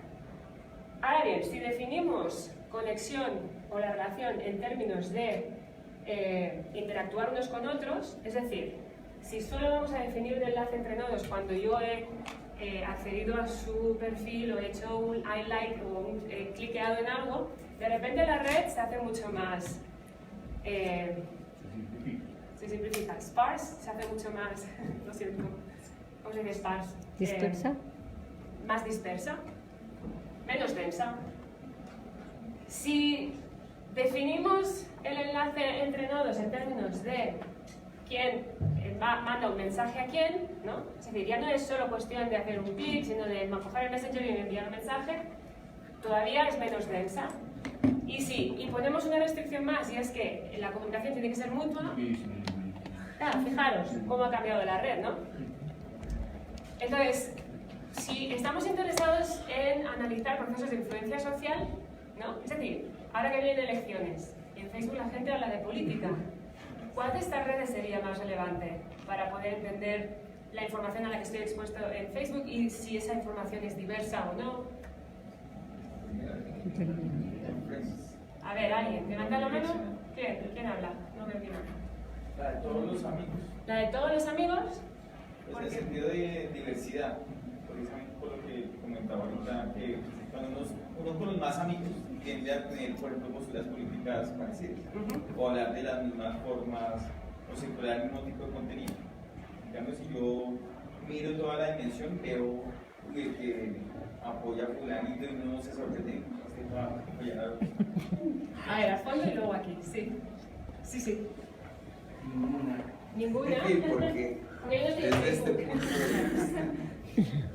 Ahora bien, si definimos conexión o la relación en términos de interactuar unos con otros, es decir, si solo vamos a definir el enlace entre nodos cuando yo he accedido a su perfil o he hecho un I like o he cliqueado en algo, de repente la red se hace mucho más... se simplifica. Sparse se hace mucho más... Lo siento. ¿Cómo se dice sparse? ¿Dispersa? Más dispersa. Menos densa. Si definimos el enlace entre nodos en términos de quién manda un mensaje a quién, ¿no? Es decir, ya no es solo cuestión de hacer un clic, sino de coger el Messenger y enviar un mensaje, todavía es menos densa. Y ponemos una restricción más, y es que la comunicación tiene que ser mutua. Fijaros cómo ha cambiado la red, ¿no? Entonces, si estamos interesados en analizar procesos de influencia social, ¿no? Es decir, ahora que vienen elecciones, y en Facebook la gente habla de política, ¿cuál de estas redes sería más relevante para poder entender la información a la que estoy expuesto en Facebook y si esa información es diversa o no? A ver, ¿alguien? ¿Levanta la mano? ¿Quién habla? No me entiendo. La de todos los amigos. ¿La de todos los amigos? Pues en el sentido de diversidad, precisamente por lo que comentaba ahorita, que cuando uno con los más amigos tiende a tener, por ejemplo, posturas políticas parecidas, o hablar de las mismas formas, o circular el mismo tipo de contenido. En cambio, si yo miro toda la dimensión, veo que apoya a fulanito y no se sorprende. A ver, al fondo y luego aquí, sí. Sí. ¿Ninguna? Porque desde este punto de vista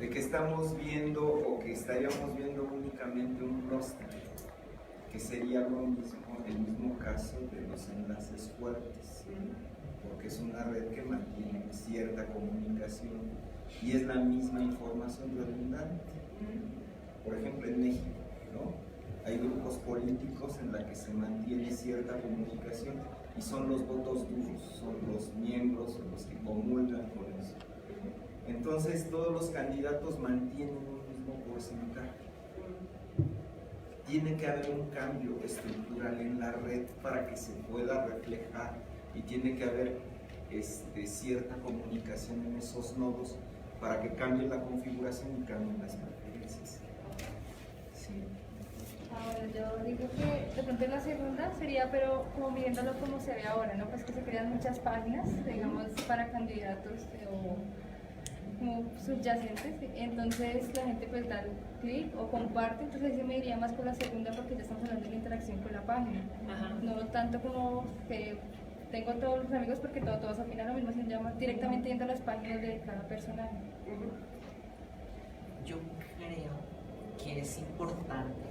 de que estamos viendo o que estaríamos viendo únicamente un clúster, que sería lo mismo, el mismo caso de los enlaces fuertes, porque es una red que mantiene cierta comunicación y es la misma información redundante. Por ejemplo, en México, ¿no? Hay grupos políticos en la que se mantiene cierta comunicación y son los votos duros, son los miembros los que comulgan con eso. Entonces todos los candidatos mantienen un mismo porcentaje. Tiene que haber un cambio estructural en la red para que se pueda reflejar y tiene que haber cierta comunicación en esos nodos para que cambie la configuración y cambien las preferencias. Sí. Ahora yo digo que de pronto la segunda sería, pero como viéndolo como se ve ahora, ¿no? Pues que se crean muchas páginas, digamos, para candidatos o como subyacentes, entonces la gente pues da clic o comparte, entonces yo me iría más por la segunda porque ya estamos hablando de la interacción con la página, no tanto como que tengo todos los amigos porque todos opinan lo mismo, sino ya más directamente yendo a las páginas de cada personaje. Yo creo que es importante,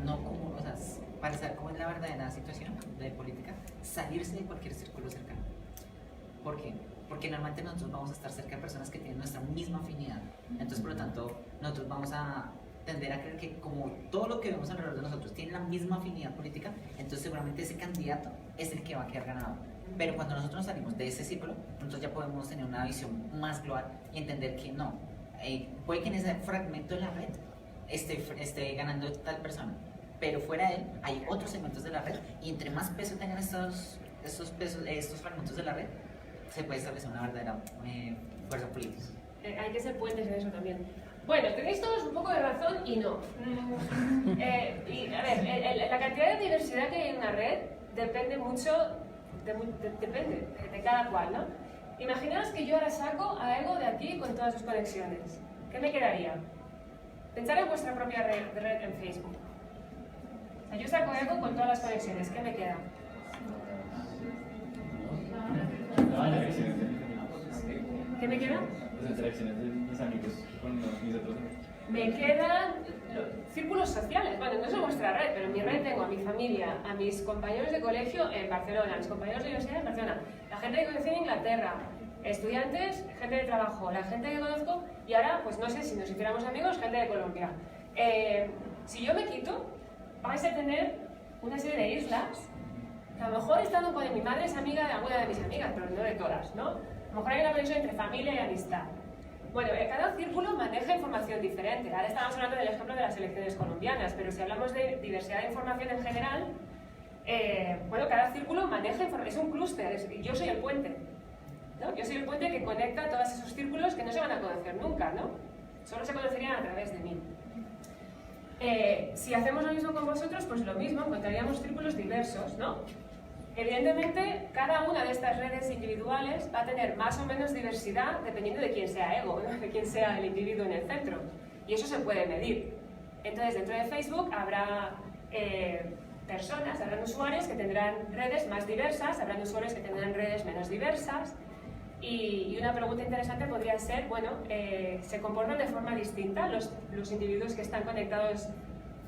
no como, o sea, para saber cómo es la verdadera situación de política, salirse de cualquier círculo cercano. ¿Por qué? Porque normalmente nosotros vamos a estar cerca de personas que tienen nuestra misma afinidad. Entonces, por lo tanto, nosotros vamos a tender a creer que como todo lo que vemos alrededor de nosotros tiene la misma afinidad política, entonces seguramente ese candidato es el que va a quedar ganado. Pero cuando nosotros nos salimos de ese círculo, nosotros ya podemos tener una visión más global y entender que no, puede que en ese fragmento de la red esté ganando tal persona. Pero fuera de él hay otros segmentos de la red y entre más peso tengan estos fragmentos de la red, se puede establecer una verdadera fuerza política. Hay que ser puentes en eso también. Bueno, tenéis todos un poco de razón y no. Y a ver, la cantidad de diversidad que hay en una red depende mucho, depende de cada cual, ¿no? Imaginaos que yo ahora saco a Ego de aquí con todas sus conexiones. ¿Qué me quedaría? Pensar en vuestra propia red en Facebook. O sea, yo saco a Ego con todas las conexiones. ¿Qué me queda? ¿Qué me queda? Las interacciones de mis amigos con mis otros amigos. Me quedan círculos sociales. Bueno, no es vuestra red, pero en mi red tengo a mi familia, a mis compañeros de colegio en Barcelona, a mis compañeros de universidad en Barcelona, la gente que conocí en Inglaterra, estudiantes, gente de trabajo, la gente que conozco y ahora, pues no sé, si nos hiciéramos amigos, gente de Colombia. Si yo me quito, vais a tener una serie de islas que a lo mejor estando con mi madre es amiga de alguna de mis amigas, pero no de todas, ¿no? A lo mejor hay una conexión entre familia y amistad. Bueno, cada círculo maneja información diferente. Ahora estamos hablando del ejemplo de las elecciones colombianas, pero si hablamos de diversidad de información en general, bueno, cada círculo maneja información, es un clúster, yo soy el puente, ¿no? Yo soy el puente que conecta todos esos círculos que no se van a conocer nunca, ¿no? Solo se conocerían a través de mí. Si hacemos lo mismo con vosotros, pues lo mismo, encontraríamos círculos diversos, ¿no? Evidentemente, cada una de estas redes individuales va a tener más o menos diversidad dependiendo de quién sea Ego, ¿no? De quién sea el individuo en el centro. Y eso se puede medir. Entonces, dentro de Facebook habrá habrán usuarios que tendrán redes más diversas, habrán usuarios que tendrán redes menos diversas. Y una pregunta interesante podría ser, bueno, ¿se comportan de forma distinta los individuos que están conectados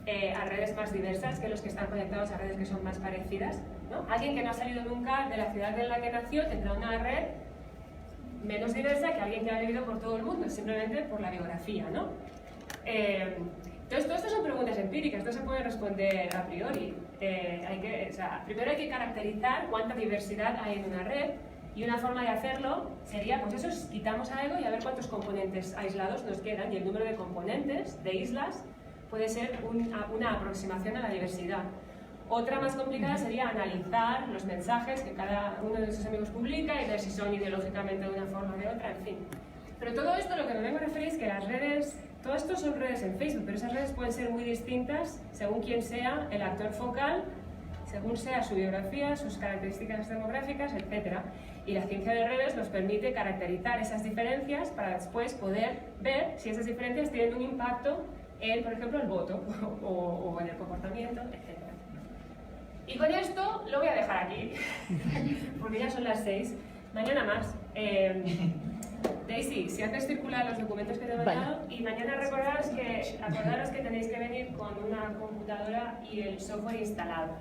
a redes más diversas que los que están conectados a redes que son más parecidas? ¿No? Alguien que no ha salido nunca de la ciudad en la que nació tendrá una red menos diversa que alguien que ha vivido por todo el mundo, simplemente por la biografía, ¿no? Entonces, todo esto son preguntas empíricas, no se puede responder a priori. Primero hay que caracterizar cuánta diversidad hay en una red y una forma de hacerlo sería, pues eso, quitamos a Ego y a ver cuántos componentes aislados nos quedan y el número de componentes, de islas, puede ser una aproximación a la diversidad. Otra más complicada sería analizar los mensajes que cada uno de sus amigos publica y ver si son ideológicamente de una forma o de otra, en fin. Pero todo esto lo que me vengo a referir es que las redes, todo esto son redes en Facebook, pero esas redes pueden ser muy distintas según quién sea el actor focal, según sea su biografía, sus características demográficas, etc. Y la ciencia de redes nos permite caracterizar esas diferencias para después poder ver si esas diferencias tienen un impacto en, por ejemplo, el voto o en el comportamiento, etc. Y con esto lo voy a dejar aquí, porque ya son las 6. Mañana más. Daisy, si haces circular los documentos que te he mandado, y mañana acordaros que tenéis que venir con una computadora y el software instalado.